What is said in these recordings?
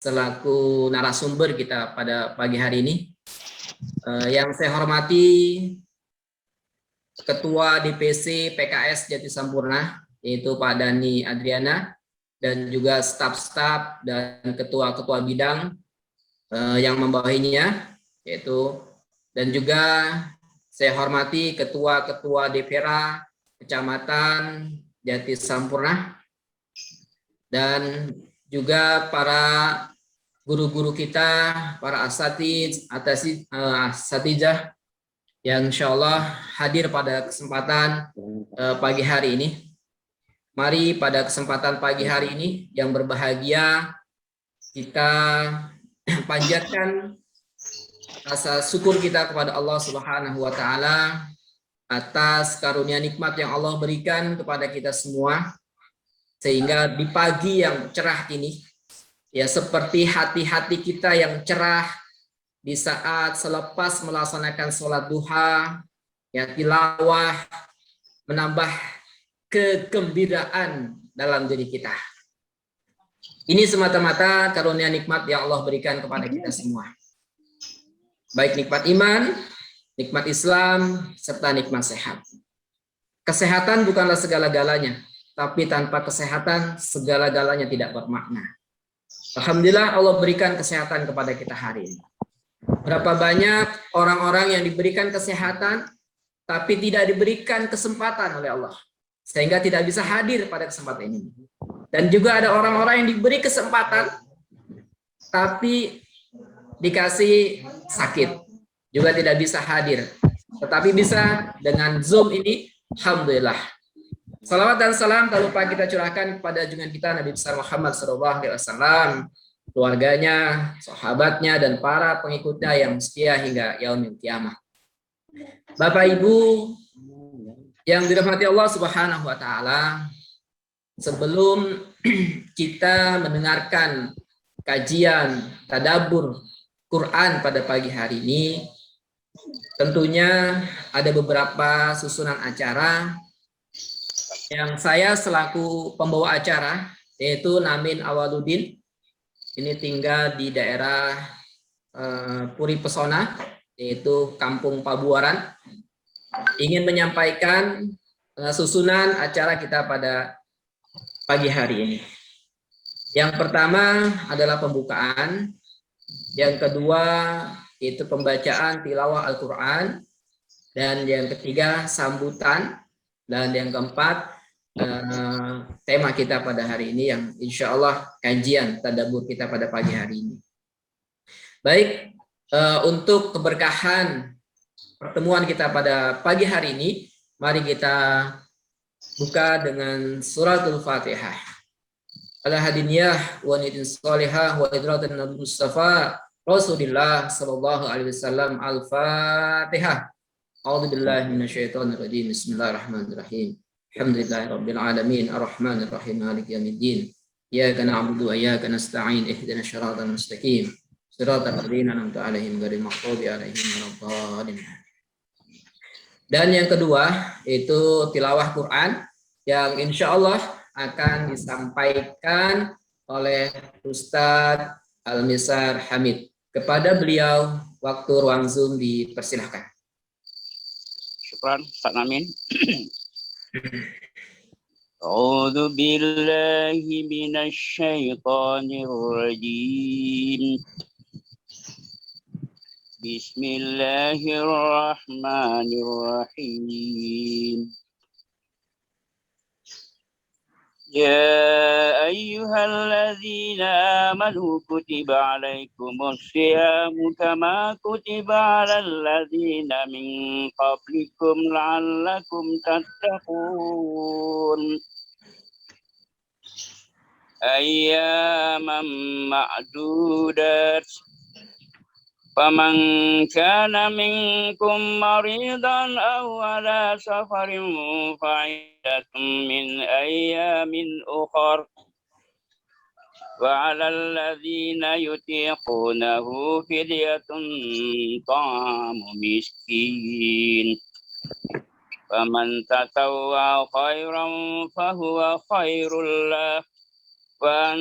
selaku narasumber kita pada pagi hari ini. Yang saya hormati Ketua DPC PKS Jati Sampurna, yaitu Pak Dani Adriana, dan juga staf-staf dan ketua-ketua bidang yang membawahinya, yaitu, dan juga saya hormati ketua-ketua DPRA Kecamatan Jati Sampurna, dan juga para guru-guru kita, para asatijah yang insya Allah hadir pada kesempatan pagi hari ini. Mari pada kesempatan pagi hari ini yang berbahagia kita panjatkan rasa syukur kita kepada Allah Subhanahu wa taala atas karunia nikmat yang Allah berikan kepada kita semua, sehingga di pagi yang cerah ini ya seperti hati-hati kita yang cerah di saat selepas melaksanakan sholat duha, ya tilawah menambah kegembiraan dalam diri kita. Ini semata-mata karunia nikmat yang Allah berikan kepada kita semua. Baik nikmat iman, nikmat Islam, serta nikmat sehat. Kesehatan bukanlah segala-galanya, tapi tanpa kesehatan segala-galanya tidak bermakna. Alhamdulillah Allah berikan kesehatan kepada kita hari ini. Berapa banyak orang-orang yang diberikan kesehatan, tapi tidak diberikan kesempatan oleh Allah, sehingga tidak bisa hadir pada kesempatan ini. Dan juga ada orang-orang yang diberi kesempatan, tapi dikasih sakit, juga tidak bisa hadir. Tetapi bisa dengan Zoom ini, alhamdulillah. Salawat dan salam tak lupa kita curahkan kepada junjungan kita Nabi besar Muhammad SAW, keluarganya, sahabatnya, dan para pengikutnya yang setia hingga yaumil kiamah. Bapak Ibu yang dirahmati Allah Subhanahu wa taala, sebelum kita mendengarkan kajian tadabbur Quran pada pagi hari ini, tentunya ada beberapa susunan acara yang saya selaku pembawa acara, yaitu Namin Awaludin, ini tinggal di daerah Puri Pesona, yaitu Kampung Pabuaran, ingin menyampaikan susunan acara kita pada pagi hari ini. Yang pertama adalah pembukaan, yang kedua itu pembacaan tilawah Al-Quran, dan yang ketiga sambutan, dan yang keempat tema kita pada hari ini yang insya Allah kajian tadabbur kita pada pagi hari ini. Baik, untuk keberkahan pertemuan kita pada pagi hari ini, mari kita buka dengan suratul Fatihah. Al-hadiniyah wa nidin salihah wa idratan Nabi Mustafa Rasulullah sallallahu alaihi wasallam. Al-Fatihah. A'udzu billahi minasyaitonir rajim. Bismillahirrahmanirrahim. Alhamdulillahirabbil alamin arrahmanir rahim maliki yaumiddin. Iyyaka na'budu wa iyyaka nasta'in ihdinas siratal mustaqim. Siratal ladzina an'amta 'alaihim ghairil maghdubi 'alaihim waladdallin. Dan yang kedua itu tilawah Quran yang insya Allah akan disampaikan oleh Ustadz Al-Misar Hamid. Kepada beliau waktu ruang Zoom dipersilahkan. Syukran, Ustaz Amin. A'udzu billahi minasy syaithanir rajim. Bismillahirrahmanirrahim. يا أيها الذين آمنوا كتب عليكم الصيام كما كتب على الذين من قبلكم لعلكم تتقون أياما معدودات فمن كان منكم مريضا أو على سفر فعدة من أيام أخر وعلى الذين يطيقونه فدية طعام مسكين فمن تطوع خيرا فهو خير له وَأَنْ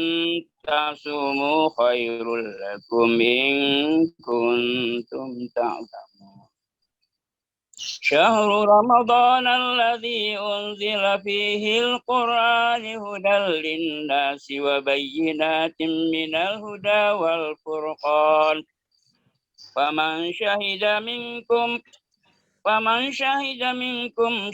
خَيْرٌ لَكُمْ إِن كُنتُمْ تَعْلَمُونَ شهر رمضان الذي أنزل فيه القرآن هدى للناس وبينات من الهدى والفرقان فمن شهد منكم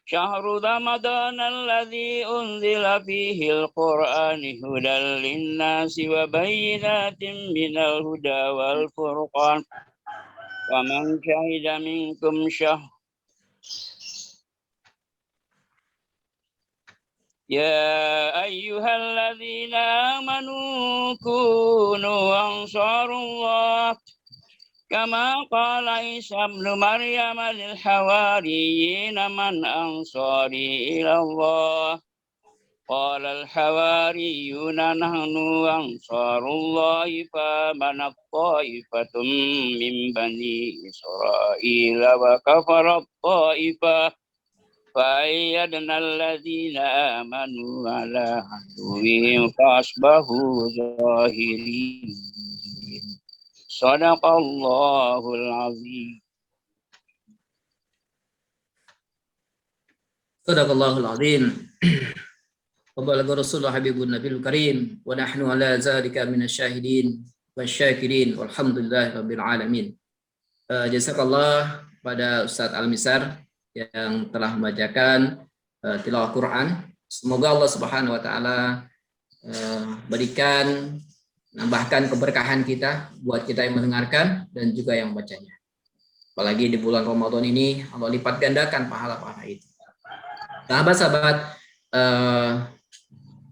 شهر رمضان الذي أنزل فيه القرآن هدى للناس وبينات من الهدى والفرقان ومن شهد منكم شهر يا أيها الذين آمنوا كونوا أنصار الله كما قال عيسى ابن مريم للحواريين من أنصاري إلى الله قال الحواريون نحن أنصار الله فآمنت طائفة من بني إسرائيل وكفر الطائفة فأيدنا الذين آمنوا على عدوهم فأصبحوا ظاهرين صدق الله العظيم. Sadaqallahul azim. Wa balagha Rasulullah Habibun Nabil Karim wa nahnu ala zalika minasyahidin wasyakirin walhamdulillahi rabbil alamin. Jazakallah pada Ustaz Al-Misar yang telah membacakan tilawah Quran. Semoga Allah Subhanahu wa taala berikan nambahkan keberkahan kita buat kita yang mendengarkan dan juga yang membacanya. Apalagi di bulan Ramadan ini Allah lipat gandakan pahala-pahala itu. Sahabat-sahabat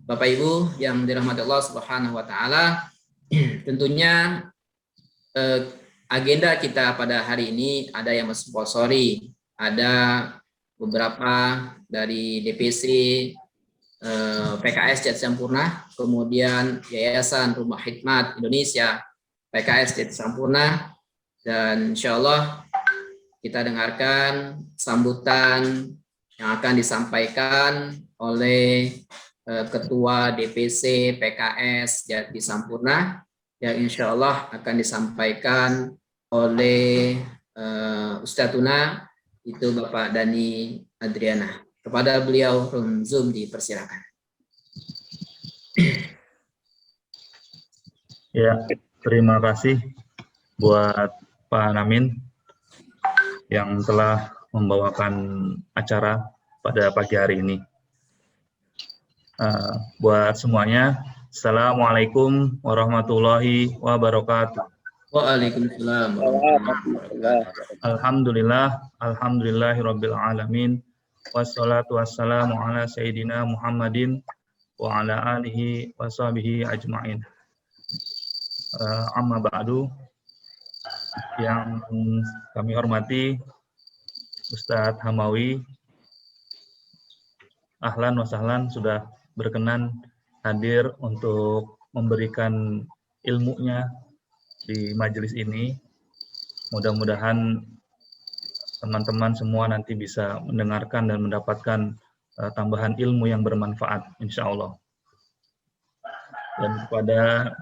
Bapak Ibu yang dirahmati Allah Subhanahu wa taala, tentunya agenda kita pada hari ini ada yang mensponsori, ada beberapa dari DPC PKS Jatisampurna, kemudian Yayasan Rumah Hikmat Indonesia, PKS Jatisampurna, dan insya Allah kita dengarkan sambutan yang akan disampaikan oleh Ketua DPC PKS Jatisampurna yang insya Allah akan disampaikan oleh Ustadzuna itu Bapak Dani Adriana. Kepada beliau from Zoom dipersilakan. Ya, terima kasih buat Pak Namin yang telah membawakan acara pada pagi hari ini. Buat semuanya, Assalamualaikum warahmatullahi wabarakatuh. Waalaikumsalam. Alhamdulillahirabbil alamin. Wassalatu wassalamu ala sayyidina Muhammadin wa ala alihi wa sahbihi ajma'in. Amma ba'du, yang kami hormati Ustadz Hamawi, ahlan wa sahlan sudah berkenan hadir untuk memberikan ilmunya di majelis ini. Mudah-mudahan teman-teman semua nanti bisa mendengarkan dan mendapatkan tambahan ilmu yang bermanfaat, insya Allah. Dan kepada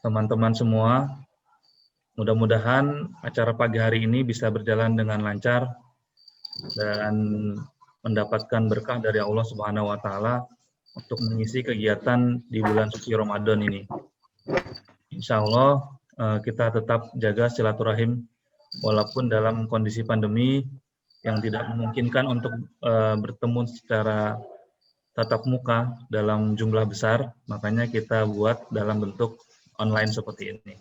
teman-teman semua, mudah-mudahan acara pagi hari ini bisa berjalan dengan lancar dan mendapatkan berkah dari Allah Subhanahu wa taala untuk mengisi kegiatan di bulan suci Ramadan ini. Insya Allah kita tetap jaga silaturahim walaupun dalam kondisi pandemi yang tidak memungkinkan untuk bertemu secara tatap muka dalam jumlah besar, makanya kita buat dalam bentuk online seperti ini.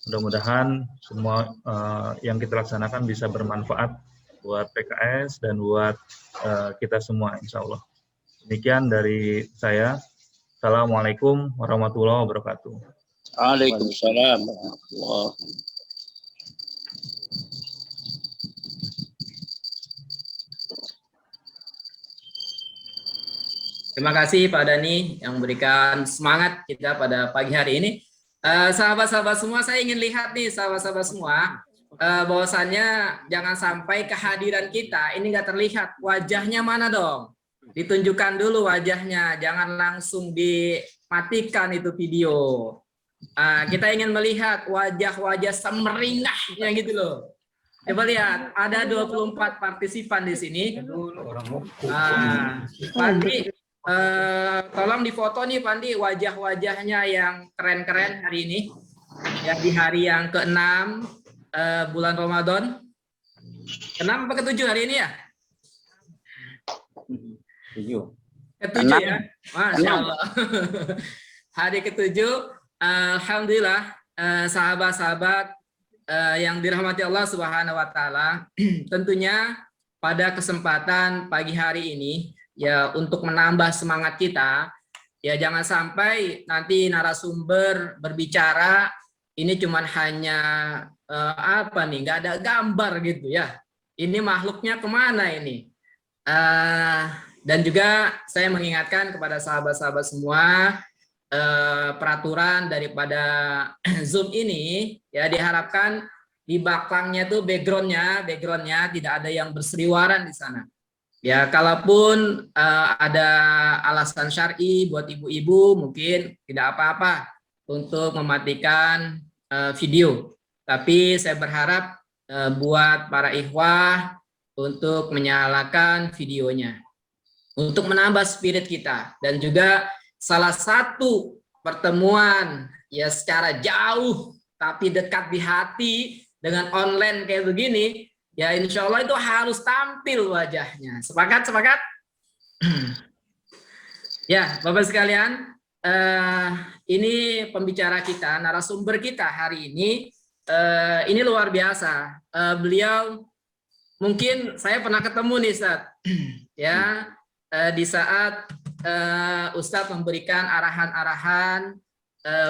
Mudah-mudahan semua yang kita laksanakan bisa bermanfaat buat PKS dan buat kita semua, insya Allah. Demikian dari saya. Assalamualaikum warahmatullahi wabarakatuh. Waalaikumsalam warahmatullahi wabarakatuh. Terima kasih Pak Dani yang memberikan semangat kita pada pagi hari ini. Sahabat-sahabat semua, saya ingin lihat nih sahabat-sahabat semua, bahwasannya jangan sampai kehadiran kita ini nggak terlihat, wajahnya mana dong? Ditunjukkan dulu wajahnya, jangan langsung dimatikan itu video. Kita ingin melihat wajah-wajah semeringahnya gitu loh. Coba lihat, ada 24 partisipan di sini. Pandi, tolong difoto nih Pandi wajah-wajahnya yang keren-keren hari ini. Ya, di hari yang ke-6 bulan Ramadan. Ke-6 apa ke-7 hari ini ya? Ke-7 ya? Masya Allah. Hari ke-7, alhamdulillah sahabat-sahabat yang dirahmati Allah Subhanahu wa taala, tentunya pada kesempatan pagi hari ini ya untuk menambah semangat kita, ya jangan sampai nanti narasumber berbicara ini cuman hanya nggak ada gambar gitu ya. Ini makhluknya kemana ini? Dan juga saya mengingatkan kepada sahabat-sahabat semua, peraturan daripada Zoom ini ya diharapkan di belakangnya tuh backgroundnya tidak ada yang berseliweran di sana. Ya, kalaupun ada alasan syar'i buat ibu-ibu mungkin tidak apa-apa untuk mematikan video. Tapi saya berharap buat para ikhwah untuk menyalakan videonya untuk menambah spirit kita, dan juga salah satu pertemuan ya secara jauh tapi dekat di hati dengan online kayak begini, ya insya Allah itu harus tampil wajahnya. Sepakat? Ya, Bapak sekalian, ini pembicara kita, narasumber kita hari ini luar biasa. Beliau mungkin saya pernah ketemu nih Ustaz, ya di saat Ustadz memberikan arahan-arahan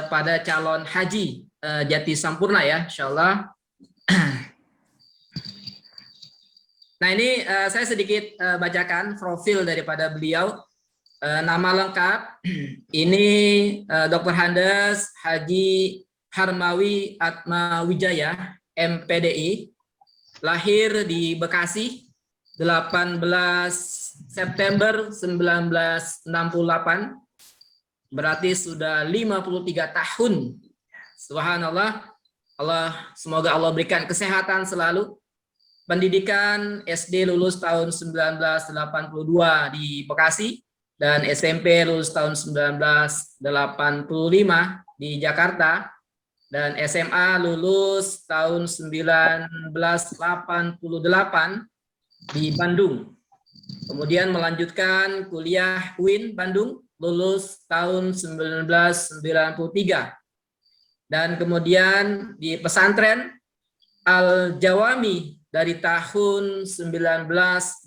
pada calon haji Jati Sampurna ya, insya Allah. Nah ini saya sedikit bacakan profil daripada beliau. Nama lengkap ini Dr. Handes Haji Harmawi Atmawijaya, MPDI, lahir di Bekasi 18 September 1968, berarti sudah 53 tahun. Subhanallah, semoga Allah berikan kesehatan selalu. Pendidikan SD lulus tahun 1982 di Bekasi, dan SMP lulus tahun 1985 di Jakarta, dan SMA lulus tahun 1988 di Bandung. Kemudian melanjutkan kuliah UIN Bandung, lulus tahun 1993. Dan kemudian di pesantren Al-Jawami dari tahun 1985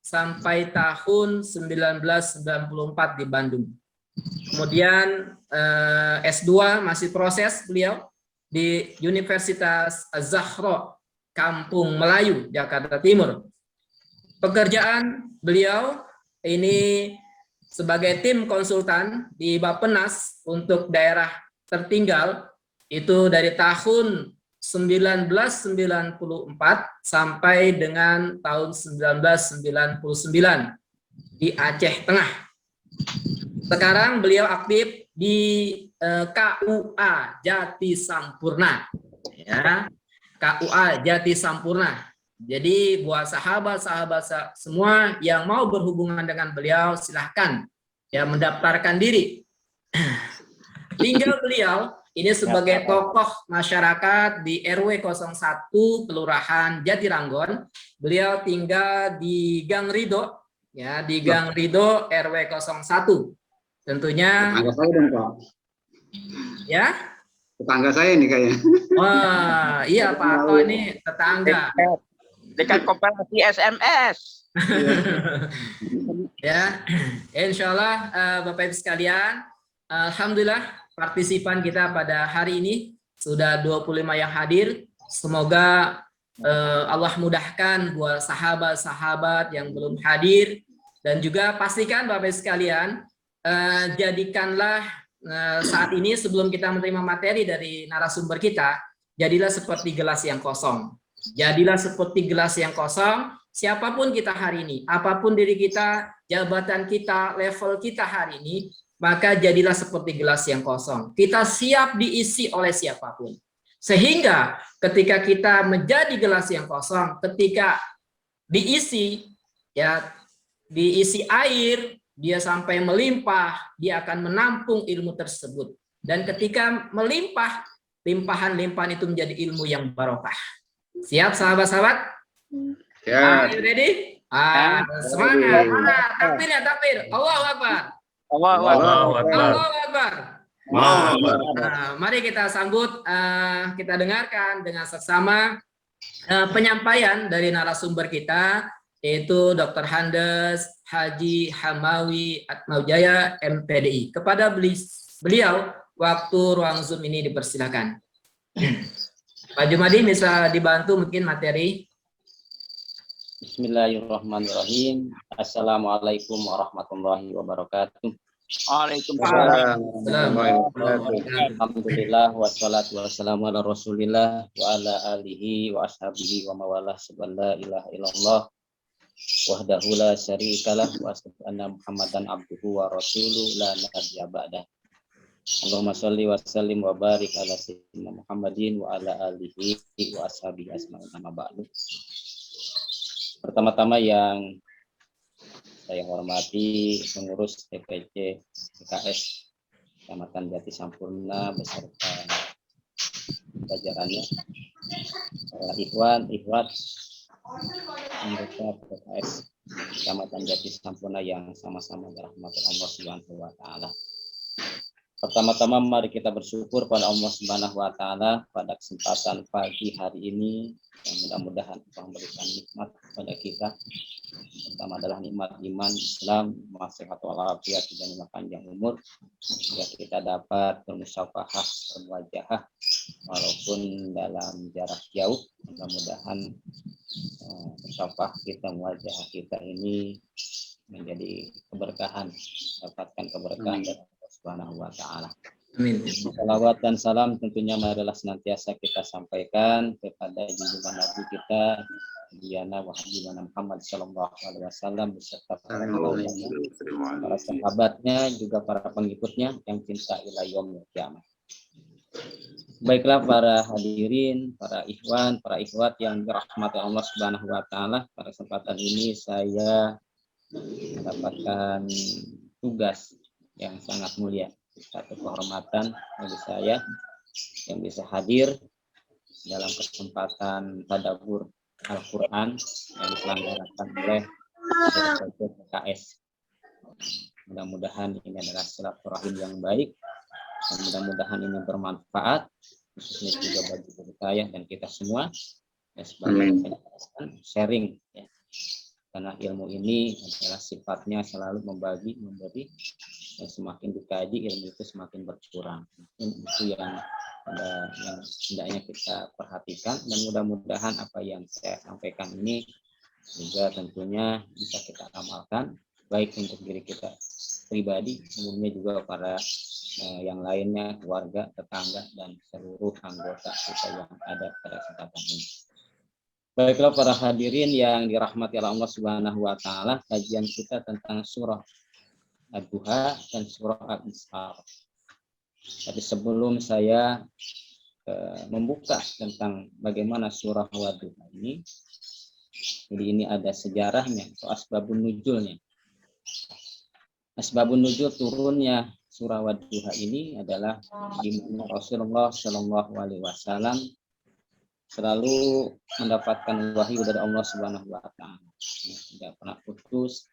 sampai tahun 1994 di Bandung. Kemudian S2 masih proses beliau di Universitas Az-Zahra Kampung Melayu, Jakarta Timur. Pekerjaan beliau ini sebagai tim konsultan di Bappenas untuk daerah tertinggal itu dari tahun 1994 sampai dengan tahun 1999 di Aceh Tengah. Sekarang beliau aktif di KUA Jati Sampurna, ya, KUA Jati Sampurna. Jadi buat sahabat-sahabat semua yang mau berhubungan dengan beliau silahkan ya mendaftarkan diri. Tinggal beliau ini sebagai tokoh masyarakat di RW 01 Kelurahan Jatiranggon. Beliau tinggal di Gang Ridho, ya, di Gang Ridho RW 01. Tentunya tetangga saya dong, Pak. Ya? Tetangga saya ini kayaknya. Wah, iya Pak Ato ini tetangga. Dekat koperasi SMS. Ya, insya Allah Bapak Ibu sekalian, alhamdulillah partisipan kita pada hari ini sudah 25 yang hadir. Semoga Allah mudahkan buat sahabat-sahabat yang belum hadir, dan juga pastikan Bapak Ibu sekalian, jadikanlah saat ini sebelum kita menerima materi dari narasumber kita, jadilah seperti gelas yang kosong. Jadilah seperti gelas yang kosong siapapun kita hari ini, apapun diri kita, jabatan kita, level kita hari ini, maka jadilah seperti gelas yang kosong. Kita siap diisi oleh siapapun. Sehingga ketika kita menjadi gelas yang kosong, ketika diisi air, dia sampai melimpah, dia akan menampung ilmu tersebut. Dan ketika melimpah, limpahan-limpahan itu menjadi ilmu yang barokah. Siap sahabat-sahabat? Ya. Are you ready? Semangat. Takbir ya, takbir. Allahu Akbar. Allahu Akbar. Allahu Akbar. Mari kita sambut, kita dengarkan dengan seksama penyampaian dari narasumber kita, yaitu Dr. Handes Haji Hamawi Atmawijaya MPDI. Kepada beliau, waktu ruang Zoom ini dipersilakan. Pak Jumadi bisa dibantu mungkin materi. Bismillahirrahmanirrahim. Assalamualaikum warahmatullahi wabarakatuh. Waalaikumsalam. Alhamdulillah wassalatu wassalamu ala Rasulillah wa ala alihi wa ashabihi wa mawalah subhanallah ilaha illallah wahdahu la syarikalah wa asyhadu anna Muhammadan abduhu wa rasuluhu la nabiyya ba'dah. Allahumma sholli wa sallim wa barik ala sayyidina Muhammadin wa ala alihi wa ashabihi asma'in amma ba'du. Pertama-tama yang saya hormati pengurus TPC PKS Kecamatan Jati Sampurna beserta jajarannya, para ikhwan, ikhwat, anggota PKS Kecamatan Jati Sampurna yang sama-sama dirahmati Allah Subhanahu wa taala. Pertama-tama mari kita bersyukur pada Allah Subhanahu wa taala pada kesempatan pagi hari ini yang mudah-mudahan Allah memberikan nikmat kepada kita. Pertama adalah nikmat iman, Islam, sehat walafiat dan nikmat panjang umur, sehingga kita dapat bermusyafahah, bermuajahah walaupun dalam jarak jauh. Mudah-mudahan musyafahah kita, muajahah kita ini menjadi keberkahan, dapatkan keberkahan dari Allah Subhanahu wa taala. Amin. Salawat dan salam tentunya marilah senantiasa kita sampaikan kepada junjungan Nabi kita Diana Wahidina Muhammad Sallallahu Alaihi Wasallam beserta para sahabatnya juga para pengikutnya yang cinta ila yaumil qiyamah. Baiklah para hadirin, para ikhwan, para ikhwat yang dirahmati Allah Subhanahu wa taala, pada kesempatan ini saya mendapatkan tugas yang sangat mulia, satu kehormatan bagi saya yang bisa hadir dalam kesempatan tadabbur Al-Quran yang diselenggarakan oleh PKS. Mudah-mudahan ini adalah silaturahim yang baik dan mudah-mudahan ini bermanfaat khususnya juga bagi saya dan kita semua ya, sebagai sharing ya. Karena ilmu ini adalah sifatnya selalu membagi, memberi, dan semakin dikaji ilmu itu semakin berkurang. Itu yang hendaknya kita perhatikan dan mudah-mudahan apa yang saya sampaikan ini juga tentunya bisa kita amalkan baik untuk diri kita pribadi, umumnya juga para yang lainnya, keluarga, tetangga, dan seluruh anggota kita yang ada pada kesempatan ini. Baiklah para hadirin yang dirahmati Allah Subhanahu wa taala, kajian kita tentang surah Ad-Duha dan surah Al-Isra. Tapi sebelum saya membuka tentang bagaimana surah Wadduha ini, jadi ini ada sejarahnya atau asbabun nuzulnya. Asbabun nuzul turunnya surah Wadduha ini adalah di mana Rasulullah Shallallahu Alaihi Wasallam selalu mendapatkan wahyu dari Allah Subhanahu wa taala. Tidak pernah putus,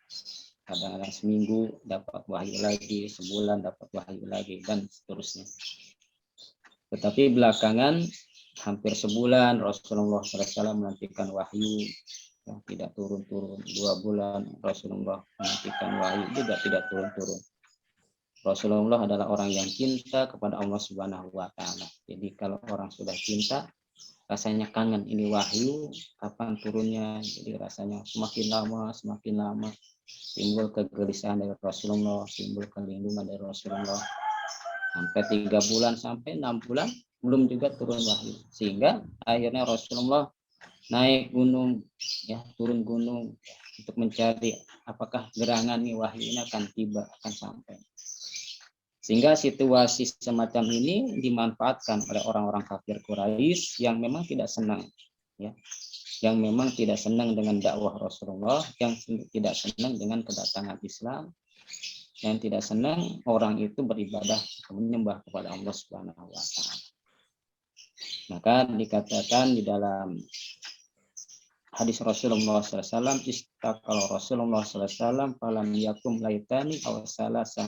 kadang-kadang seminggu dapat wahyu lagi, sebulan dapat wahyu lagi, dan seterusnya. Tetapi belakangan hampir sebulan Rasulullah SAW menantikan wahyu yang tidak turun-turun. 2 bulan Rasulullah menantikan wahyu juga tidak turun-turun. Rasulullah adalah orang yang cinta kepada Allah Subhanahu wa taala. Jadi kalau orang sudah cinta, rasanya kangen ini wahyu kapan turunnya. Jadi rasanya semakin lama timbul kegelisahan dari Rasulullah, timbul kelindungan dari Rasulullah. Sampai 3 bulan sampai 6 bulan belum juga turun wahyu, sehingga akhirnya Rasulullah naik gunung, ya turun gunung untuk mencari apakah gerangan nih wahyu ini akan tiba, akan sampai. Sehingga situasi semacam ini dimanfaatkan oleh orang-orang kafir Quraisy yang memang tidak senang, ya, yang memang tidak senang dengan dakwah Rasulullah, yang tidak senang dengan kedatangan Islam, yang tidak senang orang itu beribadah menyembah kepada Allah Subhanahu wa taala. Maka dikatakan di dalam hadis Rasulullah SAW, istakal Rasulullah SAW falam yakum laitani aw salasan.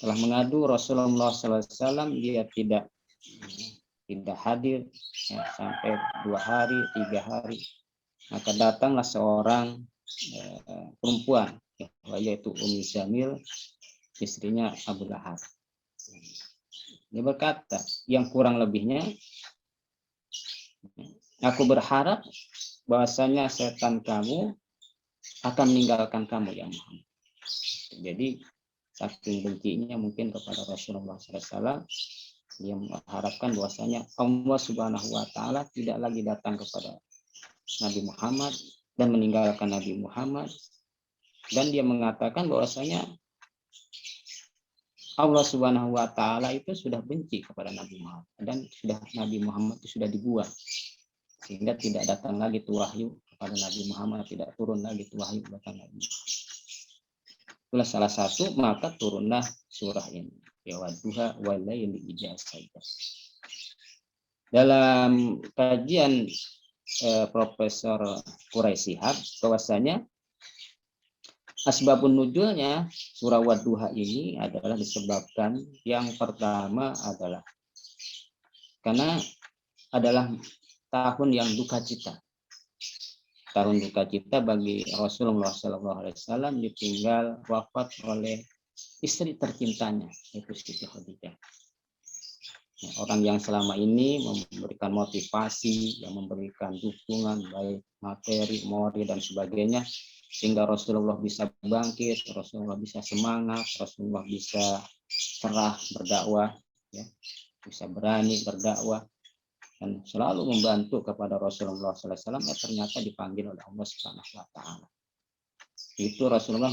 Telah mengadu Rasulullah SAW, dia tidak hadir, ya, sampai 2 hari, 3 hari. Maka datanglah seorang perempuan, ya, yaitu Ummi Jamil, istrinya Abu Lahab. Dia berkata, yang kurang lebihnya, aku berharap bahwasanya setan kamu akan meninggalkan kamu ya Muhammad. Jadi saking bencinya mungkin kepada Rasulullah SAW, dia mengharapkan bahwasanya Allah Subhanahu wa taala tidak lagi datang kepada Nabi Muhammad dan meninggalkan Nabi Muhammad, dan dia mengatakan bahwasanya Allah Subhanahu wa taala itu sudah benci kepada Nabi Muhammad, dan Nabi Muhammad itu sudah dibuang, sehingga tidak datang lagi itu wahyu kepada Nabi Muhammad, tidak turun lagi itu wahyu kepada Nabi Muhammad. Itulah salah satu, maka turunlah surah ini, ya wadduha walaili idza saja. Dalam kajian Profesor Quraisy Shihab, bahwasanya asbabun nuzulnya surah wadduha ini adalah disebabkan, yang pertama adalah karena adalah tahun yang duka cita. Tahun duka cita bagi Rasulullah SAW, ditinggal wafat oleh istri tercintanya, yaitu Siti Khadijah. Ya, orang yang selama ini memberikan motivasi, yang memberikan dukungan baik materi, moral dan sebagainya, sehingga Rasulullah bisa bangkit, Rasulullah bisa semangat, Rasulullah bisa cerah berdakwah, ya, bisa berani berdakwah, dan selalu membantu kepada Rasulullah SAW, ternyata dipanggil oleh Allah Subhanahu wa taala. Itu Rasulullah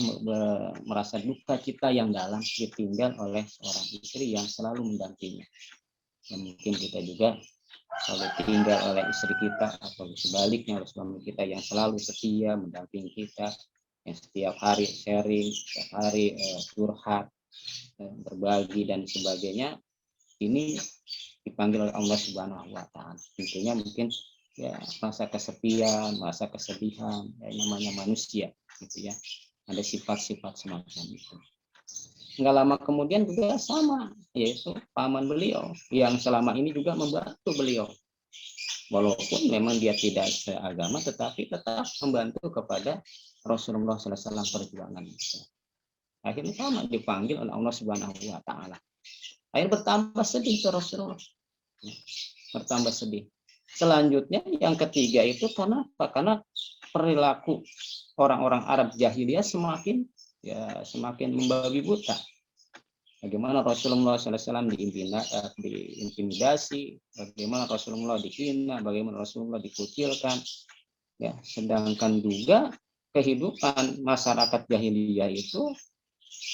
merasa duka cita yang dalam, ditinggal oleh seorang istri yang selalu mendampingi. Dan mungkin kita juga kalau ditinggal oleh istri kita, atau sebaliknya oleh suami kita yang selalu setia mendampingi kita, yang setiap hari sharing, setiap hari curhat, berbagi dan sebagainya, ini dipanggil oleh Allah Subhanahu wa taala. Tentunya mungkin ya masa kesepian, masa kesedihan, ya, namanya manusia gitu ya. Ada sifat-sifat semacam itu. Enggak lama kemudian juga sama, yaitu paman beliau yang selama ini juga membantu beliau. Walaupun memang dia tidak seagama, tetapi tetap membantu kepada Rasulullah SAW perjuangan itu. Akhirnya sama, dipanggil oleh Allah Subhanahu wa taala. Akhirnya bertambah sedih ke Rasulullah. Bertambah sedih. Selanjutnya yang ketiga itu karena apa? Karena perilaku orang-orang Arab jahiliyah semakin membabi buta. Bagaimana Rasulullah SAW diintimidasi, bagaimana Rasulullah dihina, bagaimana Rasulullah dikucilkan. Ya, sedangkan juga kehidupan masyarakat jahiliyah itu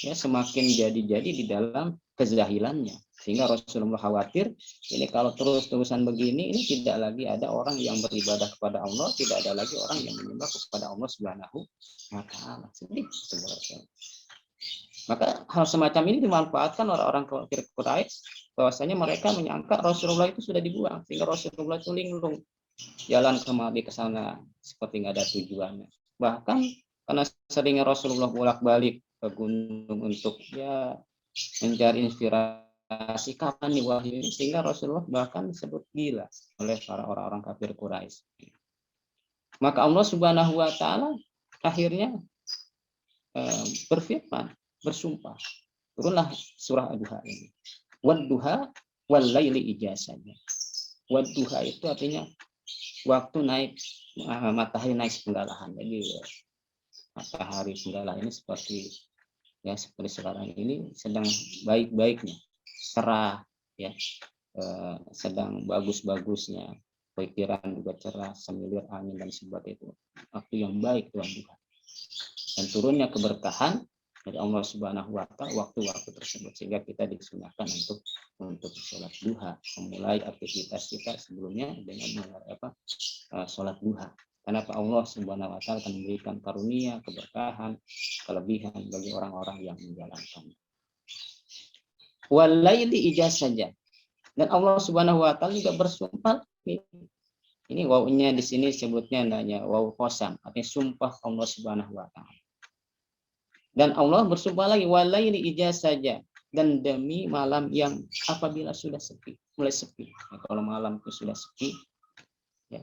ya semakin jadi di dalam kejahilannya, sehingga Rasulullah khawatir ini kalau terus-terusan begini, ini tidak lagi ada orang yang beribadah kepada Allah, tidak ada lagi orang yang menyembah kepada Allah Subhanahu wa taala. Sedih sebenarnya. Maka hal semacam ini dimanfaatkan oleh orang kafir Quraisy, bahwasanya mereka menyangka Rasulullah itu sudah dibuang, sehingga Rasulullah itu linglung jalan kemari ke sana seperti nggak ada tujuannya. Bahkan karena seringnya Rasulullah bolak-balik ke gunung untuk ya mencari inspirasi kapan nih wahyu ini, sehingga Rasulullah bahkan disebut gila oleh para orang-orang kafir Quraisy. Maka Allah Subhanahu wa taala akhirnya berfirman, bersumpah, turunlah surah Ad-Duha ini. Wad-duha wal laili ijazahnya. Wad-duha itu artinya waktu naik matahari naik penggalahan. Jadi matahari penggalahan ini seperti sekarang ini sedang baik-baiknya, cerah, ya, sedang bagus-bagusnya. pikiran juga cerah, semilir angin dan sebagainya itu. Waktu yang baik Tuhan duha. Dan turunnya keberkahan dari Allah Subhanahu wa taala waktu-waktu tersebut, sehingga kita disunahkan untuk sholat duha, memulai aktivitas kita sebelumnya dengan sholat duha. Karena Allah Subhanahu wa taala akan memberikan karunia, keberkahan, kelebihan bagi orang-orang yang menjalankan. Walaili ijazah. Dan Allah Subhanahu wa taala juga bersumpah. Ini wawunya di sini sebutnya namanya wawu qasam, artinya sumpah Allah Subhanahu wa taala. Dan Allah bersumpah lagi walaili ijazah, dan demi malam yang apabila sudah sepi, mulai sepi. Nah, kalau malam itu sudah sepi, ya,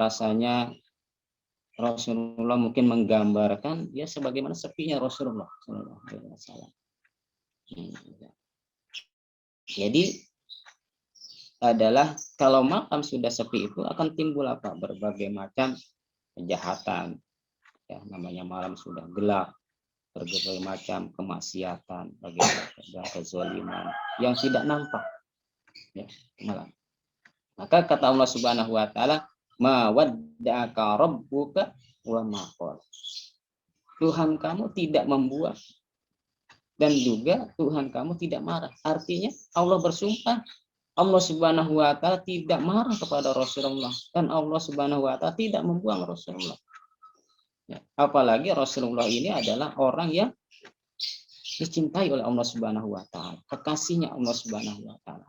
rasanya Rasulullah mungkin menggambarkan ya sebagaimana sepinya Rasulullah sallallahu alaihi wasallam. Jadi adalah kalau malam sudah sepi itu akan timbul apa? Berbagai macam kejahatan. Ya, namanya malam sudah gelap, berbagai macam kemaksiatan, bagaimana kezaliman yang tidak nampak. Ya, malam. Maka kata Allah Subhanahu wa taala, "Ma wadda'aka rabbuka wa ma qala." Tuhan kamu tidak membuang dan juga Tuhan kamu tidak marah. Artinya Allah bersumpah, Allah Subhanahu wa taala tidak marah kepada Rasulullah dan Allah Subhanahu wa taala tidak membuang Rasulullah. Ya, apalagi Rasulullah ini adalah orang yang dicintai oleh Allah Subhanahu wa taala, kekasihnya Allah Subhanahu wa taala.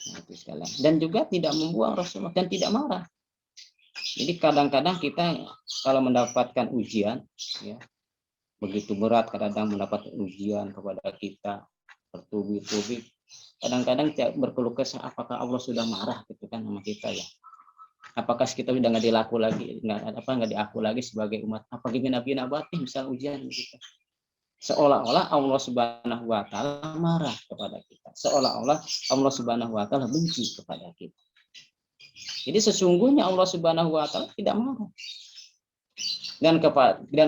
Nah, itu sekalian. Dan juga tidak membuang Rasulullah dan tidak marah. Jadi kadang-kadang kita kalau mendapatkan ujian, ya, begitu berat, kadang-kadang mendapat ujian kepada kita, bertubi-tubi, kadang-kadang kita berkeluh kesah, apakah Allah sudah marah gitu kan sama kita ya? Apakah kita sudah nggak dilaku lagi, nggak diaku lagi sebagai umat? Apa gimana Nabi Nabi misal ujian gitu? Seolah-olah Allah Subhanahu wa taala marah kepada kita. Seolah-olah Allah Subhanahu wa taala benci kepada kita. Jadi sesungguhnya Allah Subhanahu wa taala tidak marah. Dan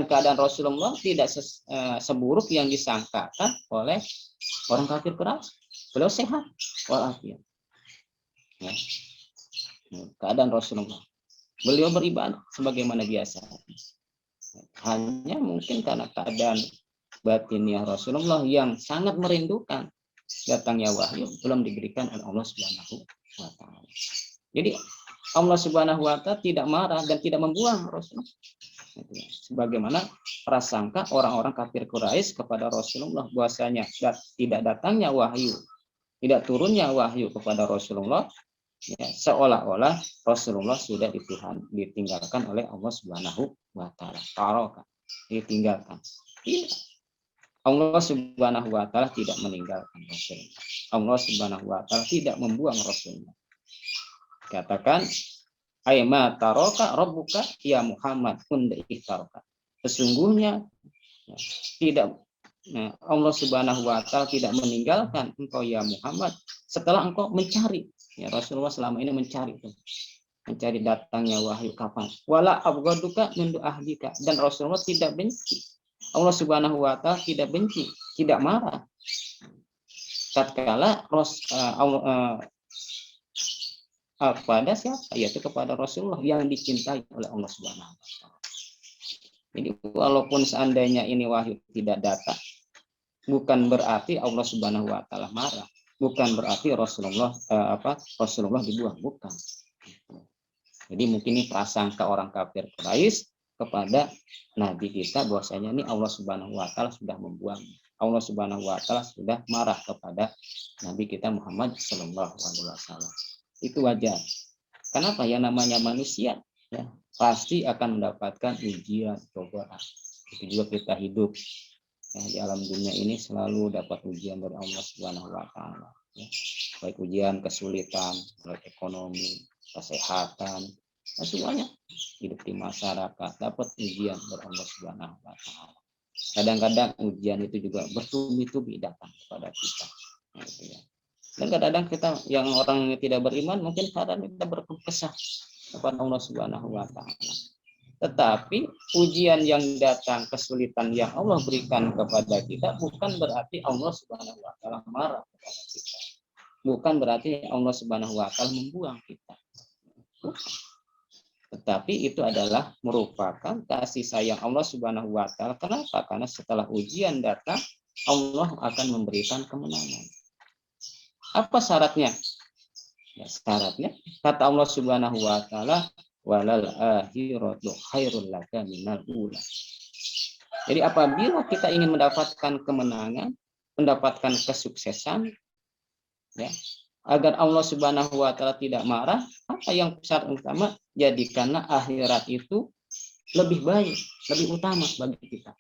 keadaan Rasulullah tidak seburuk yang disangkakan oleh orang kafir keras. Beliau sehat walafiat. Ya. Keadaan Rasulullah. Beliau beribadah sebagaimana biasa. Hanya mungkin karena keadaan batinnya Rasulullah yang sangat merindukan datangnya wahyu belum diberikan oleh Allah Subhanahu wa taala. Jadi Allah Subhanahu wa taala tidak marah dan tidak membuang Rasulullah. Sebagaimana prasangka orang-orang kafir Quraisy kepada Rasulullah bahwasanya tidak datangnya wahyu, tidak turunnya wahyu kepada Rasulullah, ya, seolah-olah Rasulullah sudah ditinggalkan oleh Allah Subhanahu wa taala. Taroka, ditinggalkan. Tidak. Allah Subhanahu wa taala tidak meninggalkan Rasulullah. Allah Subhanahu wa taala tidak membuang Rasulullah. Katakan Aima taroka rabbuka ya Muhammad unda iftaroka. Sesungguhnya ya, tidak Allah Subhanahu wa taala tidak meninggalkan engkau ya Muhammad setelah engkau mencari. Ya, Rasulullah selama ini mencari datangnya wahyu kapan. Wala abghaduka min ahlika, dan Rasulullah tidak benci. Allah Subhanahu wa taala tidak benci, tidak marah. Tatkala pada siapa? Yaitu kepada Rasulullah yang dicintai oleh Allah Subhanahu wa taala. Jadi walaupun seandainya ini wahyu tidak datang, bukan berarti Allah Subhanahu wa taala marah. Bukan berarti Rasulullah dibuang, bukan. Jadi mungkin ini prasangka orang kafir Quraisy kepada Nabi kita bahwasanya ini Allah Subhanahu wa taala sudah membuang. Allah Subhanahu wa taala sudah marah kepada Nabi kita Muhammad sallallahu alaihi wasallam. Itu wajar. Kenapa? Yang namanya manusia ya, pasti akan mendapatkan ujian, cobaan. Itu juga kita hidup. Ya, di alam dunia ini selalu dapat ujian dari Allah Subhanahu wa taala. Ya. Baik ujian kesulitan, baik ekonomi, kesehatan, nah, semuanya hidup di masyarakat dapat ujian dari Allah Subhanahu wa taala. Kadang-kadang ujian itu juga bertubi-tubi datang kepada kita. Nah, itu ya. Dan kadang-kadang kita yang orang yang tidak beriman mungkin kadang kita berkeluh kesah kepada Allah Subhanahu wa taala. Tetapi ujian yang datang, kesulitan yang Allah berikan kepada kita bukan berarti Allah Subhanahu wa taala marah kepada kita. bukan berarti Allah Subhanahu wa taala membuang kita. Tetapi itu adalah merupakan kasih sayang Allah Subhanahu wa taala. Kenapa? Karena setelah ujian datang, Allah akan memberikan kemenangan. Apa syaratnya? Ya, syaratnya kata Allah Subhanahu wa taala, walal akhiratu khairul laka minal ula. Jadi apabila kita ingin mendapatkan kemenangan, mendapatkan kesuksesan, ya, agar Allah Subhanahu wa taala tidak marah, apa yang syarat utama? Jadikanlah akhirat itu lebih baik, lebih utama bagi kita.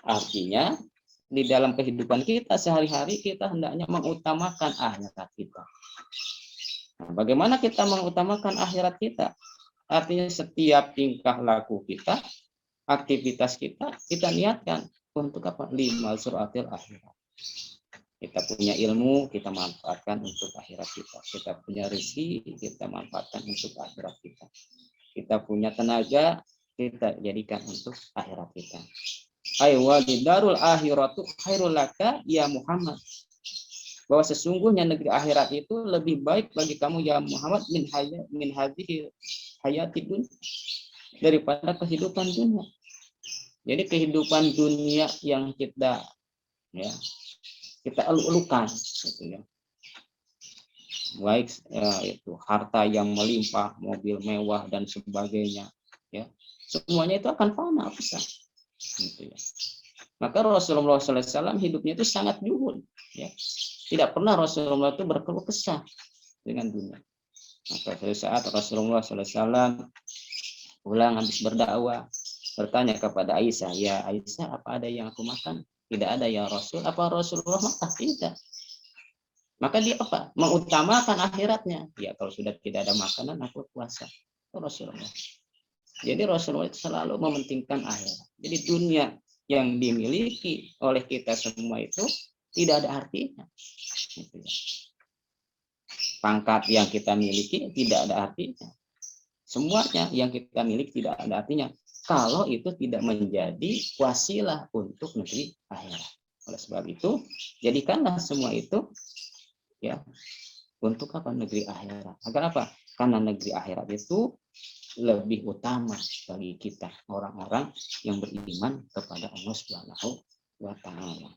Artinya di dalam kehidupan kita sehari-hari kita hendaknya mengutamakan akhirat kita. Nah, bagaimana kita mengutamakan akhirat kita? Artinya setiap tingkah laku kita, aktivitas kita niatkan untuk apa? Lima suratil akhirat. Kita punya ilmu, kita manfaatkan untuk akhirat kita. Kita punya rezeki, kita manfaatkan untuk akhirat kita. Kita punya tenaga, kita jadikan untuk akhirat kita. Aywadarul akhiratu khairul laka ya Muhammad. Bahwa sesungguhnya negeri akhirat itu lebih baik bagi kamu ya Muhammad min hadhihi hayatid daripada kehidupan dunia. Jadi kehidupan dunia yang kita elu-elukan gitu ya. Baik itu harta yang melimpah, mobil mewah dan sebagainya ya. Semuanya itu akan fana bisa. Gitu ya. Maka Rasulullah SAW hidupnya itu sangat zuhud ya. Tidak pernah Rasulullah itu berkeluh kesah dengan dunia. Maka pada saat Rasulullah SAW pulang habis berdakwah, bertanya kepada Aisyah, ya Aisyah, apa ada yang aku makan? Tidak ada ya Rasul. Apa Rasulullah makan? Tidak. Maka dia apa? Mengutamakan akhiratnya. Ya kalau sudah tidak ada makanan, aku puasa. Itu Rasulullah. Jadi Rasulullah itu selalu mementingkan akhirat. Jadi dunia yang dimiliki oleh kita semua itu tidak ada artinya. Pangkat yang kita miliki tidak ada artinya. Semuanya yang kita miliki tidak ada artinya kalau itu tidak menjadi wasilah untuk negeri akhirat. Oleh sebab itu, jadikanlah semua itu ya untuk apa? Negeri akhirat. Agar apa? Karena negeri akhirat itu lebih utama bagi kita orang-orang yang beriman kepada Allah Subhanahu wa taala.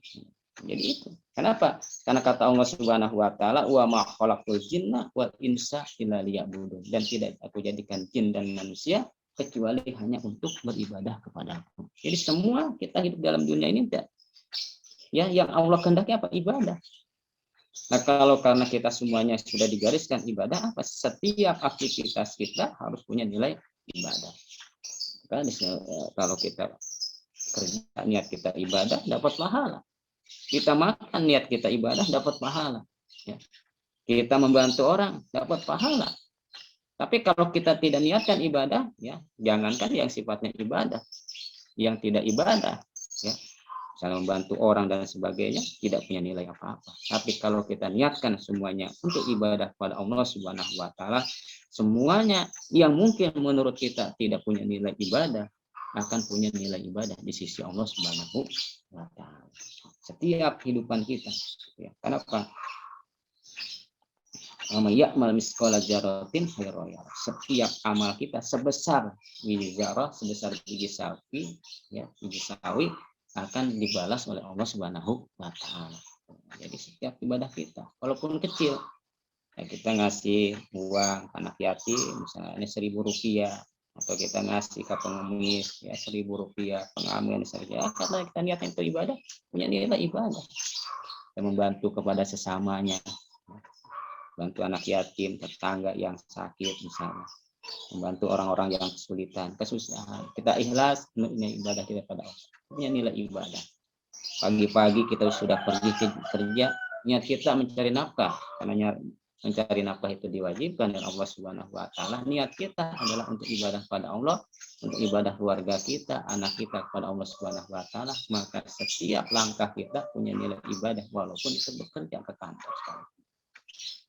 Jadi itu. Kenapa? Karena kata Allah Subhanahu wa taala, wa ma khalaqul jinna wal insa illa liya'budun. Dan tidak aku jadikan jin dan manusia kecuali hanya untuk beribadah kepada Aku. Jadi semua kita hidup dalam dunia ini tidak. Ya, yang Allah kehendaki apa? Ibadah. Nah, kalau karena kita semuanya sudah digariskan ibadah, apa? Setiap aktivitas kita harus punya nilai ibadah. Kan kalau kita kerja niat kita ibadah dapat pahala. Kita makan niat kita ibadah dapat pahala. Ya. Kita membantu orang dapat pahala. Tapi kalau kita tidak niatkan ibadah, ya jangankan yang sifatnya ibadah, yang tidak ibadah, ya, misalnya membantu orang dan sebagainya, tidak punya nilai apa-apa. Tapi kalau kita niatkan semuanya untuk ibadah pada Allah Subhanahu wa taala, semuanya yang mungkin menurut kita tidak punya nilai ibadah akan punya nilai ibadah di sisi Allah Subhanahu wa taala. Setiap kehidupan kita, ya. Kenapa? Ya'mal misqala dzarratin khairan yarah. Setiap amal kita sebesar biji zarah, sebesar biji sawi, ya, biji sawi akan dibalas oleh Allah Subhanahu wa taala. Jadi setiap ibadah kita, walaupun kecil, ya, kita ngasih uang anak yatim misalnya Rp1.000 atau kita ngasih ke pengemis ya Rp1.000, pengamen saja, karena kita niatnya itu ibadah, punya nilai ibadah. Kita membantu kepada sesamanya, bantu anak yatim, tetangga yang sakit misalnya, membantu orang-orang yang kesulitan, kesusahan. Kita ikhlas, ini ibadah kita pada Allah. Punya nilai ibadah. Pagi-pagi kita sudah pergi kerja, niat kita mencari nafkah, karena mencari nafkah itu diwajibkan oleh Allah Subhanahu wa taala. Niat kita adalah untuk ibadah pada Allah, untuk ibadah keluarga kita, anak kita kepada Allah Subhanahu wa taala. Maka setiap langkah kita punya nilai ibadah walaupun itu bekerja ke kantor sekali.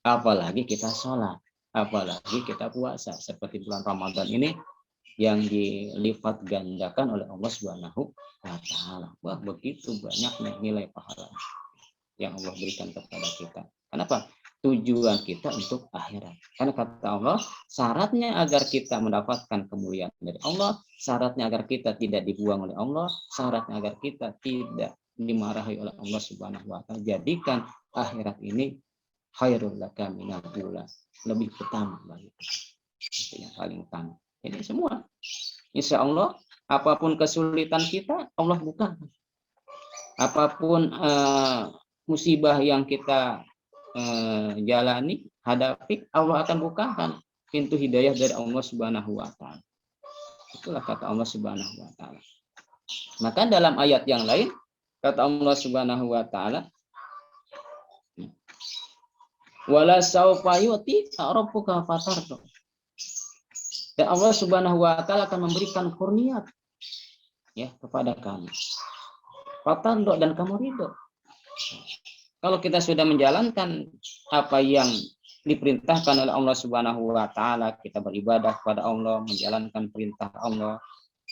Apalagi kita sholat, apalagi kita puasa seperti bulan Ramadan ini yang dilipat gandakan oleh Allah Subhanahu wa taala. Wah, begitu banyaknya nilai pahala yang Allah berikan kepada kita. Kenapa? tujuan kita untuk akhirat. Karena kata Allah, syaratnya agar kita mendapatkan kemuliaan dari Allah, syaratnya agar kita tidak dibuang oleh Allah, syaratnya agar kita tidak dimarahi oleh Allah Subhanahu wa taala. Jadikan akhirat ini khairul laka minal ula, lebih utama bagi kita. Itu yang paling utama. Jadi semua, insya Allah, apapun kesulitan kita, Allah buka. Apapun musibah yang kita jalani, hadapi, Allah akan bukakan pintu hidayah dari Allah Subhanahu wa taala. Itulah kata Allah Subhanahu wa taala. Maka dalam ayat yang lain kata Allah Subhanahu wa taala, wala saufa yu'tika rabbuka fatarda. Dan Allah Subhanahu wa taala akan memberikan kurnia ya kepada kamu. Fatarda, dan kamu ridho. Kalau kita sudah menjalankan apa yang diperintahkan oleh Allah Subhanahu wa taala, kita beribadah kepada Allah, menjalankan perintah Allah,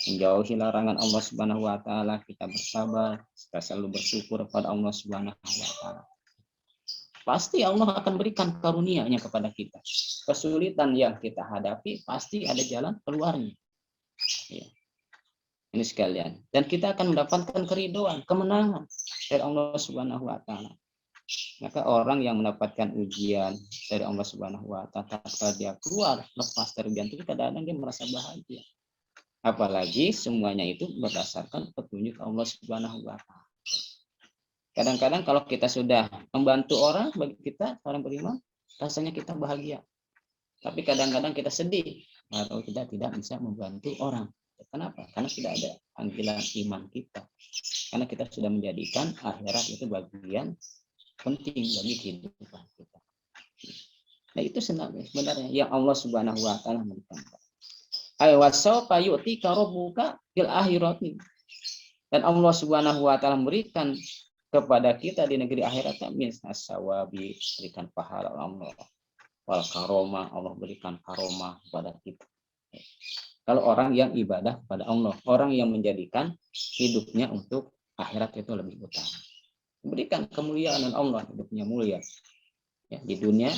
menjauhi larangan Allah Subhanahu wa taala, kita bersabar, kita selalu bersyukur kepada Allah Subhanahu wa taala. Pasti Allah akan berikan karunia-Nya kepada kita. Kesulitan yang kita hadapi pasti ada jalan keluarnya. Ya. Ini sekalian. Dan kita akan mendapatkan keridhaan, kemenangan dari Allah Subhanahu wa taala. Maka orang yang mendapatkan ujian dari Allah Subhanahu wa taala, tatkala dia keluar lepas dari ujian itu, kadang-kadang dia merasa bahagia. Apalagi semuanya itu berdasarkan petunjuk Allah Subhanahu wa taala. Kadang-kadang kalau kita sudah membantu orang, bagi kita orang beriman, rasanya kita bahagia. Tapi kadang-kadang kita sedih kalau kita tidak bisa membantu orang. Kenapa? Karena tidak ada panggilan iman kita. Karena kita sudah menjadikan akhirat itu bagian penting bagi kehidupan kita. Nah, itu sebenarnya yang Allah Subhanahu wa taala memberikan. Ay wasaufa yu'tika rabbuka fil akhirati. Dan Allah Subhanahu wa taala memberikan kepada kita di negeri akhirat min as-sawabi, berikan pahala Allah. Wal karomah, Allah berikan karomah kepada kita. Kalau orang yang ibadah kepada Allah, orang yang menjadikan hidupnya untuk akhirat itu lebih utama. Berikan kemuliaan Allah, hidupnya mulia. Ya, di dunia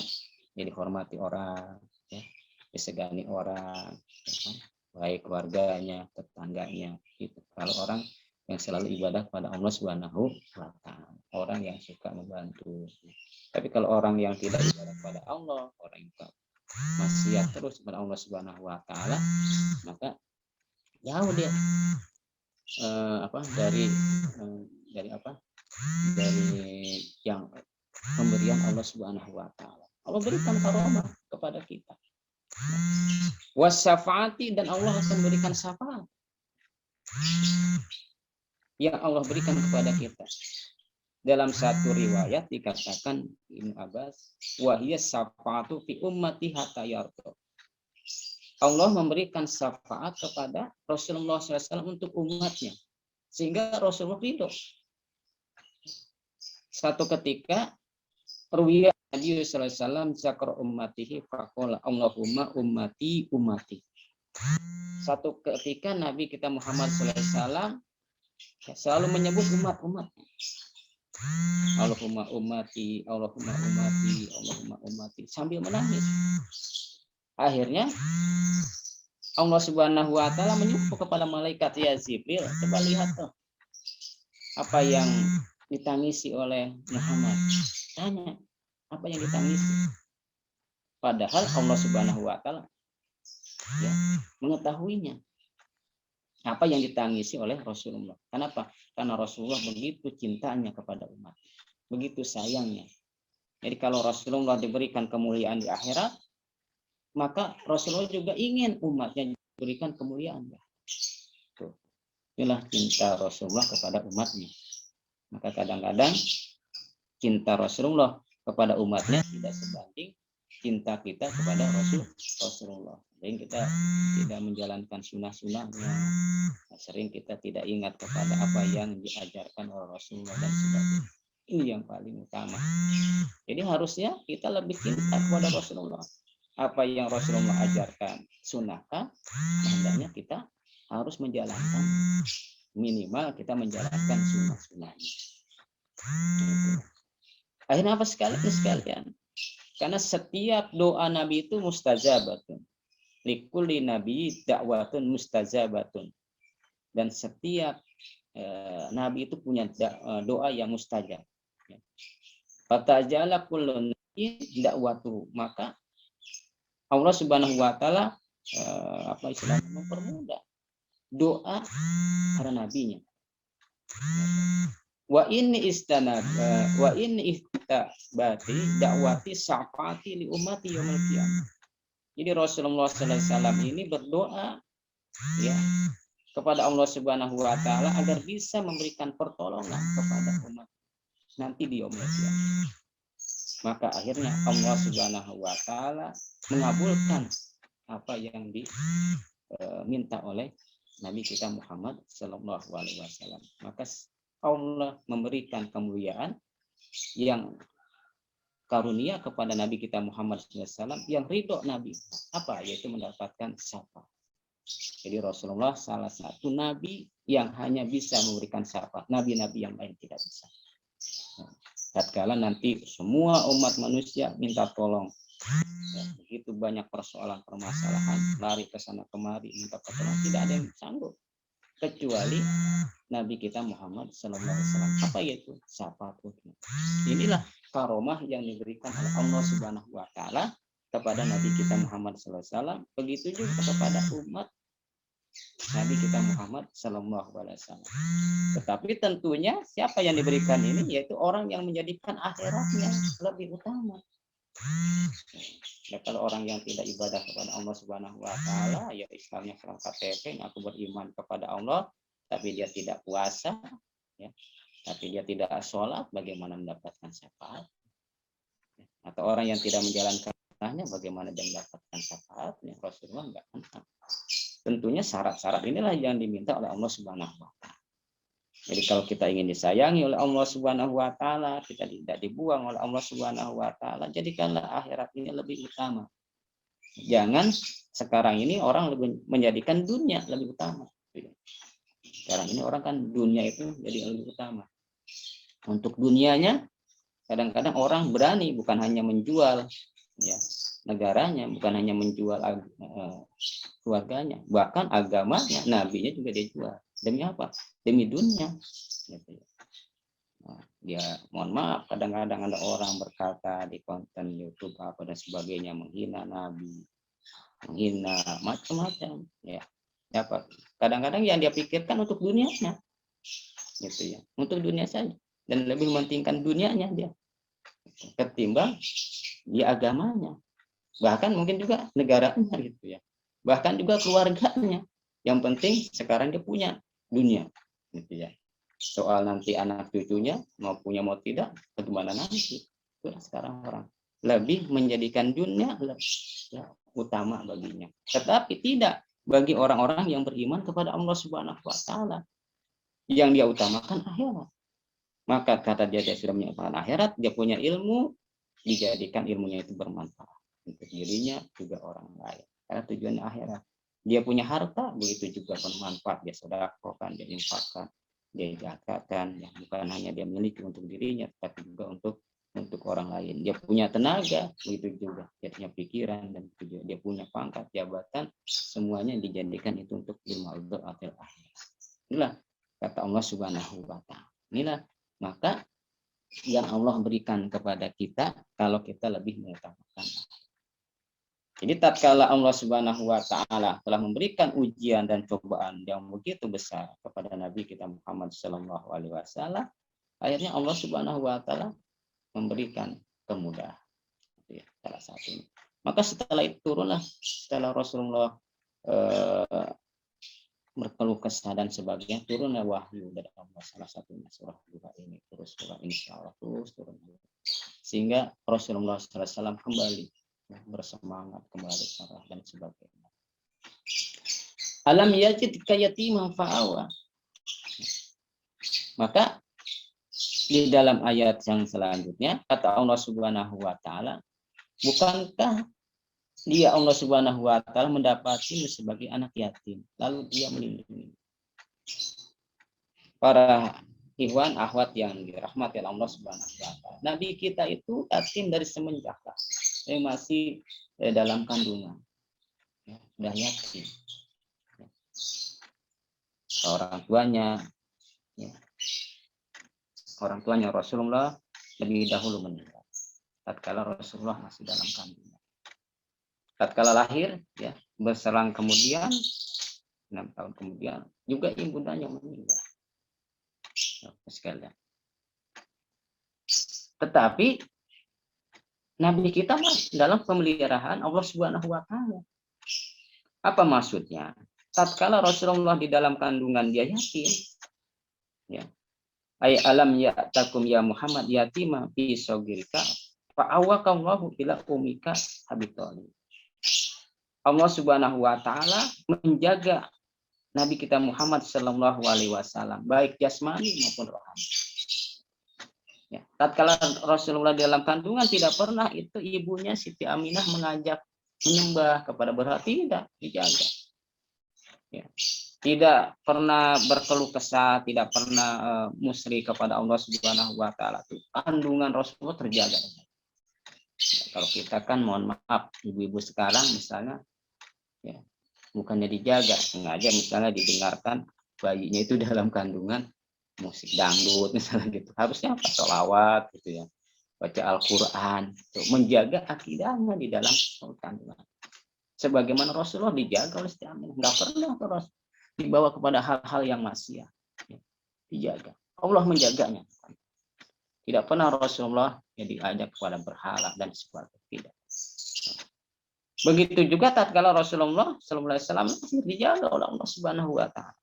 ya dihormati orang, ya, disegani orang, ya, baik keluarganya, tetangganya. Gitu. Kalau orang yang selalu ibadah kepada Allah Subhanahu wa taala, orang yang suka membantu. Tapi kalau orang yang tidak ibadah kepada Allah, orang yang maksiat terus kepada Allah Subhanahu wa taala, maka jauh dia dari yang pemberian Allah Subhanahu wa taala. Allah berikan karomah kepada kita. Wasyafaati, dan Allah akan berikan syafaat yang Allah berikan kepada kita. Dalam satu riwayat dikatakan Ibnu Abbas, wa hiya syafaatu fi ummati hatta yarda. Allah memberikan syafaat kepada Rasulullah SAW untuk umatnya sehingga Rasulullah ridho. Satu ketika ruwiya Nabi sallallahu alaihi wasallam zakar ummatihi faqala Allahumma ummati ummati. Satu ketika Nabi kita Muhammad sallallahu alaihi wasallam selalu menyebut umat-umat. Allahumma ummati, Allahumma ummati, Allahumma ummati, sambil menangis. Akhirnya Allah Subhanahu wa taala menyuruh kepada malaikat, ya Jibril, coba lihat tuh apa yang ditangisi oleh Muhammad. Tanya, apa yang ditangisi? Padahal Allah Subhanahu wa taala ya mengetahuinya. Apa yang ditangisi oleh Rasulullah. Kenapa? Karena Rasulullah begitu cintanya kepada umat. Begitu sayangnya. Jadi kalau Rasulullah diberikan kemuliaan di akhirat, maka Rasulullah juga ingin umatnya diberikan kemuliaan. Tuh. Inilah cinta Rasulullah kepada umatnya. Maka kadang-kadang cinta Rasulullah kepada umatnya tidak sebanding cinta kita kepada Rasulullah. Sering kita tidak menjalankan sunnah-sunnahnya. Sering kita tidak ingat kepada apa yang diajarkan oleh Rasulullah dan sebagainya. Ini yang paling utama. Jadi harusnya kita lebih cinta kepada Rasulullah. Apa yang Rasulullah ajarkan, sunnahkan, hendaknya kita harus menjalankan. Minimal kita menjalankan sunnah-sunnahnya. Akhirnya apa sekalian? Karena setiap doa Nabi itu mustajabatun. Likulli nabi dakwatun mustajabatun. Dan setiap Nabi itu punya doa yang mustajab. Fatajala kullu nabi dakwatu. Maka Allah Subhanahu wa taala mempermudah doa para nabinya. Wa inni istabati dakwati syafati li ummati yaumil qiyamah. Jadi Rasulullah sallallahu alaihi wasallam ini berdoa ya kepada Allah Subhanahu wa taala agar bisa memberikan pertolongan kepada umat nanti di yaumil qiyamah. Maka akhirnya Allah Subhanahu wa taala mengabulkan apa yang diminta oleh Nabi kita Muhammad sallallahu alaihi wasallam. Maka Allah memberikan kemuliaan yang karunia kepada Nabi kita Muhammad SAW yang ridho Nabi. Apa? Yaitu mendapatkan syafaat. Jadi Rasulullah salah satu Nabi yang hanya bisa memberikan syafaat. Nabi-Nabi yang lain tidak bisa. Tatkala nanti semua umat manusia minta tolong. Ya, begitu banyak persoalan permasalahan, lari ke sana kemari minta pertolongan, tidak ada yang sanggup kecuali Nabi kita Muhammad Sallallahu Alaihi Wasallam. Apa yaitu syafaat? Inilah karomah yang diberikan oleh Allah Subhanahu Wa Taala kepada Nabi kita Muhammad Sallallahu Alaihi Wasallam. Begitu juga kepada umat Nabi kita Muhammad Sallallahu Alaihi Wasallam. Tetapi tentunya siapa yang diberikan ini yaitu orang yang menjadikan akhiratnya lebih utama. Ya, kalau orang yang tidak ibadah kepada Allah Subhanahu Wa Taala, ya Islamnya serang KTP, aku beriman kepada Allah, tapi dia tidak puasa, ya, tapi dia tidak sholat, bagaimana mendapatkan syafaat? Atau orang yang tidak menjalankan sunnahnya, bagaimana dia mendapatkan syafaatnya? Rasulullah enggak kenal. Tentunya syarat-syarat inilah yang diminta oleh Allah Subhanahu Wa Taala. Jadi kalau kita ingin disayangi oleh Allah Subhanahu Wa Taala, kita tidak dibuang oleh Allah Subhanahu Wa Taala, jadikanlah akhirat ini lebih utama. Jangan sekarang ini orang lebih menjadikan dunia lebih utama. Sekarang ini orang kan dunia itu jadi lebih utama. Untuk dunianya, kadang-kadang orang berani bukan hanya menjual ya negaranya, bukan hanya menjual keluarganya, bahkan agamanya, nabinya juga dia jual. Demi apa? Demi dunia. Nah, dia mohon maaf, kadang-kadang ada orang berkata di konten YouTube apa dan sebagainya menghina Nabi, menghina macam-macam. Ya, apa? Kadang-kadang yang dia pikirkan untuk dunianya, gitu ya, untuk dunia saja, dan lebih mementingkan dunianya dia ketimbang di agamanya, bahkan mungkin juga negaranya, gitu ya, bahkan juga keluarganya. Yang penting sekarang dia punya dunia, gitu ya. Soal nanti anak cucunya mau punya mau tidak, bagaimana nanti? Itu sekarang orang lebih menjadikan dunia ya, utama baginya. Tetapi tidak bagi orang-orang yang beriman kepada Allah Subhanahu Wa Taala, yang dia utamakan akhirat. Maka kata dia sudah menyiapkan akhirat, dia punya ilmu, dijadikan ilmunya itu bermanfaat untuk dirinya juga orang lain. Karena tujuan akhirat. Dia punya harta, begitu juga bermanfaat, dia sedekahkan, dia infakkan, dia zakatkan, ya, bukan hanya dia miliki untuk dirinya, tapi juga untuk orang lain. Dia punya tenaga, begitu juga dia punya pikiran, dan juga dia punya pangkat, jabatan, semuanya dijadikan itu untuk ilmu al-akhir. Inilah kata Allah Subhanahu Wa Taala. Inilah maka yang Allah berikan kepada kita kalau kita lebih mengutamakan. Jadi tatkala Allah Subhanahu Wa Taala telah memberikan ujian dan cobaan yang begitu besar kepada Nabi kita Muhammad Sallallahu Alaihi Wasallam, akhirnya Allah Subhanahu Wa Taala memberikan kemudahan. Ya, salah satunya. Maka setelah itu turunlah, setelah Rasulullah berkeluh kesah dan sebagainya, turunlah wahyu dari Allah, salah satunya surah juga ini, terus surah insya Allah terus turun, sehingga Rasulullah SAW kembali bersemangat, kembali sarah dan sebagainya. Alam yajidka yatiman fa'awa. Maka di dalam ayat yang selanjutnya kata Allah Subhanahu Wa Taala, bukankah dia Allah Subhanahu Wa Taala mendapati sebagai anak yatim, lalu dia melindungi. Para ikhwan akhwat yang dirahmati Allah Subhanahu Wa Taala, Nabi kita itu yatim dari semenjak lahir. masih dalam kandungan, ya, sudah yatim. Orang tuanya, ya, orang tuanya Rasulullah lebih dahulu meninggal. Tatkala Rasulullah masih dalam kandungan. Tatkala lahir, ya, berselang kemudian 6 tahun kemudian juga ibundanya meninggal. Sekalian. Tetapi Nabi kita dalam pemeliharaan Allah Subhanahu wa taala. Apa maksudnya? Tatkala Rasulullah di dalam kandungan dia yatim, ya. Ay alam ya'takum ya Muhammad yatima fi sogirka fa awakallahu ila umika habitoli. Allah Subhanahu wa taala menjaga Nabi kita Muhammad sallallahu alaihi wasallam baik jasmani maupun rohani. Ya, tatkala Rasulullah di dalam kandungan tidak pernah itu ibunya Siti Aminah mengajak menyembah kepada berhala, tidak, dijaga. Ya. Tidak pernah berkeluh kesah, tidak pernah musyrik kepada Allah Subhanahu wa taala. Kandungan Rasulullah terjaga. Ya, kalau kita kan mohon maaf ibu-ibu sekarang misalnya ya bukannya dijaga, sengaja misalnya didengarkan bayinya itu dalam kandungan musik dangdut misalnya gitu. Harusnya apa? Sholawat gitu ya. Baca Al-Qur'an, menjaga akidahnya di dalam kandungan. Sebagaimana Rasulullah dijaga oleh Siti Aminah, enggak pernah terus dibawa kepada hal-hal yang maksiat. Ya, dijaga. Allah menjaganya. Tidak pernah Rasulullah yang diajak kepada berhala dan sebagainya. Tidak. Begitu juga tatkala Rasulullah sallallahu alaihi wasallam dijaga oleh Allah Subhanahu wa taala.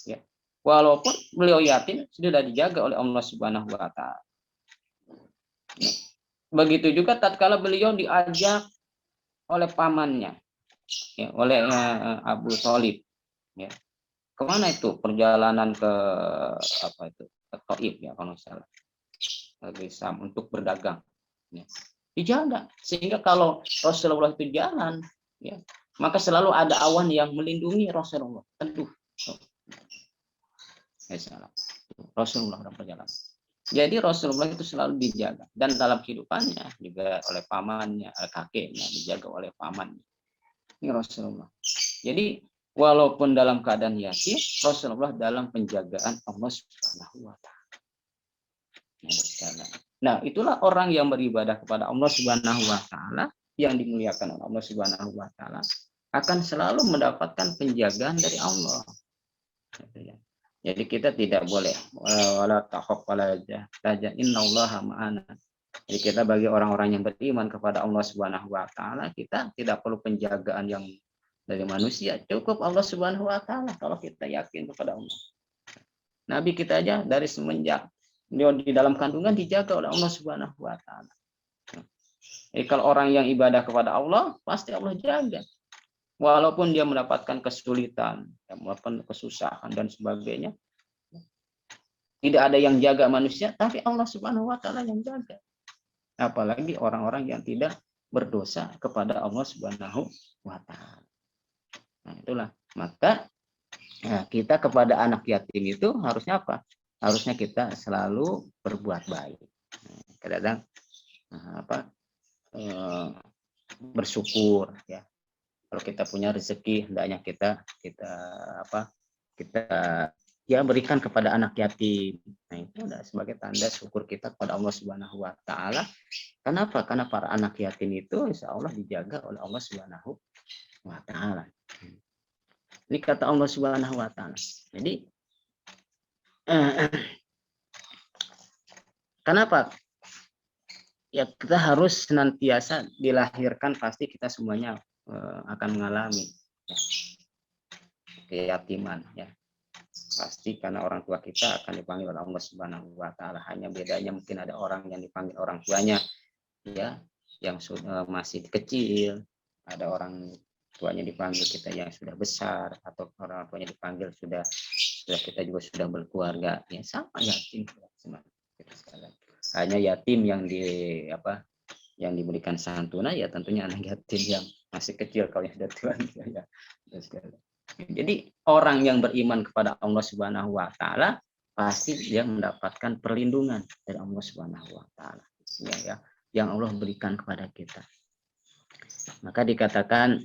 Ya. Walaupun beliau yatim sudah dijaga oleh Allah Subhanahu wa taala. Ya. Begitu juga tatkala beliau diajak oleh pamannya, ya, oleh Abu Thalib, ya. Kemana itu perjalanan ke apa itu? Ke Taif ya kalau salah. Ke Syam untuk berdagang. Ya. Dijaga sehingga kalau Rasulullah itu jalan, ya, maka selalu ada awan yang melindungi Rasulullah. Aduh. Rasulullah dalam perjalanan. Jadi Rasulullah itu selalu dijaga dan dalam kehidupannya juga oleh pamannya, kakeknya dijaga oleh pamannya. Ini Rasulullah. Jadi walaupun dalam keadaan yatim, Rasulullah dalam penjagaan Allah Subhanahu wa taala. Nah, itulah orang yang beribadah kepada Allah Subhanahu wa taala yang dimuliakan oleh Allah Subhanahu wa taala akan selalu mendapatkan penjagaan dari Allah. Jadi kita tidak boleh wala takhaf wala tahzan innallaha ma'ana. Jadi kita bagi orang-orang yang beriman kepada Allah Subhanahu wa taala, kita tidak perlu penjagaan yang dari manusia, cukup Allah Subhanahu wa taala kalau kita yakin kepada Allah. Nabi kita aja dari semenjak dia di dalam kandungan dijaga oleh Allah Subhanahu wa taala. Jadi kalau orang yang ibadah kepada Allah, pasti Allah jaga. Walaupun dia mendapatkan kesulitan, mendapatkan kesusahan dan sebagainya, tidak ada yang jaga manusia, tapi Allah Subhanahu wa taala yang jaga. Apalagi orang-orang yang tidak berdosa kepada Allah Subhanahu wa taala. Nah, itulah. Maka kita kepada anak yatim itu harusnya apa? Harusnya kita selalu berbuat baik. Kadang-kadang bersyukur ya. Kalau kita punya rezeki, hendaknya kita ya berikan kepada anak yatim. Nah, itu adalah sebagai tanda syukur kita kepada Allah Subhanahu wa taala. Kenapa? Karena para anak yatim itu insya Allah dijaga oleh Allah Subhanahu wa taala. Ini kata Allah Subhanahu wa taala. Jadi kenapa? Ya kita harus senantiasa dilahirkan, pasti kita semuanya akan mengalami keyatiman ya. Pasti karena orang tua kita akan dipanggil oleh Allah Subhanahu wa taala. Hanya bedanya mungkin ada orang yang dipanggil orang tuanya ya yang sudah masih kecil, ada orang tuanya dipanggil kita yang sudah besar, atau orang tuanya dipanggil sudah kita juga sudah berkeluarga. Ya sama yatim kita sekalian. Hanya yatim yang yang diberikan santunan ya tentunya anak yatim yang masih kecil, kalau yang sudah tua ya. Jadi orang yang beriman kepada Allah Subhanahu wa taala pasti dia mendapatkan perlindungan dari Allah Subhanahu wa taala. Ya. yang Allah berikan kepada kita. Maka dikatakan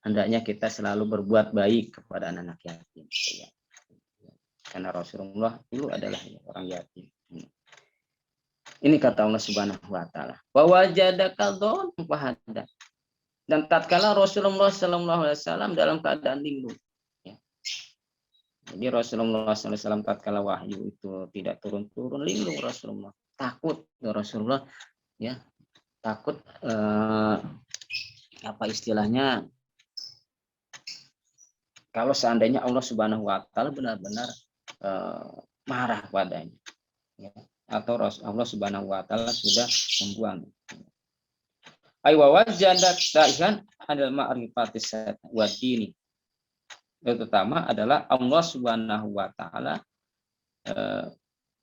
hendaknya kita selalu berbuat baik kepada anak-anak yatim. Karena Rasulullah dulu adalah orang yatim. Ini kata Allah Subhanahu wa taala. Wa wajadaka dhallan fahada. Dan tatkala Rasulullah sallallahu alaihi wasallam dalam keadaan linglung. Ya. Jadi Rasulullah sallallahu alaihi wasallam tatkala wahyu itu tidak turun-turun, linglung Rasulullah. Takut Rasulullah, ya. Takut apa istilahnya, kalau seandainya Allah Subhanahu wa taala benar-benar marah padanya, ya, atau Allah Subhanahu wa taala sudah membuang. Ai wa wajadat da'ihan adal ma'rifatis wa dini. Yang pertama adalah Allah Subhanahu wa taala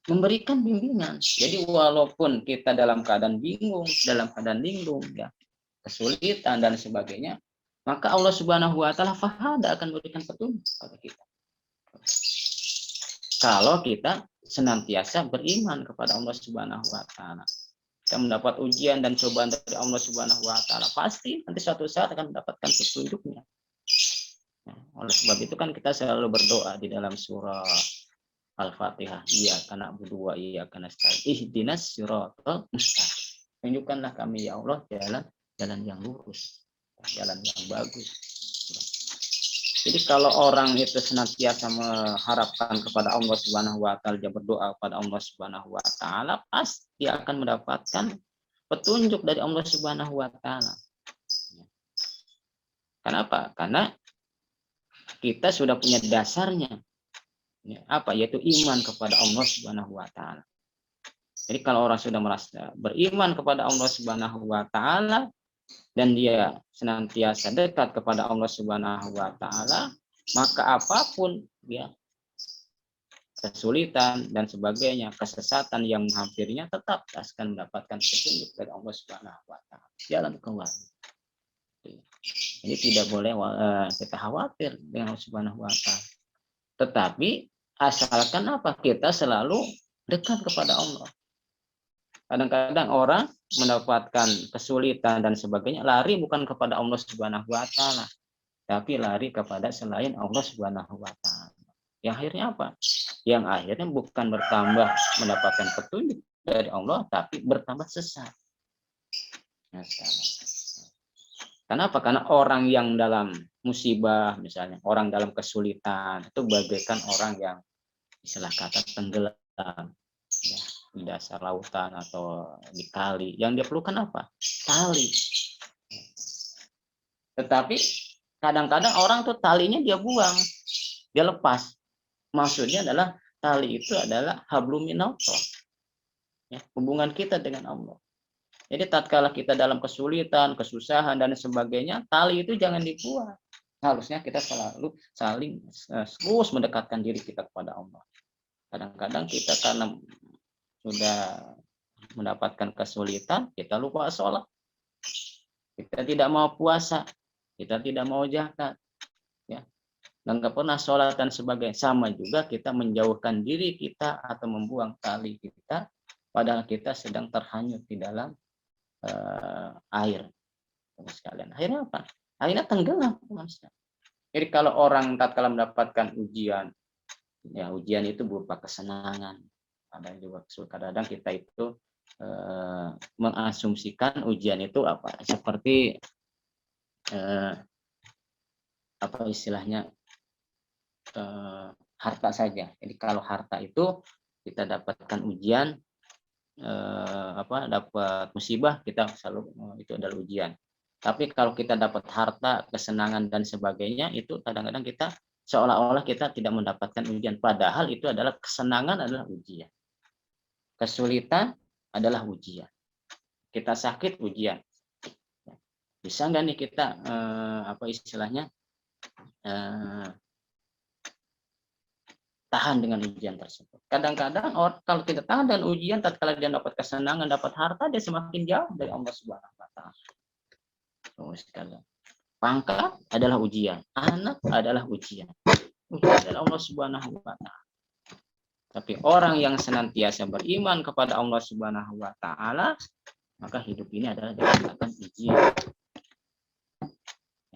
memberikan bimbingan. Jadi walaupun kita dalam keadaan bingung, dalam keadaan linglung, ya, kesulitan dan sebagainya, maka Allah Subhanahu wa taala fahada akan memberikan petunjuk kepada kita. Kalau kita senantiasa beriman kepada Allah Subhanahu wa taala. Kita mendapat ujian dan cobaan dari Allah Subhanahu wa taala, pasti nanti suatu saat akan mendapatkan petunjuknya. Nah, oleh sebab itu kan kita selalu berdoa di dalam surah Al-Fatihah, iyyaka na'budu wa iyyaka nasta'in, ihdinas siratal mustaqim. Tunjukkanlah kami ya Allah jalan yang lurus, jalan yang bagus. Jadi kalau orang itu senantiasa mengharapkan kepada Allah Subhanahu wa taala, dia berdoa kepada Allah Subhanahu wa taala, pasti akan mendapatkan petunjuk dari Allah Subhanahu wa taala. Kenapa? Karena kita sudah punya dasarnya. Apa? Yaitu iman kepada Allah Subhanahu wa taala. Jadi kalau orang sudah merasa beriman kepada Allah Subhanahu wa taala dan dia senantiasa dekat kepada Allah Subhanahu wa taala, maka apapun, ya, kesulitan dan sebagainya, kesesatan yang menghampirinya, tetap akan mendapatkan petunjuk dari Allah Subhanahu wa taala. Jalan keluar. Ini tidak boleh kita khawatir dengan Allah Subhanahu wa taala. Tetapi asalkan apa? Kita selalu dekat kepada Allah. Kadang-kadang orang mendapatkan kesulitan dan sebagainya, lari bukan kepada Allah Subhanahu wa taala, tapi lari kepada selain Allah Subhanahu wa taala. Yang akhirnya apa? Yang akhirnya bukan bertambah mendapatkan petunjuk dari Allah, tapi bertambah sesat. Kenapa? Karena orang yang dalam musibah, misalnya orang dalam kesulitan, itu bagaikan orang yang istilah kata tenggelam, ya, di dasar lautan atau di kali. Yang dia perlukan apa? Tali. Tetapi kadang-kadang orang tuh talinya dia buang, dia lepas. Maksudnya adalah tali itu adalah hablum minallah, ya, hubungan kita dengan Allah. Jadi tatkala kita dalam kesulitan, kesusahan dan sebagainya, tali itu jangan dibuang. Harusnya kita selalu saling terus mendekatkan diri kita kepada Allah. Kadang-kadang kita karena sudah mendapatkan kesulitan, kita lupa sholat, kita tidak mau puasa, kita tidak mau zakat, ya, dan nggak pernah sholat dan sebagainya. Sama juga kita menjauhkan diri kita atau membuang tali kita, padahal kita sedang terhanyut di dalam air. Sekalian, akhirnya apa? Akhirnya tenggelam. Jadi kalau orang tatkala mendapatkan ujian, ya, ujian itu berupa kesenangan. Ada juga kadang-kadang kita itu mengasumsikan ujian itu apa? Seperti apa istilahnya, harta saja. Jadi kalau harta itu kita dapatkan ujian, dapat musibah, kita selalu itu adalah ujian. Tapi kalau kita dapat harta, kesenangan dan sebagainya, itu kadang-kadang kita seolah-olah kita tidak mendapatkan ujian, padahal itu adalah kesenangan adalah ujian. Kesulitan adalah ujian. Kita sakit ujian. Bisa nggak nih kita apa istilahnya tahan dengan ujian tersebut? Kadang-kadang kalau tidak tahan dengan ujian, tatkala dia dapat kesenangan, dapat harta, dia semakin jauh dari Allah Subhanahu wa taala. Pangkat adalah ujian, anak adalah ujian. Ujian dari Allah Subhanahu wa taala. Tapi orang yang senantiasa beriman kepada Allah Subhanahu wa taala, maka hidup ini adalah dikatakan ujian.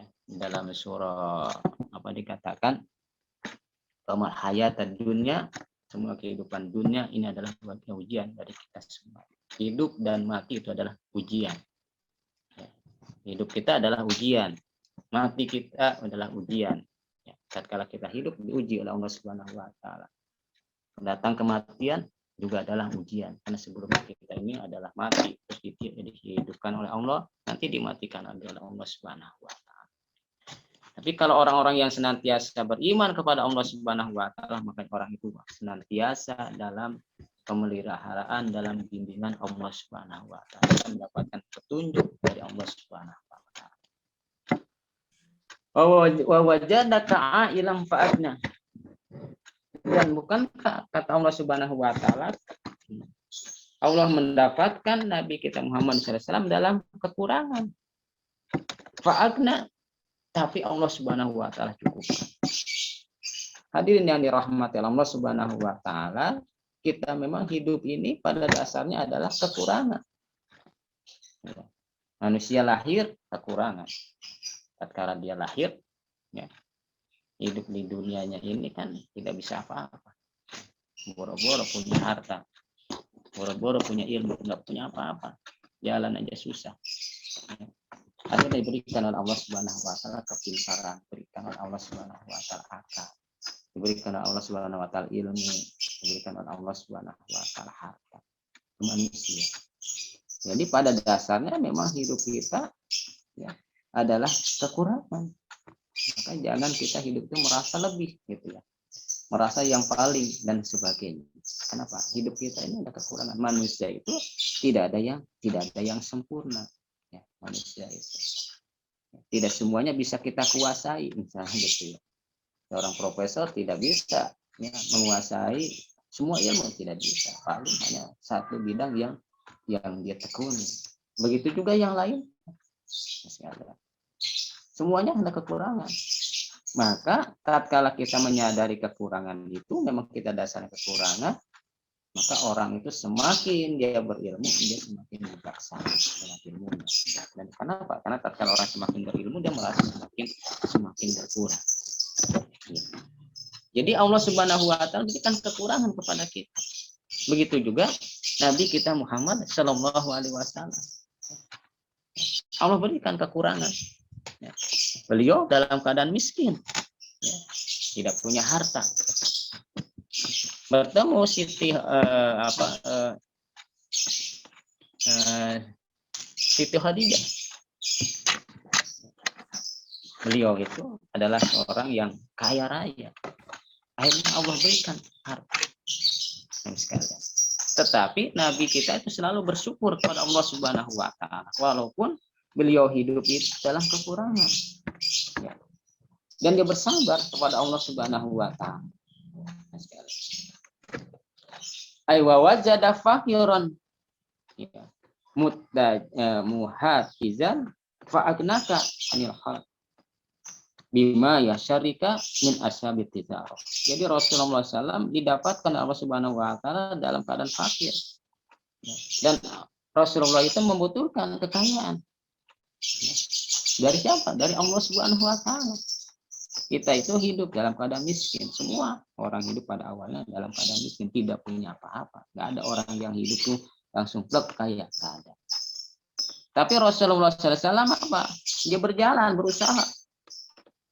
Ya, dalam surah apa dikatakan? Kamal hayatan dunia, semua kehidupan dunia ini adalah sebagai ujian dari kita semua. Hidup dan mati itu adalah ujian. Ya, hidup kita adalah ujian, mati kita adalah ujian. Ya, tatkala kita hidup diuji oleh Allah Subhanahu wa taala. Datang kematian juga adalah ujian, karena sebelumnya kita ini adalah mati, terus dihidupkan oleh Allah, nanti dimatikan oleh Allah Subhanahu wa taala. Tapi kalau orang-orang yang senantiasa beriman kepada Allah Subhanahu wa taala, maka orang itu senantiasa dalam pemeliharaan, dalam bimbingan Allah Subhanahu wa taala, mendapatkan petunjuk dari Allah Subhanahu wa taala. Wa wajadaka a'ilan fa'adna. Dan bukankah kata Allah Subhanahu wa taala, Allah mendapatkan Nabi kita Muhammad SAW dalam kekurangan. Fa'agna, tapi Allah Subhanahu wa taala cukupkan. Hadirin yang dirahmati Allah Subhanahu wa taala, kita memang hidup ini pada dasarnya adalah kekurangan. Manusia lahir kekurangan. Tatkala dia lahir, ya, hidup di dunianya ini kan tidak bisa apa-apa. Boro-boro punya harta, boro-boro punya ilmu, nggak punya apa-apa, jalan aja susah. Akhirnya diberikan oleh Allah Subhanahu wa taala kepintaran, diberikan oleh Allah Subhanahu wa taala akal, diberikan oleh Allah Subhanahu wa taala ilmu, diberikan oleh Allah Subhanahu wa taala harta. Manusia. Jadi pada dasarnya memang hidup kita, ya, adalah kekurangan. Maka jangan kita hidup itu merasa lebih, gitu ya, merasa yang paling dan sebagainya. Kenapa? Hidup kita ini ada kekurangan. Manusia itu tidak ada yang sempurna. Ya, manusia itu tidak semuanya bisa kita kuasai, misalnya gitu ya. Seorang profesor tidak bisa, ya, menguasai semua ilmu, tidak bisa. Paling hanya satu bidang yang dia tekuni. Begitu juga yang lain. Masih ada. Semuanya ada kekurangan. Maka tatkala kita menyadari kekurangan itu, memang kita dasarnya kekurangan, maka orang itu semakin dia berilmu, dia semakin bijaksana, semakin mudah. Dan kenapa? Karena tatkala orang semakin berilmu, dia merasa semakin berkurang. Jadi Allah Subhanahu wa taala berikan kekurangan kepada kita. Begitu juga Nabi kita Muhammad Shallallahu alaihi wasallam. Allah berikan kekurangan. Ya. Beliau dalam keadaan miskin, ya, tidak punya harta. Bertemu Siti Siti Khadijah. Beliau itu adalah seorang yang kaya raya. Akhirnya Allah berikan harta. Sekalian. Tetapi Nabi kita itu selalu bersyukur kepada Allah Subhanahu wa taala, walaupun beliau hidup itu dalam kekurangan, ya. Dan dia bersabar kepada Allah Subhanahu wa taala. Ay wa wajada faqiran, ya, muhafizan fa agnaka anil hal bima yasharika min ashabit tijarah. Jadi Rasulullah SAW didapatkan Allah Subhanahu wa taala dalam keadaan fakir. Dan Rasulullah itu membutuhkan kekayaan. Dari siapa? Dari Allah Subhanahu wa taala. Kita itu hidup dalam keadaan miskin. Semua orang hidup pada awalnya dalam keadaan miskin, tidak punya apa-apa. Nggak ada orang yang hidup tuh langsung plek kaya, nggak ada. Tapi Rasulullah SAW apa? Dia berjalan, berusaha.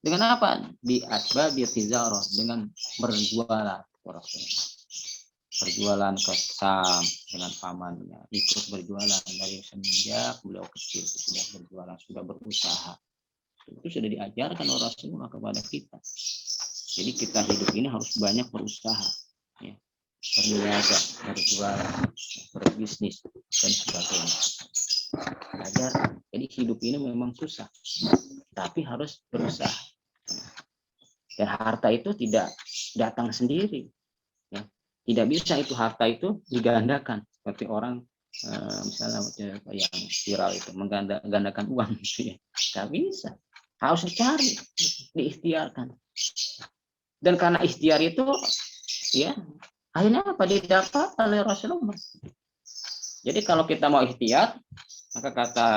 Dengan apa? Bi asbabi tijarah, dengan berjualan. Rasulullah berjualan ke Sam dengan pamannya, ikut berjualan dari semenjak beliau kecil sudah berjualan, sudah berusaha. Itu sudah diajarkan oleh Rasulullah kepada kita. Jadi kita hidup ini harus banyak berusaha, ya, berniaga, berjualan, berbisnis dan sebagainya. Belajar. Jadi hidup ini memang susah, tapi harus berusaha. Dan harta itu tidak datang sendiri. Tidak bisa itu harta itu digandakan seperti orang misalnya yang viral itu menggandakan uang gitu ya. Nggak bisa, harus dicari, diikhtiarkan. Dan karena ikhtiar itu, ya, Akhirnya apa? Didapat oleh Rasulullah. Jadi kalau kita mau ikhtiar, maka kata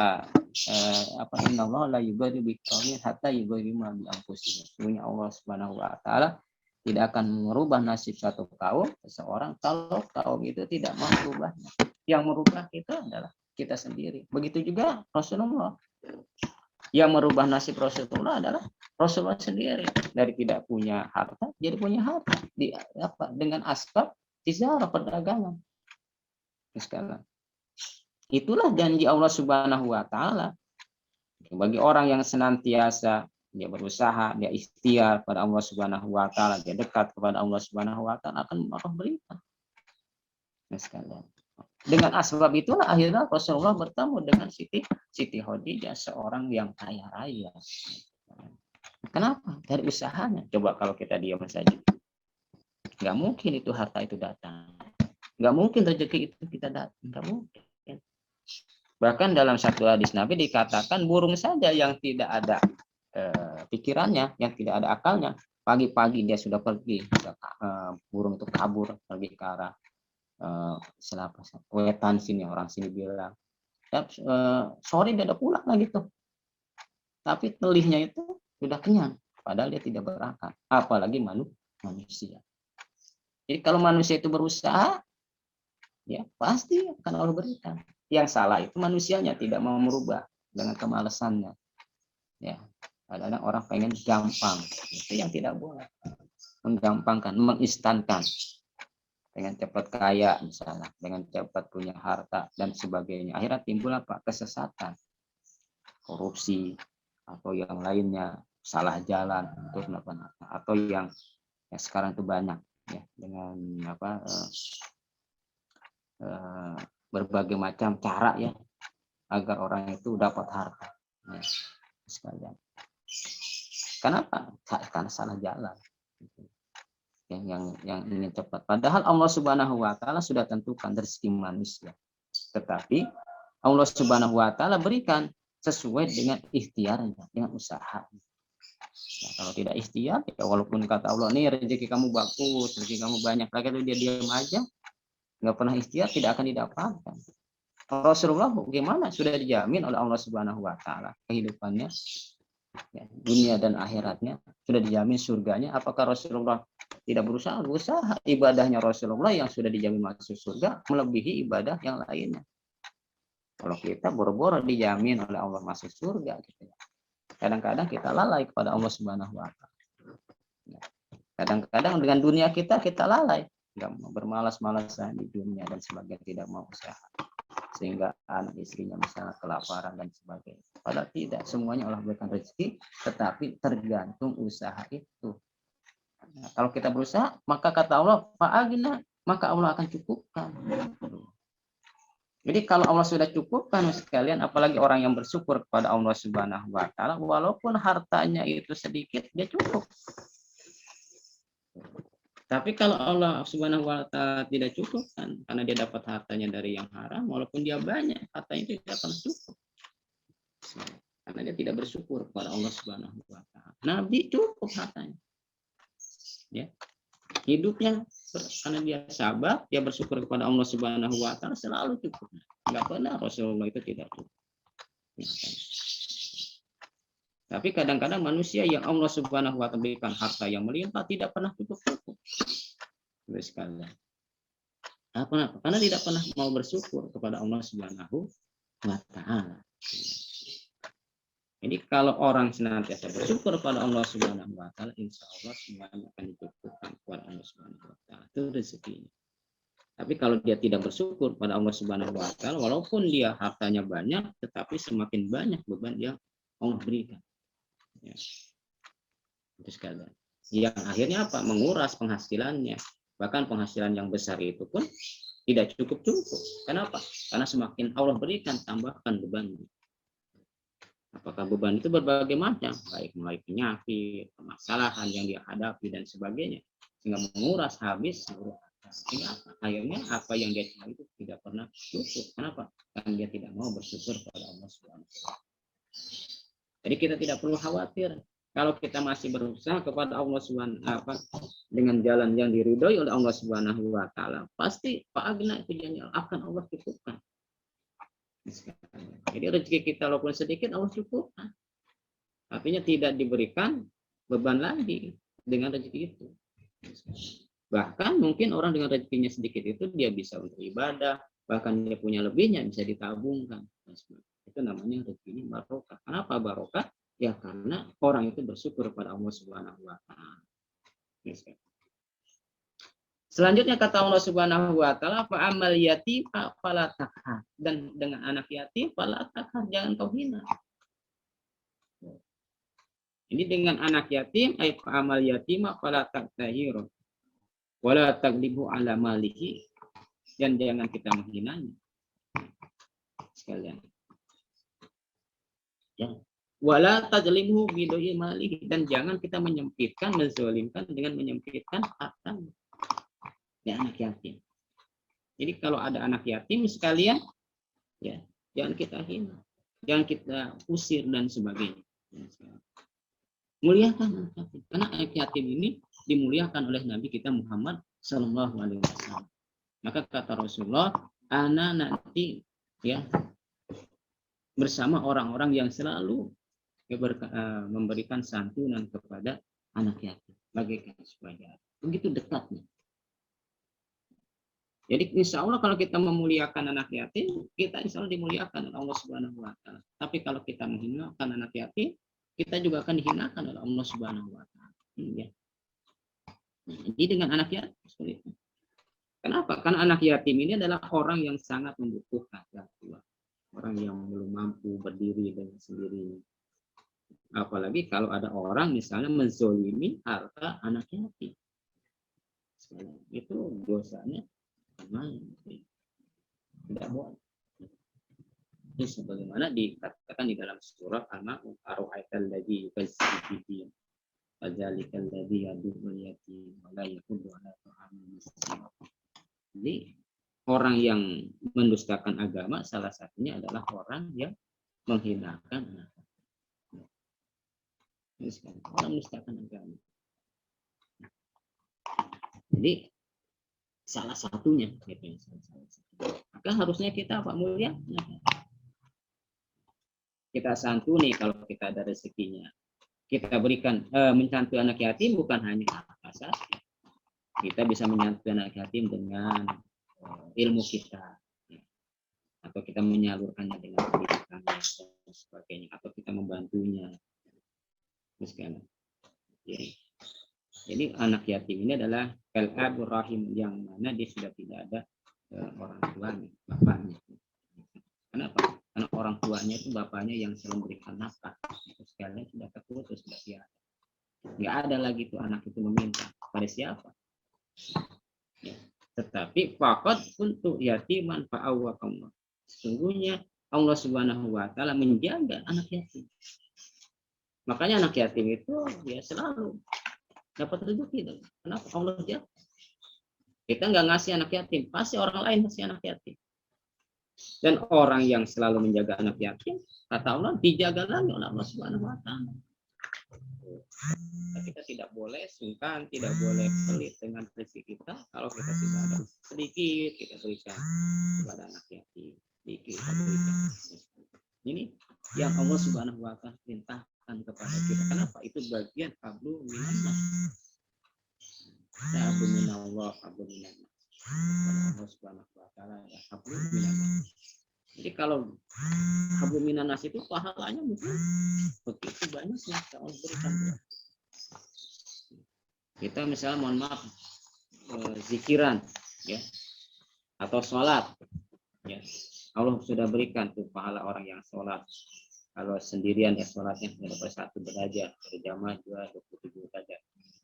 innallaha la yughayyiru biqaumin hatta yughayyiru ma bi anfusihim. Sesungguhnya Allah Subhanahu wa taala tidak akan merubah nasib satu kaum, seseorang, kalau kaum itu tidak mau merubahnya. Yang merubah itu adalah kita sendiri. Begitu juga Rasulullah. Yang merubah nasib Rasulullah adalah Rasulullah sendiri. Dari tidak punya harta jadi punya harta. Dengan asbab tijarah, perdagangan. Sekarang itulah janji Allah Subhanahu wa taala. Bagi orang yang senantiasa dia berusaha, dia ikhtiar pada Allah Subhanahu wa taala, dia dekat kepada Allah Subhanahu wa taala, akan Allah berikan. Sekalian. Dengan asbab itulah akhirnya Rasulullah bertemu dengan Siti Khadijah, seorang yang kaya raya. Kenapa? Dari usahanya. Coba kalau kita diam saja, nggak mungkin itu harta itu datang. Nggak mungkin rezeki itu kita datang. Nggak mungkin. Bahkan dalam satu hadis Nabi dikatakan burung saja yang tidak ada pikirannya, yang tidak ada akalnya, pagi-pagi dia sudah pergi, burung itu kabur pergi ke arah wetan sini, orang sini bilang, sore dia udah pulang lagi tuh, tapi telihnya itu sudah kenyang, padahal dia tidak berakal, apalagi manusia. Jadi kalau manusia itu berusaha, ya pasti akan Allah berikan. Yang salah itu manusianya tidak mau merubah dengan kemalasannya. Ya, kadang-kadang orang pengen gampang, itu yang tidak boleh. Menggampangkan, menginstankan, pengen cepat kaya misalnya, dengan cepat punya harta dan sebagainya. Akhirnya timbul apa? Kesesatan, korupsi atau yang lainnya, salah jalan untuk atau yang sekarang itu banyak ya dengan berbagai macam cara ya agar orang itu dapat harta ya, sekalian. Kenapa? Karena salah jalan yang ingin cepat. Padahal Allah Subhanahu wa taala sudah tentukan rezeki manusia. Tetapi Allah Subhanahu wa taala berikan sesuai dengan ikhtiarnya, dengan usaha. Nah, kalau tidak ikhtiar, ya walaupun kata Allah nih rezeki kamu bagus, rezeki kamu banyak, lagi dia diam aja, nggak pernah ikhtiar, tidak akan didapatkan. Rasulullah bagaimana? Sudah dijamin oleh Allah Subhanahu wa taala kehidupannya, ya, dunia dan akhiratnya, sudah dijamin surganya. Apakah Rasulullah tidak berusaha? Berusaha. Ibadahnya Rasulullah yang sudah dijamin masuk surga melebihi ibadah yang lainnya. Kalau kita boro-boro dijamin oleh Allah masuk surga, gitu ya. Kadang-kadang kita lalai kepada Allah Subhanahu wa taala. Kadang-kadang dengan dunia kita lalai, nggak mau bermalas-malasan di dunia dan sebagainya, tidak mau usaha, sehingga anak istrinya misalnya kelaparan dan sebagainya. Padahal tidak, semuanya Allah berikan rezeki, tetapi tergantung usaha itu. Nah, kalau kita berusaha, maka kata Allah, fa'agna, maka Allah akan cukupkan. Jadi kalau Allah sudah cukupkan sekalian, apalagi orang yang bersyukur kepada Allah Subhanahu wa taala, walaupun hartanya itu sedikit, dia cukup. Tapi kalau Allah Subhanahu wa taala tidak cukup kan, karena dia dapat hartanya dari yang haram, walaupun dia banyak, hartanya itu tidak akan cukup. Karena dia tidak bersyukur kepada Allah Subhanahu wa taala. Nabi cukup hartanya. Ya. Hidupnya karena dia sabar, dia bersyukur kepada Allah Subhanahu wa taala, selalu cukup. Enggak pernah Rasulullah itu tidak cukup. Ya. Tapi kadang-kadang manusia yang Allah Subhanahu wa taala berikan harta yang melimpah tidak pernah cukup-cukup. Sekalian. Kenapa? Karena tidak pernah mau bersyukur kepada Allah Subhanahu wa taala. Jadi kalau orang senantiasa bersyukur kepada Allah Subhanahu wa taala, insya Allah semuanya akan dicukupkan kepada Allah Subhanahu wa taala. Itu rezekinya. Tapi kalau dia tidak bersyukur pada Allah Subhanahu wa taala, walaupun dia hartanya banyak, tetapi semakin banyak beban yang Allah berikan. Ya. Itu sekalian. Yang akhirnya apa? Menguras penghasilannya. Bahkan penghasilan yang besar itu pun tidak cukup-cukup. Kenapa? Karena semakin Allah berikan, tambahkan bebannya. Apakah beban itu berbagai macam, baik mulai penyakit, permasalahan yang dia hadapi dan sebagainya, sehingga menguras habis seluruh harta. Sehingga akhirnya apa yang dia cari itu tidak pernah cukup. Kenapa? Karena dia tidak mau bersyukur pada Allah Subhanahu wa taala. Jadi kita tidak perlu khawatir Kalau kita masih berusaha kepada Allah Subhanahu dengan jalan yang diridhoi oleh Allah Subhanahu wa taala, pasti fa'agna itu akan Allah cukupkan. Jadi rezeki kita walaupun sedikit Allah cukupkan. Artinya tidak diberikan beban lagi dengan rezeki itu. Bahkan mungkin orang dengan rezekinya sedikit itu dia bisa untuk ibadah, bahkan dia punya lebihnya bisa ditabungkan. Itu namanya rezekinya barokah. Kenapa barokah? Ya karena orang itu bersyukur kepada Allah Subhanahu wa taala. Selanjutnya kata Allah Subhanahu wa taala, fa amal yatim fala takhar, dan dengan anak yatim fala takhar, jangan kau hina. Ini dengan anak yatim, ay fa amal yatim fala takhir. Wala taglibu ala malihi, dan jangan kita menghinanya. Sekalian. Ya. Wala tajlimhu bidoi malihi, dan jangan kita menyempitkan, menzalimkan dengan menyempitkan harta. Ya, anak yatim. Jadi kalau ada anak yatim sekalian, ya jangan kita hina, jangan kita usir dan sebagainya. Muliakan anak yatim, karena anak yatim ini dimuliakan oleh Nabi kita Muhammad Sallallahu Alaihi Wasallam. Maka kata Rasulullah, ana nanti ya bersama orang-orang yang selalu memberikan santunan kepada anak yatim, bagaikan sebagai begitu dekatnya. Jadi insya Allah kalau kita memuliakan anak yatim, kita insya Allah dimuliakan oleh Allah Subhanahu wa taala. Tapi kalau kita menghinakan anak yatim, kita juga akan dihinakan oleh Allah Subhanahu wa taala. Ya. Jadi dengan anak yatim seperti itu. Kenapa? Karena anak yatim ini adalah orang yang sangat membutuhkan orang tua. Orang yang belum mampu berdiri dengan sendirinya. Apalagi kalau ada orang misalnya menzolimi harta anak yatim. Itu dosanya tidak boleh. Ini sebagaimana dikatakan di dalam surat Al-Ma'un, ara'aital ladzi yukazzibu bid-din fadzalikal ladzi yad'ul yatim wa la yahuddu 'ala ta'amil miskin. Jadi orang yang mendustakan agama salah satunya adalah orang yang menghinakan anak. Orang mendustakan agama. Jadi salah satunya, maka harusnya kita apa, mulia, kita santuni kalau kita ada rezekinya, kita berikan menyantuni anak yatim bukan hanya asas, kita bisa menyantuni anak yatim dengan ilmu kita, atau kita menyalurkannya dengan pendidikan dan sebagainya, atau kita membantunya, misalnya. Jadi anak yatim ini adalah al-abur rahim, yang mana dia sudah tidak ada orang tuanya, bapaknya. Kenapa? Karena orang tuanya itu bapaknya yang selalu memberikan nafkah. Sekalian sudah terputus, sudah tiada. Nggak ada lagi tuh anak itu meminta pada siapa. Ya. Tetapi faqad untuk yatiman fa'awwaqallah. Sesungguhnya Allah Subhanahu wa taala menjaga anak yatim. Makanya anak yatim itu dia selalu dapat rezeki. Kenapa? Allah jaga. Kita nggak ngasih anak yatim, pasti orang lain ngasih anak yatim. Dan orang yang selalu menjaga anak yatim, kata Allah, dijaga lagi oleh Allah Subhanahu wa taala. Kita tidak boleh sungkan, tidak boleh pelit dengan rezeki kita. Kalau kita tidak ada sedikit, kita berikan kepada anak yatim. Sedikit kita berikan. Ini yang Allah Subhanahu wa taala perintahkan kepada kita. Kenapa? Itu bagian hablu minallah. Hablu minallah, hablu minallah. Allah Subhanahu wa taala ya hablu minallah. Jadi kalau hablu minallah itu pahalanya mungkin begitu banyak yang Allah berikan. Kita misalnya mohon maaf zikiran ya atau sholat ya, Allah sudah berikan tuh pahala orang yang sholat. Kalau sendirian ya sholatnya dapat 1 derajat, berjamaah 27 derajat.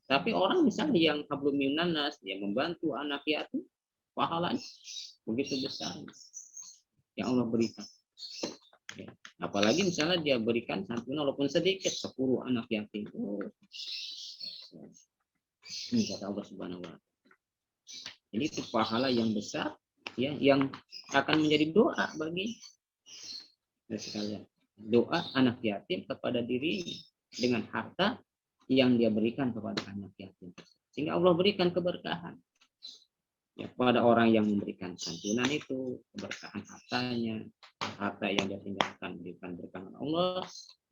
Tapi orang misalnya yang hablum minan nas, yang membantu anak yatim, pahalanya begitu besar yang Allah berikan. Ya. Apalagi misalnya dia berikan santunan walaupun sedikit, 10 anak yatim. Ini kata Allah Subhanahu wa taala. Jadi itu pahala yang besar ya, yang akan menjadi doa bagi sekalian. Doa anak yatim kepada dirinya dengan harta yang dia berikan kepada anak yatim. Sehingga Allah berikan keberkahan. Ya, kepada orang yang memberikan santunan itu, keberkahan hartanya, harta yang dia tinggalkan diberikan berkah Allah,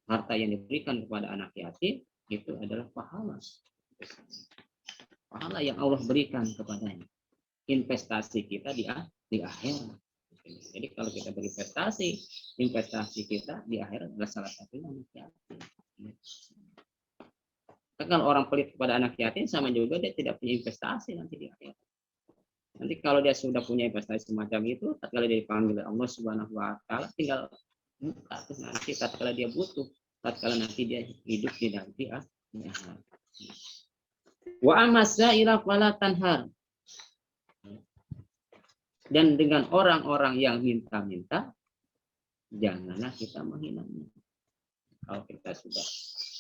harta yang diberikan kepada anak yatim itu adalah pahala. Pahala yang Allah berikan kepadanya. Investasi kita di akhirat. Jadi kalau kita berinvestasi, investasi kita di akhirat adalah salah satunya anak yatim. Kalau orang pelit kepada anak yatim sama juga dia tidak punya investasi nanti di akhirat. Nanti kalau dia sudah punya investasi semacam itu, tatkala dia dipanggil oleh Allah Subhanahu wa taala tinggal buka tuh nanti tatkala dia butuh, tatkala nanti dia hidup di nanti akhirat. Wa amasaira fala tanhar. Dan dengan orang-orang yang minta-minta, janganlah kita menghinanya. Kalau kita sudah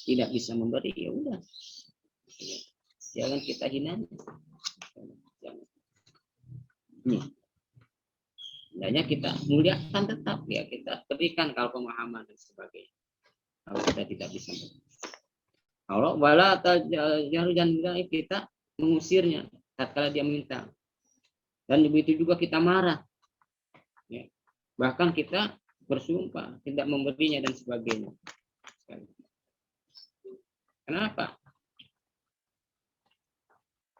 tidak bisa memberi, ya udah, jangan kita hinanya. Jangan. Hendaknya kita muliakan tetap, ya kita berikan kalau pemahaman dan sebagainya. Kalau kita tidak bisa memberi. Kalau wala jangan kita mengusirnya tatkala dia minta. Dan begitu juga kita marah. Ya. Bahkan kita bersumpah tidak memberinya dan sebagainya. Kenapa?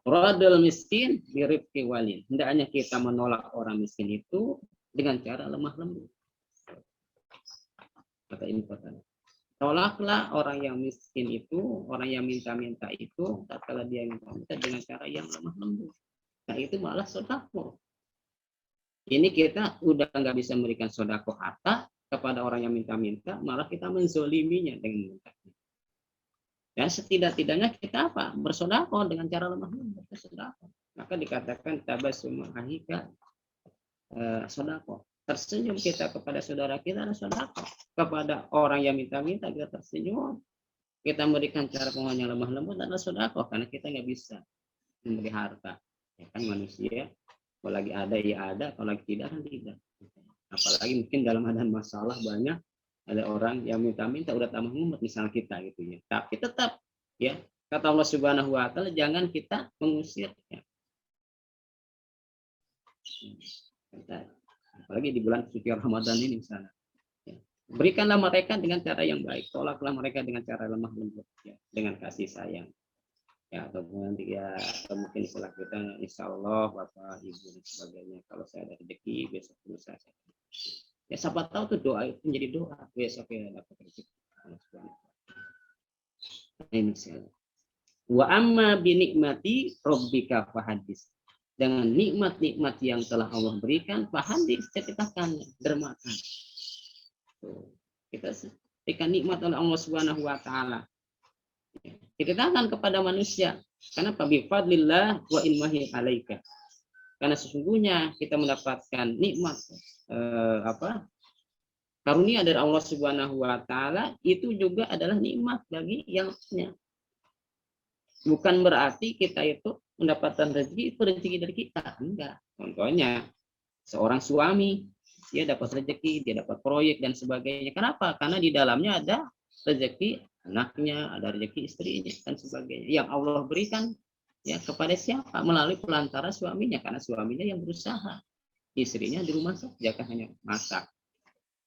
Radul miskin birifqi walin. Hendaknya kita menolak orang miskin itu dengan cara lemah lembut. Kata ini kata. Tolaklah orang yang miskin itu, orang yang minta-minta itu, tatkala dia minta-minta dengan cara yang lemah lembut. Nah itu malah sedekah. Ini kita udah nggak bisa memberikan sedekah harta kepada orang yang minta-minta, malah kita menzoliminya dengan minta. Dan setidak-tidaknya kita apa? Bersedekah dengan cara lemah lembut, sedekah. Maka dikatakan tabassum ahika sedekah. Tersenyum kita kepada saudara kita adalah sedekah. Kepada orang yang minta-minta kita tersenyum. Kita memberikan cara pengawalan yang lemah lembut adalah sedekah karena kita nggak bisa memberi harta. Ya kan manusia, kalau lagi ada ya ada, kalau lagi tidak kan tidak. Apalagi mungkin dalam keadaan masalah banyak. Ada orang yang minta-minta udah tambah ngumet misalnya kita gitu ya. Tapi tetap ya kata Allah Subhanahu wa taala jangan kita mengusir ya. Apalagi di bulan suci Ramadan ini misalnya. Ya. Berikanlah mereka dengan cara yang baik, tolaklah mereka dengan cara lemah lembut ya, dengan kasih sayang. Ya ataupun nanti ya atau mungkin istilah kita insya Allah Bapak Ibu dan sebagainya kalau saya ada rezeki besok berusaha saya. Ya siapa tahu tuh doa itu menjadi doa besok ya dapat rezeki. Ini saya. Wa amma bi nikmati rabbika fahadis. Dengan nikmat-nikmat yang telah Allah berikan fahadis ceritakan, dermakan. Kita berikan nikmat oleh Allah Subhanahu wa taala. Ceritakan kepada manusia. Kenapa bi fadlillah wa ilmahi alaika. Karena sesungguhnya kita mendapatkan nikmat karunia dari Allah Subhanahu wa taala itu juga adalah nikmat bagi yang punya. Bukan berarti kita itu mendapatkan rezeki itu rezeki dari kita, enggak. Contohnya seorang suami dia dapat rezeki, dia dapat proyek dan sebagainya. Kenapa? Karena di dalamnya ada rezeki anaknya, ada rezeki istrinya dan sebagainya. Yang Allah berikan ya kepada siapa? Melalui pelantara suaminya karena suaminya yang berusaha. Istrinya di rumah saja kan hanya masak.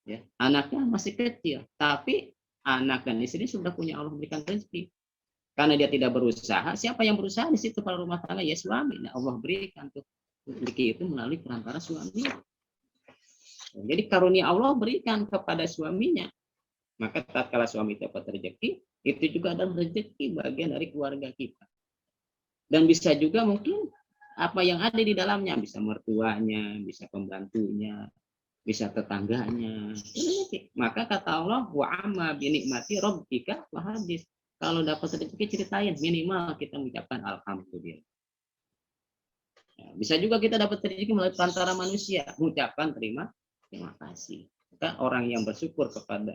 Ya, anaknya masih kecil, tapi anak dan istri sudah punya Allah berikan rezeki. Karena dia tidak berusaha, siapa yang berusaha di situ pada rumah tangga ya suami. Nah, Allah berikan tuh rezeki itu melalui perantara suami. Jadi karunia Allah berikan kepada suaminya. Maka tatkala suami dapat rezeki, itu juga adalah rezeki bagian dari keluarga kita. Dan bisa juga mungkin apa yang ada di dalamnya, bisa mertuanya, bisa pembantunya, bisa tetangganya. Maka kata Allah, wa amma bi nikmati rabbika fahadis. Kalau dapat rezeki ceritain, minimal kita mengucapkan alhamdulillah. Ya, bisa juga kita dapat rezeki melalui perantara manusia, mengucapkan terima kasih. Maka orang yang bersyukur kepada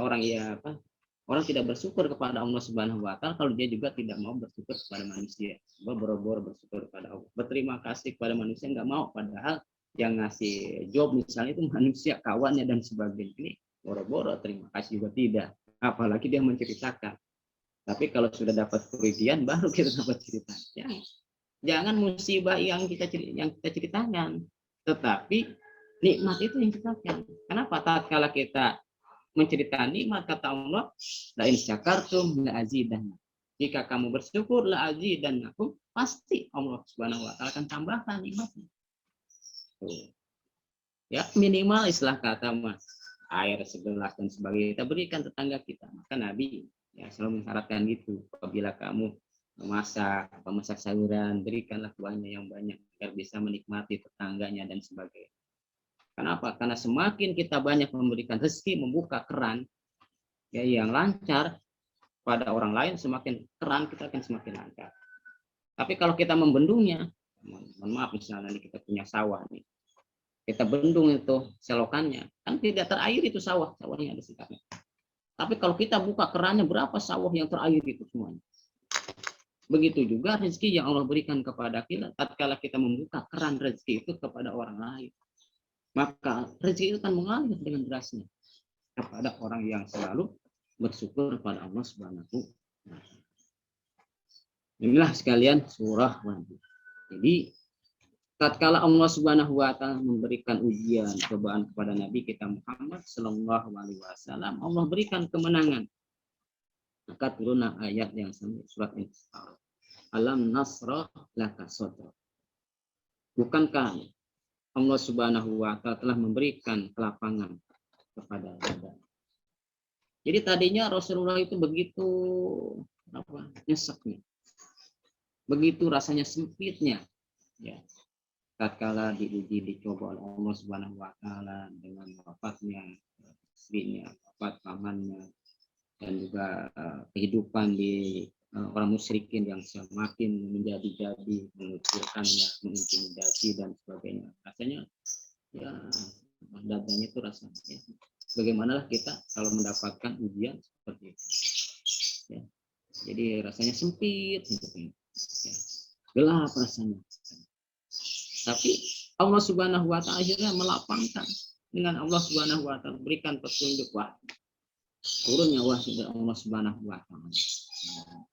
orang tidak bersyukur kepada Allah Subhanahu wa taala kalau dia juga tidak mau bersyukur kepada manusia. Boro-boro bersyukur kepada Allah. Berterima kasih kepada manusia enggak mau, padahal yang ngasih job misalnya itu manusia kawannya dan sebagainya. Ini boro-boro terima kasih juga tidak. Apalagi dia menceritakan. Tapi kalau sudah dapat kerugian baru kita dapat cerita. Jangan musibah yang kita ceritakan, tetapi nikmat itu yang kita ceritakan. Kenapa? Tatkala kita menceritakan nikmat, kata Allah, la in syakartum la azidannakum. Jika kamu bersyukur, la azidannakum, pasti Allah Subhanahu wa taala akan tambahkan nikmatnya. Ya, minimal istilah kata Mas, air segelas dan sebagainya kita berikan tetangga kita. Maka Nabi ya selalu mensyaratkan gitu, apabila kamu memasak sayuran, berikanlah kuahnya yang banyak agar bisa menikmati tetangganya dan sebagainya. Kenapa? Karena semakin kita banyak memberikan rezeki, membuka keran ya yang lancar pada orang lain, semakin keran kita akan semakin lancar. Tapi kalau kita membendungnya, mohon maaf, misalnya kita punya sawah nih, kita bendung itu selokannya, kan tidak terair itu sawahnya ada sekitarnya. Tapi kalau kita buka kerannya, berapa sawah yang terair itu semuanya. Begitu juga rezeki yang Allah berikan kepada kita, tatkala kita membuka keran rezeki itu kepada orang lain, maka rezeki itu akan mengalir dengan derasnya kepada orang yang selalu bersyukur kepada Allah Subhanahu wa taala. Inilah sekalian surah Wahid. Jadi tatkala Allah Subhanahu wa taala memberikan ujian cobaan kepada Nabi kita Muhammad sallallahu alaihi wasallam, Allah berikan kemenangan. Maka turunlah ayat yang sama, surat Al-Isra. Alam nasrah laka sadra. Bukankah Allah Subhanahu wa taala telah memberikan kelapangan kepada Anda? Jadi tadinya Rasulullah itu begitu nyeseknya. Begitu rasanya sempitnya. Ya. Tatkala diuji, dicoba oleh Allah Subhanahu wa taala dengan wafatnya istrinya, wafat pamannya, dan juga kehidupan di orang musyrikin yang semakin menjadi-jadi, mengucilkannya, mengintimidasi dan sebagainya. Rasanya ya dadanya itu rasanya ya. Bagaimanalah kita kalau mendapatkan ujian seperti itu. Ya. Jadi rasanya sempit gitu. Ya. Gelap rasanya. Tapi Allah Subhanahu wa taala akhirnya melapangkan dengan Allah Subhanahu wa taala berikan petunjuk wahyu. Turunnya wahyu dari Allah Subhanahu wa taala.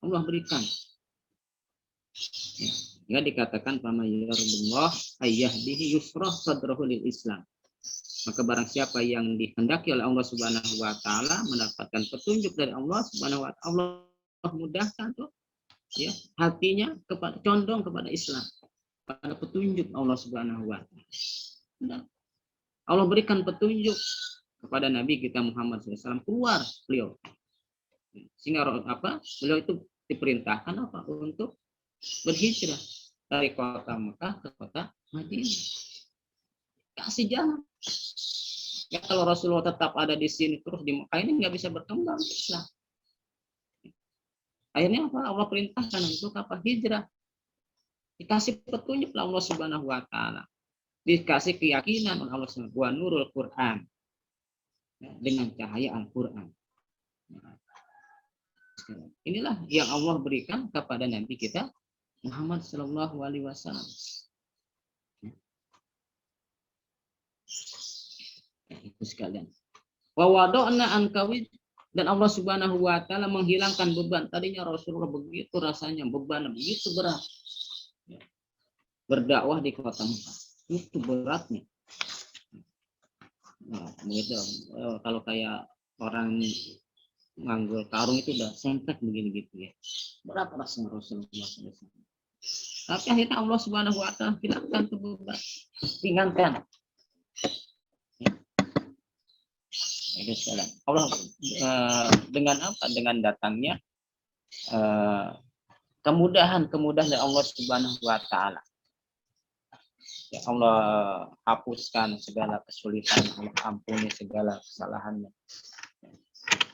Allah berikan. Ya, dikatakan fama yuridullah ayyahdihi yusrah sadrahu lil Islam. Maka barang siapa yang dikehendaki oleh Allah Subhanahu wa taala mendapatkan petunjuk dari Allah Subhanahu wa taala, Allah mudahkan tuh ya hatinya kepada condong kepada Islam, pada petunjuk Allah Subhanahu wa taala. Allah berikan petunjuk kepada Nabi kita Muhammad SAW, keluar beliau. Sehingga beliau itu diperintahkan untuk berhijrah dari kota Mekah ke kota Madinah. Kasih jalan. Ya kalau Rasulullah tetap ada di sini terus di Mekah ini nggak bisa berkembang Islam. Akhirnya Allah perintahkan untuk hijrah. Dikasih petunjuk oleh Allah Subhanahu wa taala. Dikasih keyakinan oleh Allah Subhanahu wa nurul Quran. Dengan cahaya Al-Qur'an. Inilah yang Allah berikan kepada Nabi kita Muhammad sallallahu alaihi wasallam. Itu sekalian. Wa wada'na ankawi, dan Allah Subhanahu wa taala menghilangkan beban. Tadinya Rasulullah begitu rasanya beban begitu berat. Berdakwah di kota Mekah. Itu beratnya. Nah, begitu. Kalau kayak orang nganggul karung itu udah sengklek begini gitu ya. Berat rasanya Rasulullah SAW. Tapi akhirnya Allah Subhanahu wa taala hilangkan itu beban. Ringankan. Allah dengan apa? Dengan datangnya kemudahan dari Allah Subhanahu wa taala. Ya Allah hapuskan segala kesulitan, Allah ampuni segala kesalahannya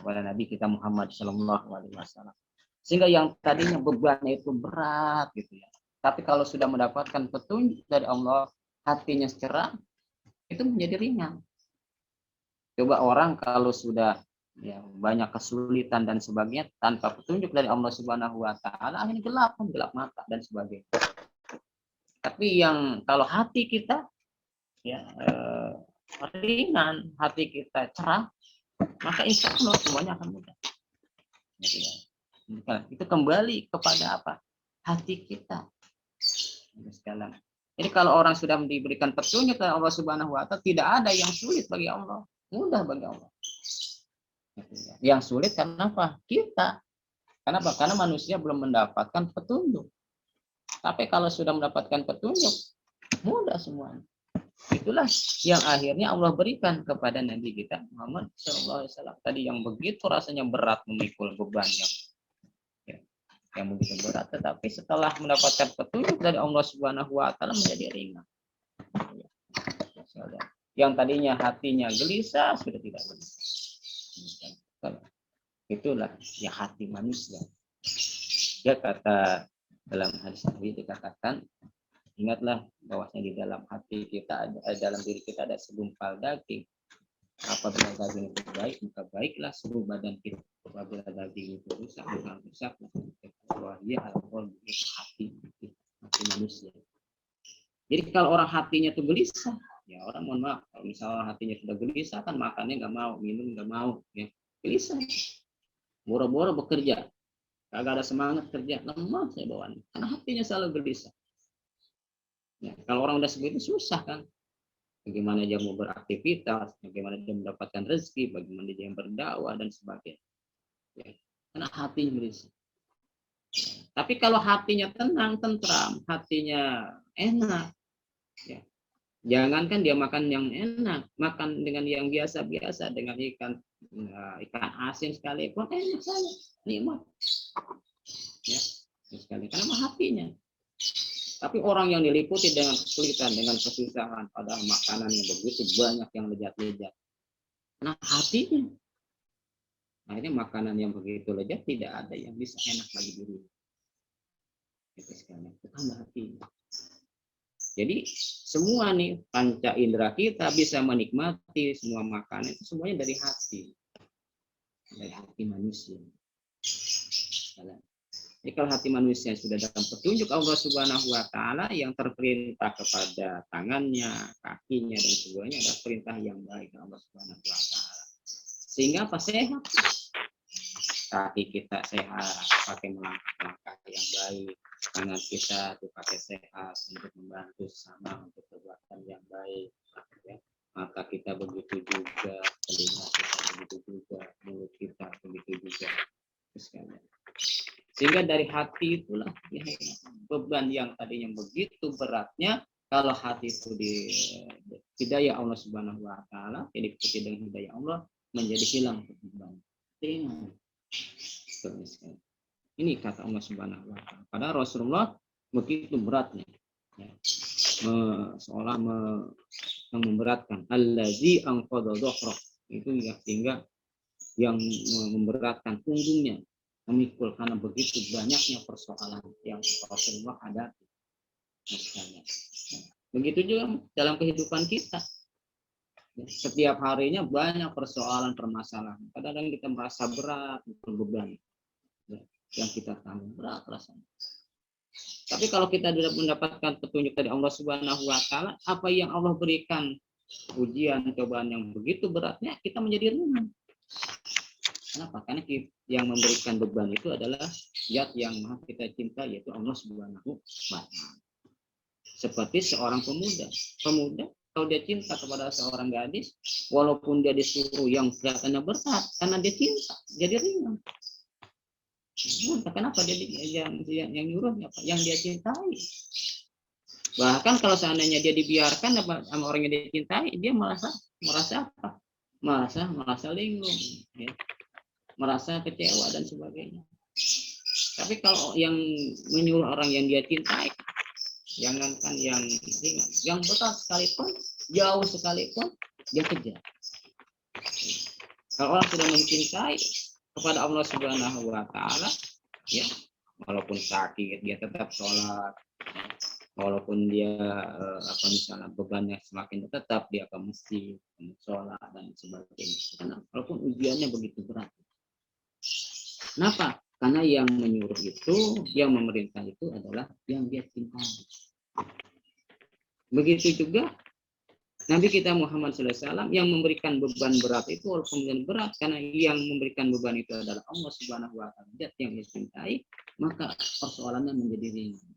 kepada Nabi kita Muhammad sallallahu alaihi wasallam. Sehingga yang tadinya bebannya itu berat gitu ya. Tapi kalau sudah mendapatkan petunjuk dari Allah, hatinya cerah, itu menjadi ringan. Coba orang kalau sudah ya, banyak kesulitan dan sebagainya tanpa petunjuk dari Allah Subhanahu wa taala, akhirnya gelap mata dan sebagainya. Tapi yang kalau hati kita ya ringan, hati kita cerah, maka insya Allah semuanya akan mudah. Itu kembali kepada apa? Hati kita. Jadi kalau orang sudah diberikan petunjuk oleh Allah Subhanahu wa Ta'ala, tidak ada yang sulit bagi Allah, mudah bagi Allah. Yang sulit kenapa? Kita. Kenapa? Karena manusia belum mendapatkan petunjuk. Tapi kalau sudah mendapatkan petunjuk, mudah semuanya. Itulah yang akhirnya Allah berikan kepada Nabi kita Muhammad SAW. Tadi yang begitu rasanya berat memikul beban yang begitu berat, tetapi setelah mendapatkan petunjuk dari Allah Subhanahu wa Ta'ala menjadi ringan. Yang tadinya hatinya gelisah sudah tidak gelisah. Itulah ya hati manusia. Ya kata dalam hadis Nabi dikatakan, ingatlah bahwasanya di dalam hati kita dalam diri kita ada segumpal daging. Apabila daging itu baik, maka baiklah seluruh badan kita. Apabila daging itu rusak, maka rusaklah. Dia adalah hati manusia. Jadi kalau orang hatinya itu gelisah, ya orang mohon maaf, kalau misalnya hatinya sudah gelisah, kan makannya nggak mau, minum nggak mau, ya gelisah. Boro-boro bekerja, kagak ada semangat kerja, lemah saya bawaan, karena hatinya selalu gelisah. Ya, kalau orang udah seperti itu susah kan? Bagaimana dia mau beraktivitas, bagaimana dia mendapatkan rezeki, bagaimana dia yang berdakwah dan sebagainya. Ya, karena hatinya gelisah. Tapi kalau hatinya tenang, tentram, hatinya enak, ya, jangankan dia makan yang enak, makan dengan yang biasa-biasa, dengan ikan asin sekalipun enak saja, nikmat. Ya, sekali karena hatinya. Tapi orang yang diliputi dengan kesulitan, dengan kesusahan, padahal makanan yang begitu banyak yang lezat-lezat. Nah, hatinya. Akhirnya makanan yang begitu lezat tidak ada yang bisa enak bagi diri. Itu sekali. Tambah hatinya. Jadi semua nih panca indera kita bisa menikmati semua makanan itu semuanya dari hati. Dari hati manusia. Jadi kalau hati manusia sudah dalam petunjuk Allah Subhanahu wa Ta'ala, yang terperintah kepada tangannya, kakinya dan semuanya adalah perintah yang baik Allah Subhanahu wa Ta'ala. Sehingga apa? Sehat. Kaki kita sehat, pakai langkah yang baik. Tangan kita dipakai sehat untuk membantu sama untuk perbuatan yang baik. Ya. Mata kita begitu juga, telinga kita begitu juga, mulut kita begitu juga. Sehingga dari hati itulah ya, beban yang tadinya begitu beratnya, kalau hati itu di hidayah Allah Subhanahu wa Ta'ala, jadi diikuti dengan hidayah Allah, menjadi hilang beban. Ini kata Allah Subhanahu wa Ta'ala. Padahal Rasulullah begitu beratnya, ya, seolah memberatkan. Allazi anqadha dhahrak, itu ya, sehingga yang memberatkan punggungnya, memikul karena begitu banyaknya persoalan yang Rasulullah hadapi. Begitu juga dalam kehidupan kita. Setiap harinya banyak persoalan, permasalahan. Kadang-kadang kita merasa berat, beban. Yang kita tahu berat rasanya. Tapi kalau kita tidak mendapatkan petunjuk dari Allah Subhanahu wa Ta'ala, apa yang Allah berikan ujian, cobaan yang begitu beratnya, kita menjadi ringan. Kenapa? Karena yang memberikan beban itu adalah zat yang maha kita cinta, yaitu Allah Subhanahu wa Ta'ala. Seperti seorang pemuda. Pemuda, kalau dia cinta kepada seorang gadis, walaupun dia disuruh yang kelihatannya berat, karena dia cinta, jadi ringan. Kenapa dia yang nyuruhnya, yang dia cintai? Bahkan kalau seandainya dia dibiarkan sama orang yang dia cintai, dia merasa apa? Merasa linglung, ya. Merasa kecewa dan sebagainya. Tapi kalau yang menyuruh orang yang dia cintai, jangankan yang ringan, yang berat sekalipun, jauh sekalipun, dia kejar. Kalau orang sudah mencintai kepada Allah Subhanahu wa Ta'ala, ya, walaupun sakit dia tetap sholat, walaupun dia misalnya bebannya semakin tetap dia akan mesti sholat dan sebagainya. Karena walaupun ujiannya begitu berat. Kenapa? Karena yang menyuruh itu, yang memerintah itu adalah yang dia cintai. Begitu juga Nabi kita Muhammad SAW yang memberikan beban berat itu walaupun berat karena yang memberikan beban itu adalah Allah Subhanahu wa taala, zat yang dicintai, maka persoalannya menjadi ringan.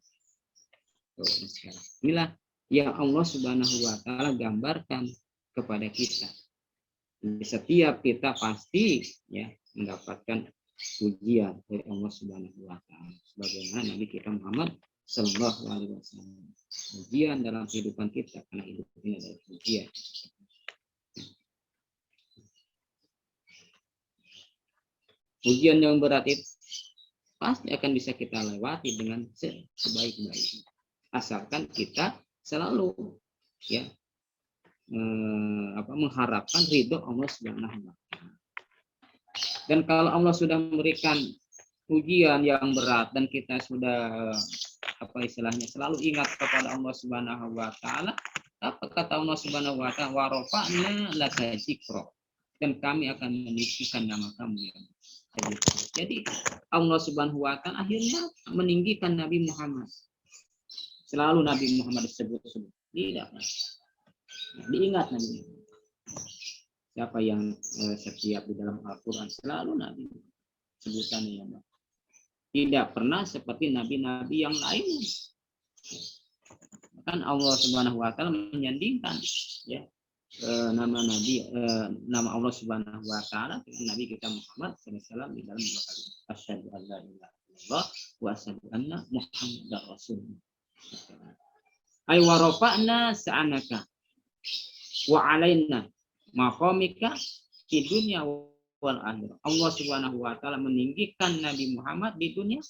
Inilah yang Allah Subhanahu wa taala gambarkan kepada kita. Setiap kita pasti ya mendapatkan ujian dari Allah Subhanahu wa taala. Sebagaimana Nabi kita Muhammad Sallallahu Alaihi Wasallam. Ujian dalam kehidupan kita karena hidup ini adalah ujian. Ujian yang berat itu pasti akan bisa kita lewati dengan sebaik-baiknya. Asalkan kita selalu ya mengharapkan ridho Allah Subhanahu wa taala. Dan kalau Allah sudah memberikan ujian yang berat dan kita sudah istilahnya selalu ingat kepada Allah Subhanahu wa taala, apa kata Allah Subhanahu wa taala, wa rafa'na laka dzikra, dan kami akan meninggikan nama kamu ya. Jadi Allah Subhanahu wa taala akhirnya meninggikan Nabi Muhammad. Selalu Nabi Muhammad disebut-sebut. Tidak. Diingat Nabi. Siapa yang setiap di dalam Al-Qur'an selalu Nabi sebutannya ya. Tidak pernah seperti nabi-nabi yang lain. Kan Allah Subhanahu wa taala menyandingkan ya nama nabi nama Allah Subhanahu wa taala dengan nabi kita Muhammad SAW di dalam dua kalimat asyhadu an la ilaha illallah wa asyhadu anna muhammadar rasulullah. Ay wa rafa'na sa'anaka wa alaina maqamika di dunya wal akhirah. Allah Subhanahu wa taala meninggikan Nabi Muhammad di dunia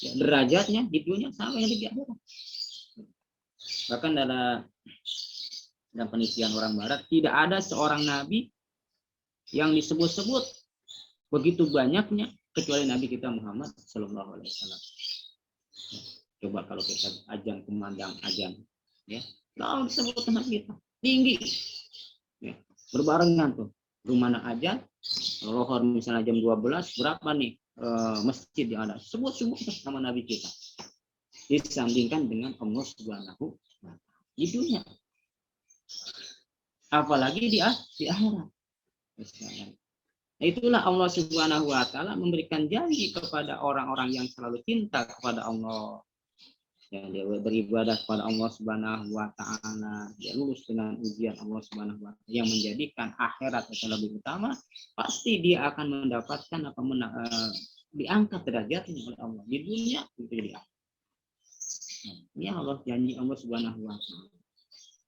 ya, derajatnya di dunia sama yang di akhirat. Bahkan dalam penelitian orang barat tidak ada seorang nabi yang disebut-sebut begitu banyaknya kecuali Nabi kita Muhammad Sallallahu Alaihi Wasallam. Coba kalau kita ajan kumandang ajan ya, lalu disebut Nabi kita tinggi ya, berbarengan tuh rumana ajan lohor misalnya jam 12 berapa nih masjid yang ada sebut-sebut nama Nabi kita disandingkan dengan Allah Subhanahu wa taala di dunia, apalagi di akhirat. Nah, itulah Allah Subhanahu wa taala memberikan janji kepada orang-orang yang selalu cinta kepada Allah, yang dia beribadah kepada Allah Subhanahu wa taala, dia lulus dengan ujian Allah Subhanahu wa taala yang menjadikan akhirat yang lebih utama, pasti dia akan mendapatkan diangkat derajatnya oleh Allah di dunia itu di akhirat. Ini Allah janji Allah Subhanahu wa taala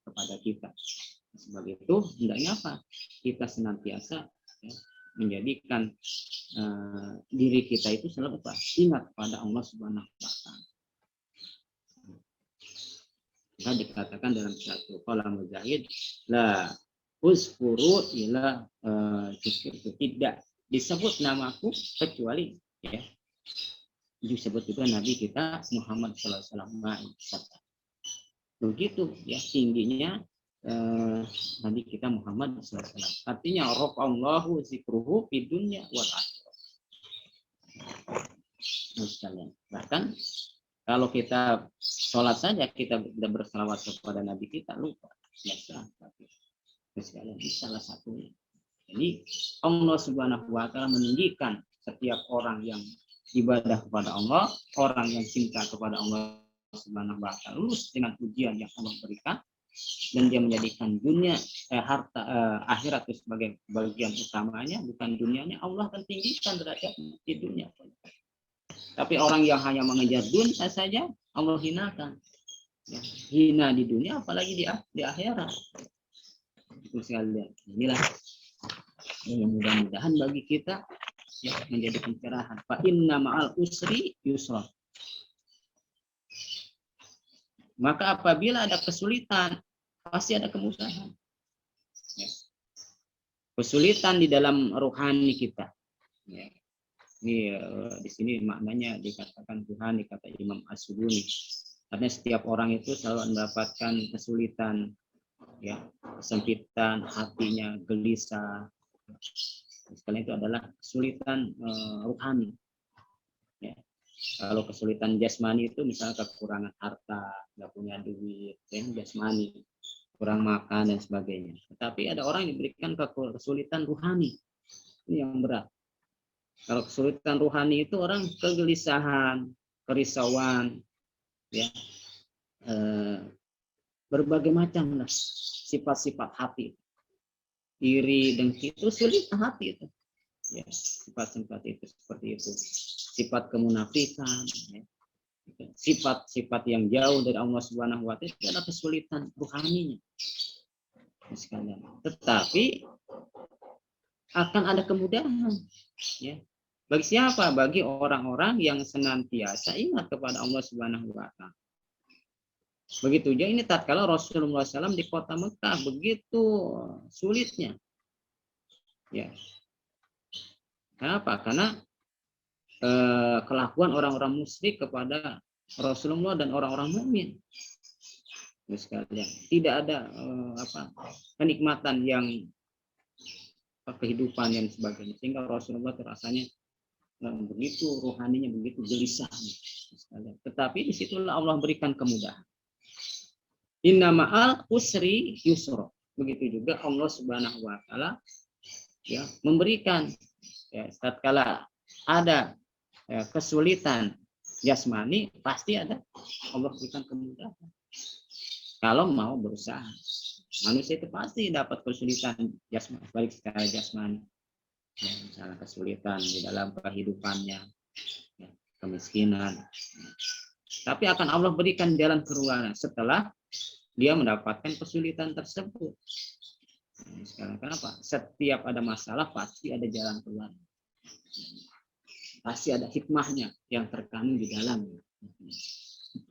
kepada kita. Sebagai itu hendaknya apa? Kita senantiasa ya, menjadikan diri kita itu selalu ingat pada Allah Subhanahu wa taala. Kita dikatakan dalam satu qalam mujahid la uzkuru ila tidak disebut namaku kecuali ya disebut juga Nabi kita Muhammad sallallahu alaihi wasallam. Begitu ya tingginya Nabi kita Muhammad sallallahu alaihi wasallam. Artinya rafa'allahu zikruhu fid dunya wal akhirah. Sekalian. Bahkan kalau kita sholat saja kita tidak berselawat kepada Nabi kita lupa biasa. Sekalian salah satunya. Jadi Allah Subhanahu wa taala meninggikan setiap orang yang ibadah kepada Allah, orang yang cinta kepada Allah Subhanahu wa taala lulus dengan ujian yang Allah berikan dan dia menjadikan dunia harta akhirat itu sebagai bagian utamanya, bukan dunianya. Allah akan tinggikan derajat di dunia. Tapi orang yang hanya mengejar dunia saja Allah hinakan. Ya, hina di dunia apalagi di akhirat. Itu sekalian. Inilah yang mudah-mudahan bagi kita ya menjadi pencerahan. Fa inna ma'al usri yusra. Maka apabila ada kesulitan, pasti ada kemudahan. Ya. Kesulitan di dalam rohani kita. Ya. Ini di sini maknanya dikatakan Tuhan, dikata Imam As-Suduni. Karena setiap orang itu selalu mendapatkan kesulitan, ya, kesempitan, hatinya gelisah. Sekali itu adalah kesulitan rohani. Ya. Kalau kesulitan jasmani itu misalnya kekurangan harta, nggak punya duit, jasmani. kurang makan dan sebagainya. Tetapi ada orang yang diberikan kesulitan rohani. Ini yang berat. Kalau kesulitan rohani itu orang kegelisahan, kerisauan, ya, berbagai macam lah sifat-sifat hati, iri, dengki itu sulit hati itu. Ya, sifat-sifat itu seperti itu. Sifat kemunafikan, ya. Sifat-sifat yang jauh dari Allah Subhanahu wa Ta'ala itu adalah kesulitan rohaninya. Sekalian. Tetapi akan ada kemudahan, ya. Bagi siapa? Bagi orang-orang yang senantiasa ingat kepada Allah Subhanahu wa Ta'ala. Begitu juga ini tatkala Rasulullah SAW di kota Mekah begitu sulitnya. Ya. Kenapa? Karena kelakuan orang-orang musyrik kepada Rasulullah dan orang-orang mukmin. Sekalian. Tidak ada kenikmatan yang kehidupan yang sebagainya, sehingga Rasulullah rasanya begitu rohaninya begitu gelisah. Tetapi disitulah Allah berikan kemudahan. Inna ma'al usri yusra. Begitu juga Allah Subhanahu wa Ta'ala ya memberikan, ya, tatkala ada kesulitan jasmani, pasti ada Allah berikan kemudahan. Kalau mau berusaha, manusia itu pasti dapat kesulitan jasmani, baik secara jasmani, ya, misalnya kesulitan di dalam kehidupannya, ya, kemiskinan. Tapi akan Allah berikan jalan keluar setelah dia mendapatkan kesulitan tersebut. Sekarang kenapa? Setiap ada masalah pasti ada jalan keluar. Pasti ada hikmahnya yang terkandung di dalamnya.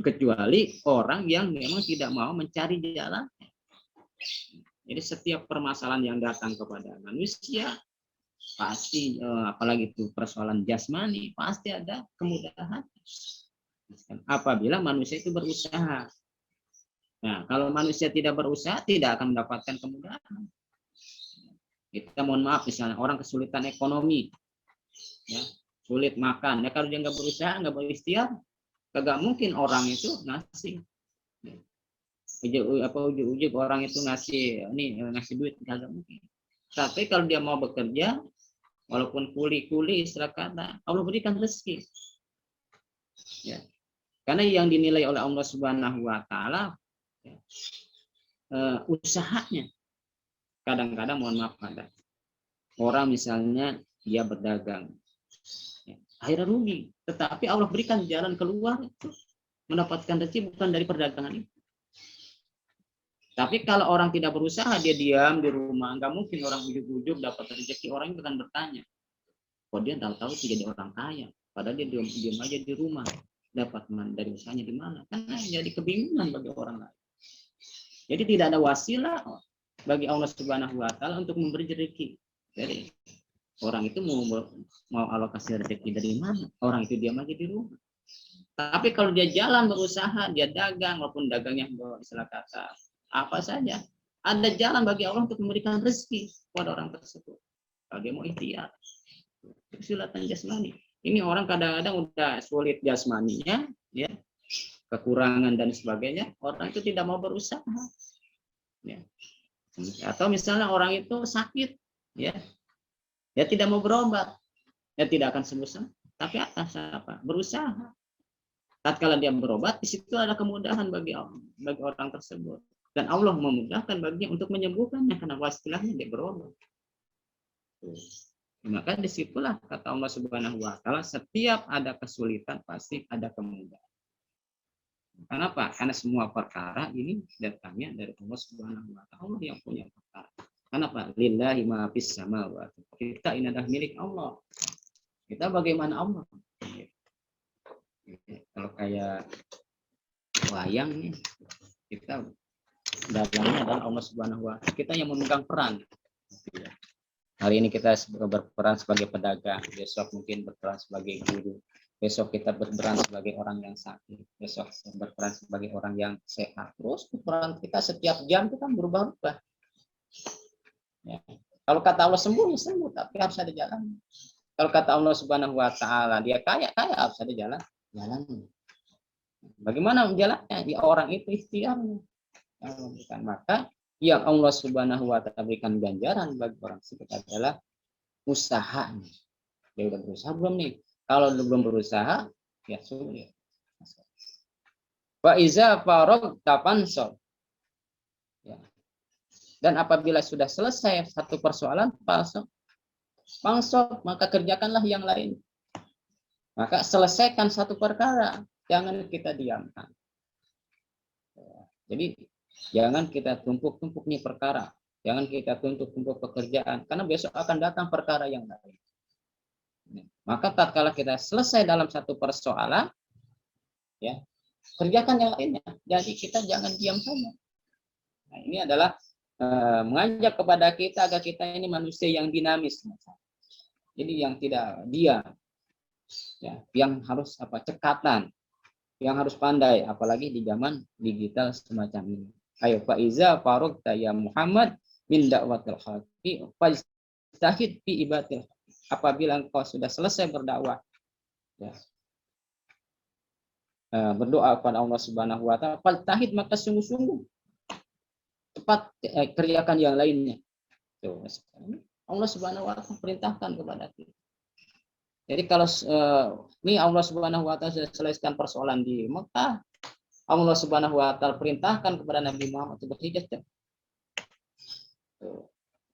Kecuali orang yang memang tidak mau mencari jalan. Jadi setiap permasalahan yang datang kepada manusia pasti, apalagi itu persoalan jasmani, pasti ada kemudahan. Apabila manusia itu berusaha. Nah, kalau manusia tidak berusaha, tidak akan mendapatkan kemudahan. Kita mohon maaf, misalnya orang kesulitan ekonomi, ya, sulit makan. Ya, kalau dia nggak berusaha, nggak berikhtiar, kagak mungkin orang itu ngasih. Ujuk-ujuk orang itu ngasih duit, kagak mungkin. Tapi kalau dia mau bekerja, walaupun kuli istilah kata, Allah berikan rezeki. Ya. Karena yang dinilai oleh Allah Subhanahu wa Ta'ala ya, usahanya. Kadang-kadang mohon maaf, ada orang misalnya dia berdagang, ya, akhirnya rugi, tetapi Allah berikan jalan keluar itu mendapatkan rezeki bukan dari perdagangan itu. Tapi kalau orang tidak berusaha, dia diam di rumah, nggak mungkin orang ujuk-ujuk dapat rezeki. Orang itu akan bertanya, kok dia tahu-tahu jadi orang kaya, padahal dia diam aja di rumah, dapat dari usahanya di mana? Karena jadi kebingungan bagi orang lain. Jadi tidak ada wasilah bagi Allah Subhanahu wa Ta'ala untuk memberi rezeki. Jadi orang itu mau alokasi rezeki dari mana? Orang itu diam aja di rumah. Tapi kalau dia jalan berusaha, dia dagang, walaupun dagangnya istilah kata apa saja, ada jalan bagi Allah untuk memberikan rezeki kepada orang tersebut. Kalau dia mau ikhtiar, kesulitan jasmani. Ini orang kadang-kadang udah sulit jasmaninya, ya, kekurangan dan sebagainya, orang itu tidak mau berusaha. Ya. Atau misalnya orang itu sakit, ya, dia tidak mau berobat, dia tidak akan sembuh. Tapi atas apa? Berusaha. Tatkala dia berobat, di situ ada kemudahan bagi orang tersebut. Dan Allah memudahkan baginya untuk menyembuhkannya karena wastilahnya dia berobat. Maka disitulah kata Allah Subhanahu wa Ta'ala, setiap ada kesulitan pasti ada kemudahan. Kenapa? Karena semua perkara ini datangnya dari Allah Subhanahu wa Ta'ala yang punya perkara. Kenapa? Lillahi ma fis samawati. Kita ini adalah milik Allah. Kita bagaimana Allah? Kalau kayak wayang nih, kita dalamnya adalah Allah Subhanahu wa Ta'ala. Kita yang memegang peran. Hari ini kita berperan sebagai pedagang, besok mungkin berperan sebagai guru, besok kita berperan sebagai orang yang sakit, besok berperan sebagai orang yang sehat. Terus peran kita setiap jam itu kan berubah-ubah. Ya. Kalau kata Allah sembuh, ya sembuh, tapi harus ada jalan. Kalau kata Allah Subhanahu wa Ta'ala, dia kaya harus ada jalan. Bagaimana jalannya? Ya orang itu ikhtiarnya. Maka yang Allah Subhanahu wa taala berikan ganjaran bagi orang tersebut adalah usahanya. Dia udah berusaha belum nih? Kalau belum berusaha, ya sulit. Fa iza faragta fansab. Ya. Dan apabila sudah selesai satu persoalan, fansab, maka kerjakanlah yang lain. Maka selesaikan satu perkara, jangan kita diamkan. Jadi jangan kita tumpuk-tumpuk nih perkara, jangan kita tumpuk-tumpuk pekerjaan, karena besok akan datang perkara yang lain. Maka tatkala kita selesai dalam satu persoalan, ya kerjakan yang lainnya. Jadi kita jangan diam saja. Nah, ini adalah mengajak kepada kita agar kita ini manusia yang dinamis. Jadi yang tidak diam, ya, yang harus cekatan, yang harus pandai, apalagi di zaman digital semacam ini. Ayo faiza faragta ya Muhammad min da'watil haqi fajtahid fi ibadatil. Apabila engkau sudah selesai berdakwah, ya, berdoa kepada Allah Subhanahu wa taala, fajtahid, maka sungguh-sungguh cepat kerjakan yang lainnya. Tuh, Allah Subhanahu wa taala perintahkan kepada kita. Jadi kalau ini Allah Subhanahu wa taala sudah selesaikan persoalan di Mekah, Allah Subhanahu wa taala perintahkan kepada Nabi Muhammad untuk berhijrah.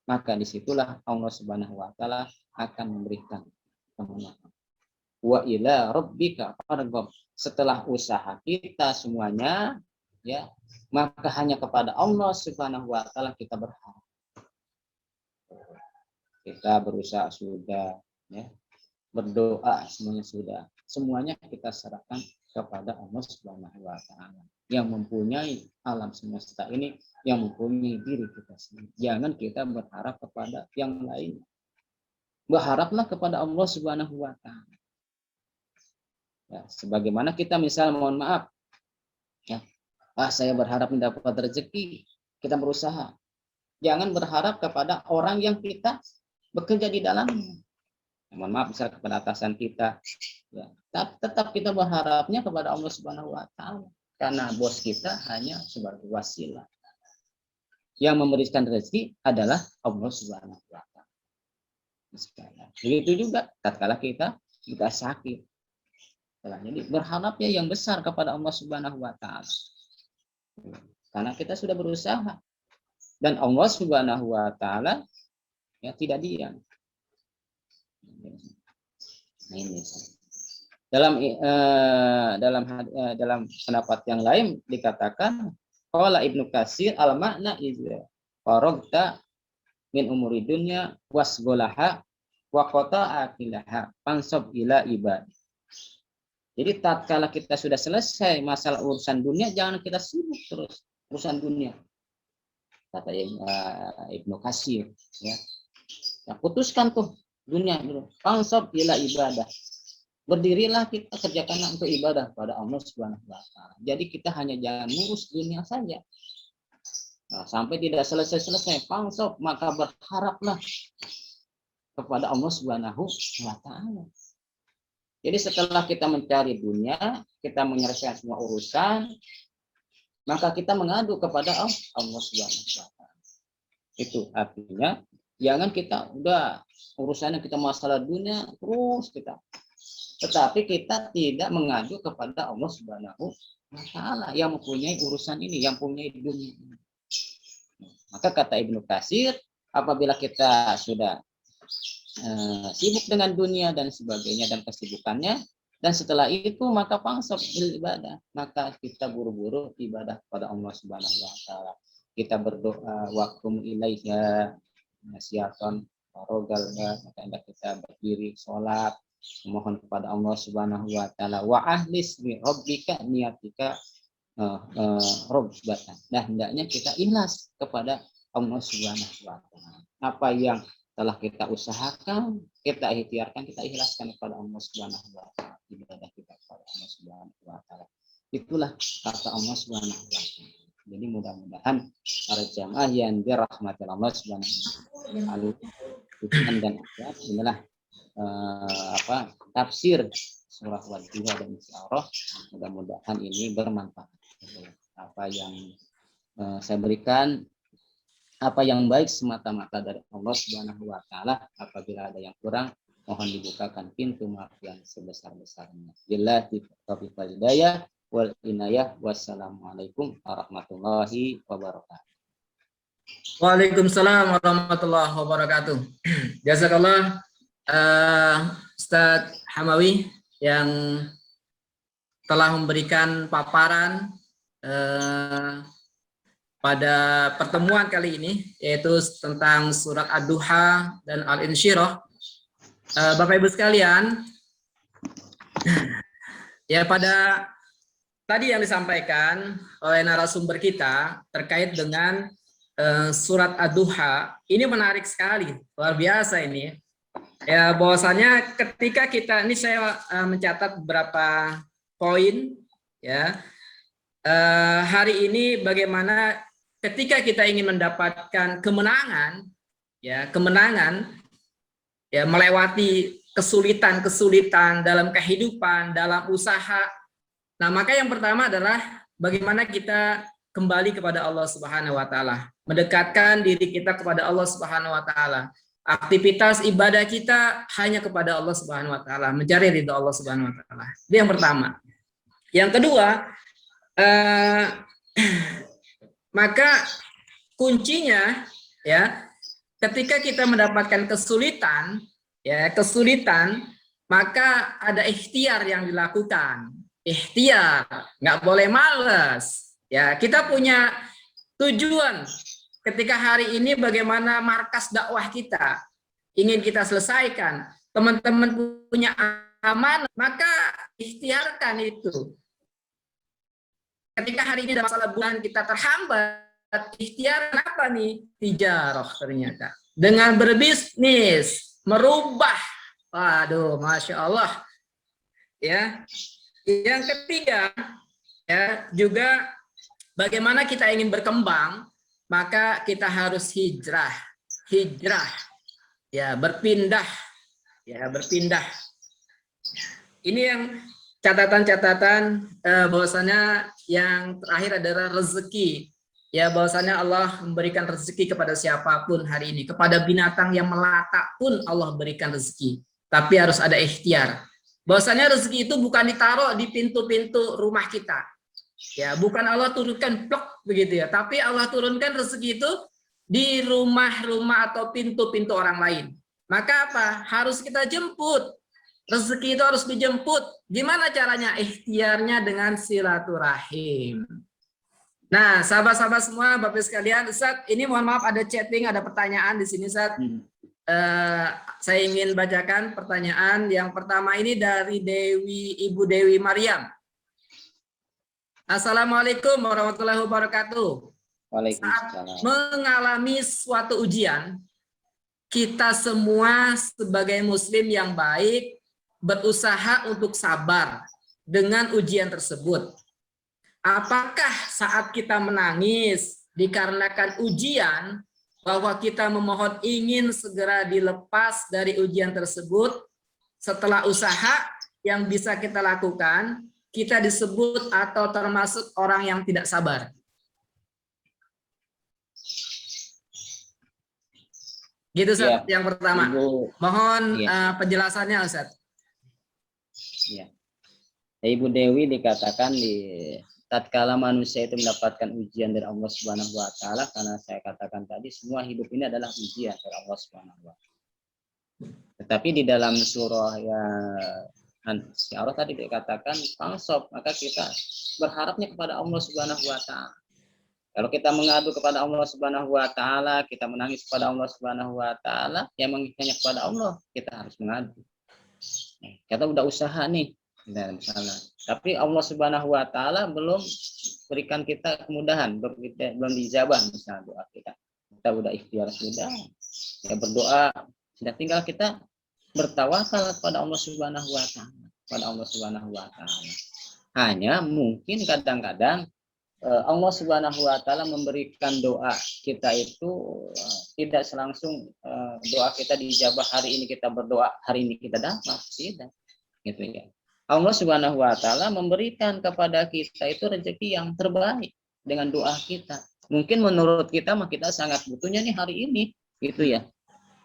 Maka disitulah Allah Subhanahu wa taala akan memberikan kemenangan. Wa ila rabbika farghab. Setelah usaha kita semuanya, ya, maka hanya kepada Allah Subhanahu wa taala kita berharap. Kita berusaha sudah, ya, berdoa semuanya kita serahkan kepada Allah Subhanahu wa taala yang mempunyai alam semesta ini, yang mempunyai diri kita sendiri. Jangan kita berharap kepada yang lain. Berharaplah kepada Allah Subhanahu wa taala. Ya, sebagaimana kita misal mohon maaf, ya, saya berharap mendapat rezeki, kita berusaha. Jangan berharap kepada orang yang kita bekerja di dalamnya. Mohon maaf misal kepada atasan kita, ya, tetap kita berharapnya kepada Allah Subhanahu wa taala, karena bos kita hanya sebagai wasilah. Yang memberikan rezeki adalah Allah Subhanahu wa taala. Begitu juga tatkala kita sakit. Jadi berharapnya yang besar kepada Allah Subhanahu wa taala. Karena kita sudah berusaha dan Allah Subhanahu wa taala, ya, tidak diam. Nah, ini dalam pendapat yang lain dikatakan qala Ibnu Katsir al makna iza faragta min umuri dunya wasgolaha wa qata'a filaha fansab ila ibad. Jadi tatkala kita sudah selesai masalah urusan dunia, jangan kita sibuk terus urusan dunia. Kata Ibnu Katsir, ya. Ya, putuskan tuh dunia dulu. Fansab ila ibadah. Berdirilah kita, kerjakanlah untuk ibadah pada Allah Subhanahu wa taala. Jadi kita hanya jangan ngurus dunia saja. Nah, sampai tidak selesai-selesai fansab, maka berharaplah kepada Allah Subhanahu wa taala. Jadi setelah kita mencari dunia, kita menyelesaikan semua urusan, maka kita mengadu kepada Allah Subhanahu wa taala. Itu artinya jangan kita udah urusannya kita masalah dunia terus kita, tetapi kita tidak mengadu kepada Allah Subhanahu wa taala yang mempunyai urusan ini, yang mempunyai dunia ini. Maka kata Ibnu Katsir, apabila kita sudah sibuk dengan dunia dan sebagainya dan kesibukannya, dan setelah itu maka fansab ibadah, maka kita buru-buru ibadah kepada Allah Subhanahu wa taala. Kita berdoa waqtum ilaiha nasihaton rogalnya, maka anda kita berdiri sholat memohon kepada Allah Subhanahu wa taala. Wa ahlis bi rabbika niyatika robbatan. Nah, hendaknya kita ikhlas kepada Allah Subhanahu wa taala. Apa yang telah kita usahakan, kita ikhtiarkan, kita ikhlaskan kepada Allah Subhanahu wa taala. Ibadah kita kepada Allah Subhanahu wa taala. Itulah kata Allah Subhanahu wa taala. Jadi mudah-mudahan para jamaah yang dirahmati Allah Subhanahu wa taala dan inilah tafsir surah Wadduha dan Isyarah. Mudah-mudahan ini bermanfaat. Apa yang saya berikan apa yang baik semata-mata dari Allah Subhanahu wa taala. Apabila ada yang kurang, mohon dibukakan pintu maaf yang sebesar-besarnya. Billahi taufiq wal hidayah wal inayah. Wassalamualaikum warahmatullahi wabarakatuh. Waalaikumsalam warahmatullahi wabarakatuh. Jazakallah Ustadz Hamawi yang telah memberikan paparan pada pertemuan kali ini, yaitu tentang surat Ad-Duha dan Al-Insyirah. Bapak Ibu sekalian, ya pada tadi yang disampaikan oleh narasumber kita terkait dengan surat Ad-Duha, ini menarik sekali, luar biasa ini. Ya, bahwasanya ketika kita, ini saya mencatat beberapa poin, ya. Hari ini bagaimana ketika kita ingin mendapatkan kemenangan, ya, melewati kesulitan-kesulitan dalam kehidupan, dalam usaha. Nah, maka yang pertama adalah bagaimana kita kembali kepada Allah Subhanahu wa taala, mendekatkan diri kita kepada Allah Subhanahu wa taala. Aktivitas ibadah kita hanya kepada Allah Subhanahu wa taala, mencari ridha Allah Subhanahu wa taala. Itu yang pertama. Yang kedua, maka kuncinya, ya, ketika kita mendapatkan kesulitan, maka ada ikhtiar yang dilakukan. Ikhtiar, nggak boleh malas. Ya, kita punya tujuan. Ketika hari ini bagaimana markas dakwah kita ingin kita selesaikan, teman-teman punya amanah, maka ikhtiarkan itu. Ketika hari ini ada masalah bulan kita terhambat, ikhtiar apa nih? Tijarah ternyata. Dengan berbisnis, merubah. Waduh, Masya Allah. Ya. Yang ketiga, ya, juga bagaimana kita ingin berkembang, maka kita harus hijrah, ya, berpindah. Ini yang catatan-catatan, bahwasanya yang terakhir adalah rezeki. Ya, bahwasanya Allah memberikan rezeki kepada siapapun hari ini, kepada binatang yang melata pun Allah berikan rezeki. Tapi harus ada ikhtiar. Bahwasanya rezeki itu bukan ditaruh di pintu-pintu rumah kita. Ya, bukan Allah turunkan blok begitu ya, tapi Allah turunkan rezeki itu di rumah-rumah atau pintu-pintu orang lain. Maka apa? Harus kita jemput. Rezeki itu harus dijemput. Gimana caranya? Ikhtiarnya dengan silaturahim. Nah, sahabat-sahabat semua, Bapak sekalian, Ustaz, ini mohon maaf ada chatting, ada pertanyaan di sini, Ustaz. Saya ingin bacakan pertanyaan. Yang pertama ini dari Ibu Dewi Maryam. Assalamualaikum warahmatullahi wabarakatuh. Saat mengalami suatu ujian, kita semua sebagai muslim yang baik berusaha untuk sabar dengan ujian tersebut. Apakah saat kita menangis dikarenakan ujian, bahwa kita memohon ingin segera dilepas dari ujian tersebut, setelah usaha yang bisa kita lakukan, kita disebut atau termasuk orang yang tidak sabar? Gitu, Ustaz, yang pertama. Mohon penjelasannya, Ustaz. Ya. Ibu Dewi dikatakan tatkala manusia itu mendapatkan ujian dari Allah Subhanahu wa taala, karena saya katakan tadi semua hidup ini adalah ujian dari Allah Subhanahu wa taala. Tetapi di dalam surah Allah tadi dikatakan fansop, maka kita berharapnya kepada Allah Subhanahu wa taala. Kalau kita mengadu kepada Allah Subhanahu wa taala, kita menangis kepada Allah Subhanahu wa taala, yang menginginkannya kepada Allah, kita harus mengadu. Kita udah usaha nih, misalnya, tapi Allah Subhanahu wa taala belum berikan kita kemudahan, belum dijabah misalnya doa kita. Kita udah ikhtiar sudah, ya berdoa, sudah tinggal kita bertawakal kepada Allah Subhanahu wa taala, kepada Allah Subhanahu wa taala. Hanya mungkin kadang-kadang Allah Subhanahu wa taala memberikan doa kita itu tidak selangsung doa kita dijabah. Hari ini kita berdoa, hari ini kita dapat, tidak, gitu ya. Allah Subhanahu wa taala memberikan kepada kita itu rezeki yang terbaik dengan doa kita. Mungkin menurut kita mah kita sangat butuhnya nih hari ini, gitu ya.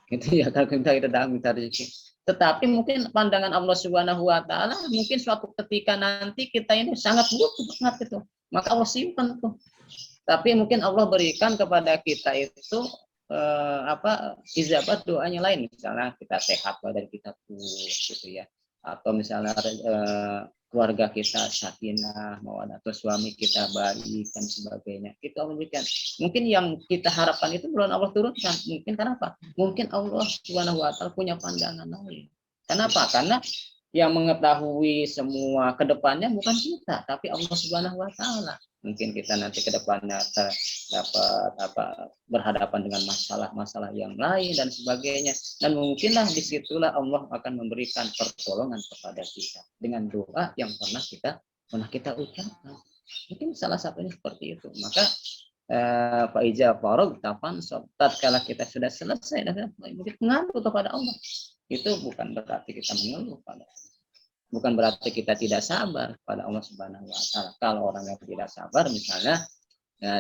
Gitu ya, kalau kita dalam minta rezeki. Tetapi mungkin pandangan Allah Subhanahu wa taala mungkin suatu ketika nanti kita ini sangat butuh banget itu. Maka Allah simpan tuh. Tapi mungkin Allah berikan kepada kita itu ijabah doanya lain, misalnya kita sehat badan kita kuat gitu ya, atau misalnya keluarga kita sakinah mawaddah atau suami kita baik dan sebagainya, itu Allah berikan. Mungkin yang kita harapkan itu belum Allah turunkan. Mungkin kenapa? Mungkin Allah Subhanahu wa taala punya pandangan lain. Kenapa? Karena yang mengetahui semua kedepannya bukan kita, tapi Allah Subhanahu wa taala. Mungkin kita nanti ke depannya dapat berhadapan dengan masalah-masalah yang lain dan sebagainya, dan mungkinlah disitulah Allah akan memberikan pertolongan kepada kita dengan doa yang pernah kita ucapkan. Mungkin salah satunya seperti itu. Maka Pak Ija Farog tapan tatkala kita sudah selesai dan mungkin mengaku kepada Allah, itu bukan berarti kita mengeluh pada Allah. Bukan berarti kita tidak sabar pada Allah Subhanahu wa taala. Kalau orang yang tidak sabar misalnya,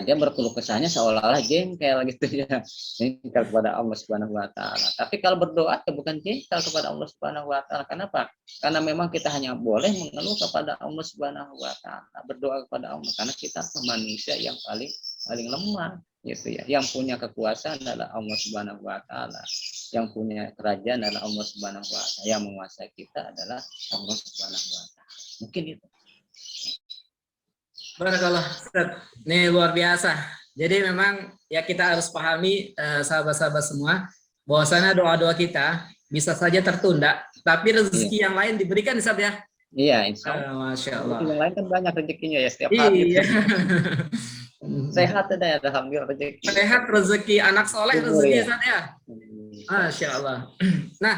dia berkeluh kesahnya seolah-olah jengkel gitu ya. Jengkel kepada Allah Subhanahu wa taala. Tapi kalau berdoa ya bukan jengkel kepada Allah Subhanahu wa taala. Kenapa? Karena memang kita hanya boleh mengeluh kepada Allah Subhanahu wa taala, berdoa kepada Allah, karena kita manusia yang paling lemah gitu ya. Yang punya kekuasaan adalah Allah Subhanahu wa taala. Yang punya kerajaan adalah Allah Subhanahu wa taala. Yang menguasai kita adalah Allah Subhanahu wa taala. Mungkin itu. Barakallah, Ustaz. Ini luar biasa. Jadi memang ya kita harus pahami sahabat-sahabat semua bahwasanya doa-doa kita bisa saja tertunda, tapi rezeki yang lain diberikan, Ustaz ya. Iya, insya Allah. Masya Allah. Yang lain kan banyak rezekinya ya setiap hari. Iya. Sehat ada ya, alhamdulillah rezeki. Sehat, rezeki, anak soleh, rezeki, Ya. Ustaz ya. Masya Allah. Nah,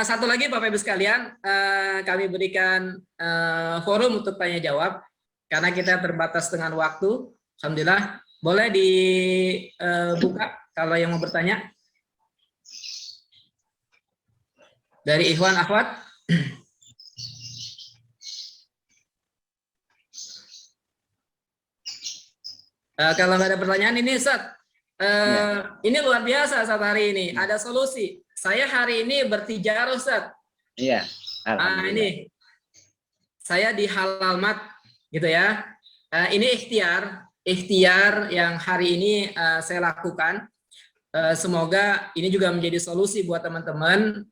satu lagi Bapak Ibu sekalian, kami berikan forum untuk tanya jawab karena kita terbatas dengan waktu. Alhamdulillah, boleh dibuka kalau yang mau bertanya dari Ikhwan Akhwat. Kalau nggak ada pertanyaan ini, Ustaz. Ini luar biasa saat hari ini ada solusi. Saya hari ini bertijarah, Ustaz. Iya. Ini saya di Halalmat gitu ya. Ini ikhtiar yang hari ini saya lakukan. Semoga ini juga menjadi solusi buat teman-teman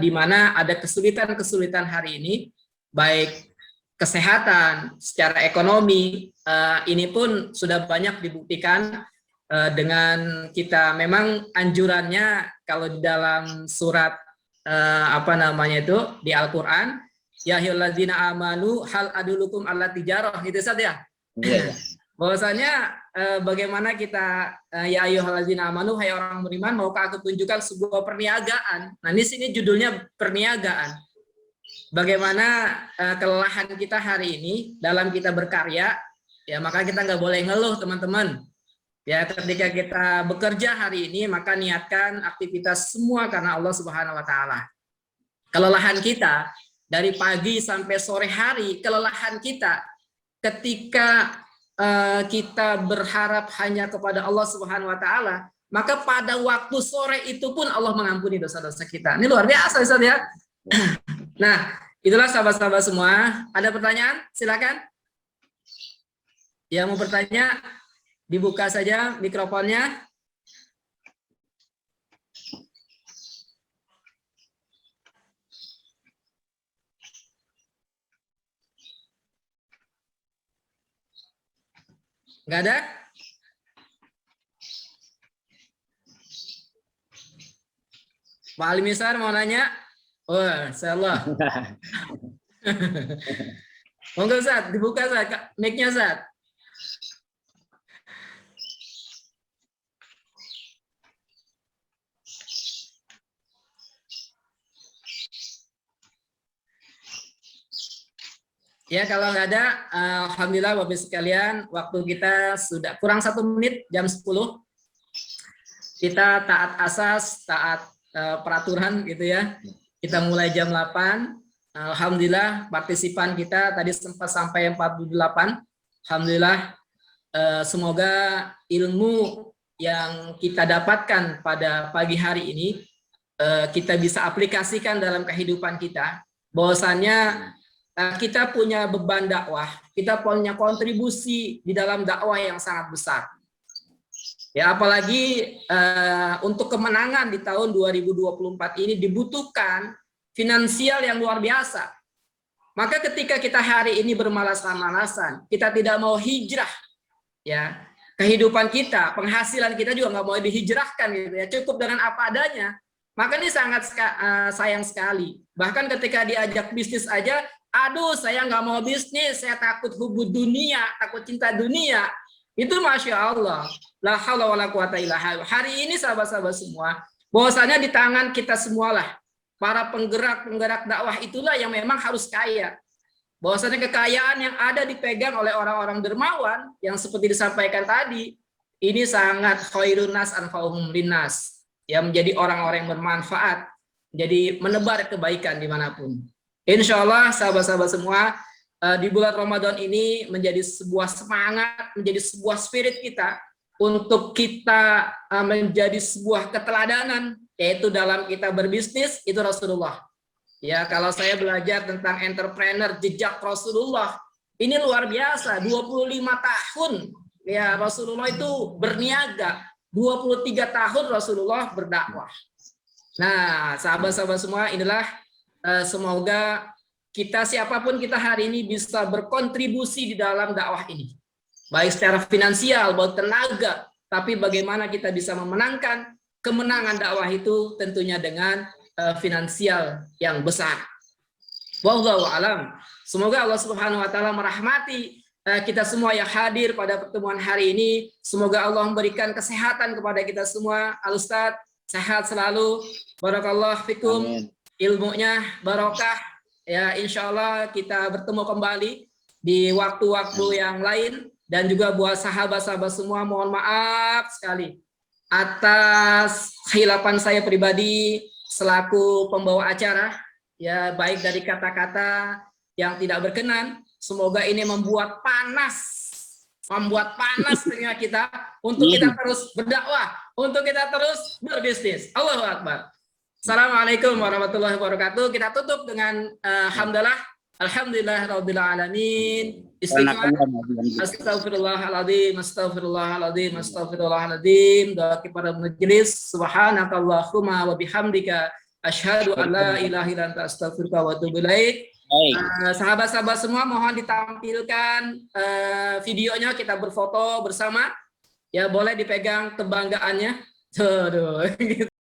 di mana ada kesulitan hari ini, baik kesehatan, secara ekonomi, ini pun sudah banyak dibuktikan dengan kita. Memang anjurannya kalau di dalam surat di Al-Qur'an, ya ayyuhallazina amanu hal adulukum ala tijarah, gitu saja. Iya. Bahwasanya bagaimana kita ya ayyuhallazina amanu, hai orang beriman, maukah aku tunjukkan sebuah perniagaan. Nah, di sini judulnya perniagaan. Bagaimana kelelahan kita hari ini dalam kita berkarya, ya maka kita nggak boleh ngeluh, teman-teman. Ya, ketika kita bekerja hari ini, maka niatkan aktivitas semua karena Allah Subhanahu wa taala. Kelelahan kita dari pagi sampai sore hari, kelelahan kita ketika kita berharap hanya kepada Allah Subhanahu wa taala, maka pada waktu sore itu pun Allah mengampuni dosa-dosa kita. Ini luar biasa, Ustaz ya. Nah, itulah sahabat-sahabat semua. Ada pertanyaan? Silakan. Yang mau bertanya, dibuka saja mikrofonnya. Nggak ada? Pak Alimisar mau nanya? Oh, insyaallah. Monggo, Ustaz, dibuka, Ustaz, mic-nya, Ustaz. Ya, kalau nggak ada, alhamdulillah Bapak sekalian, waktu kita sudah kurang 1 menit, jam 10. Kita taat asas, taat peraturan gitu ya. Kita mulai jam 8. Alhamdulillah partisipan kita tadi sempat sampai 48. Alhamdulillah semoga ilmu yang kita dapatkan pada pagi hari ini kita bisa aplikasikan dalam kehidupan kita. Bahwasannya kita punya beban dakwah, kita punya kontribusi di dalam dakwah yang sangat besar. Ya, apalagi untuk kemenangan di tahun 2024 ini dibutuhkan finansial yang luar biasa. Maka ketika kita hari ini bermalas-malasan, kita tidak mau hijrah, ya kehidupan kita, penghasilan kita juga nggak mau dihijrahkan gitu ya, cukup dengan apa adanya. Maka ini sangat sayang sekali. Bahkan ketika diajak bisnis aja, aduh saya nggak mau bisnis, saya takut hubud dunia, takut cinta dunia. Itu Masya Allah. La haula wala quwata illa billah. Hari ini sahabat-sahabat semua, bahwasanya di tangan kita semualah, para penggerak dakwah itulah yang memang harus kaya. Bahwasanya kekayaan yang ada dipegang oleh orang-orang dermawan, yang seperti disampaikan tadi, ini sangat khairun nas anfa'uhum linnas. Ya, menjadi orang-orang yang bermanfaat, jadi menebar kebaikan dimanapun. Insya Allah sahabat-sahabat semua, di bulan Ramadan ini menjadi sebuah semangat, menjadi sebuah spirit kita untuk kita menjadi sebuah keteladanan, yaitu dalam kita berbisnis itu Rasulullah. Ya, kalau saya belajar tentang entrepreneur jejak Rasulullah, ini luar biasa. 25 tahun ya Rasulullah itu berniaga, 23 tahun Rasulullah berdakwah. Nah, sahabat-sahabat semua, inilah semoga kita siapapun kita hari ini bisa berkontribusi di dalam dakwah ini. Baik secara finansial, baik tenaga, tapi bagaimana kita bisa memenangkan kemenangan dakwah itu tentunya dengan finansial yang besar. Wallahu alam. Semoga Allah Subhanahu wa taala merahmati kita semua yang hadir pada pertemuan hari ini. Semoga Allah memberikan kesehatan kepada kita semua. Al-Ustaz sehat selalu. Barakallahu fikum. Amin. Ilmunya barokah. Ya, insya Allah kita bertemu kembali di waktu-waktu yang lain. Dan juga buat sahabat-sahabat semua, mohon maaf sekali atas kehilapan saya pribadi selaku pembawa acara, ya baik dari kata-kata yang tidak berkenan. Semoga ini membuat panas telinga kita untuk kita terus berdakwah, untuk kita terus berbisnis. Allahu Akbar. Assalamualaikum warahmatullahi wabarakatuh. Kita tutup dengan Alhamdulillah rabbil alamin. Istighfar. Astagfirullahaladzim, astagfirullahaladzim, astagfirullahaladzim. Doa kepada majelis. Subhanakallahumma wa bihamdika asyhadu an la ilaha illa anta astaghfiruka wa atubu ilaik. Sahabat-sahabat semua mohon ditampilkan videonya, kita berfoto bersama. Ya, boleh dipegang kebanggaannya. Tuh.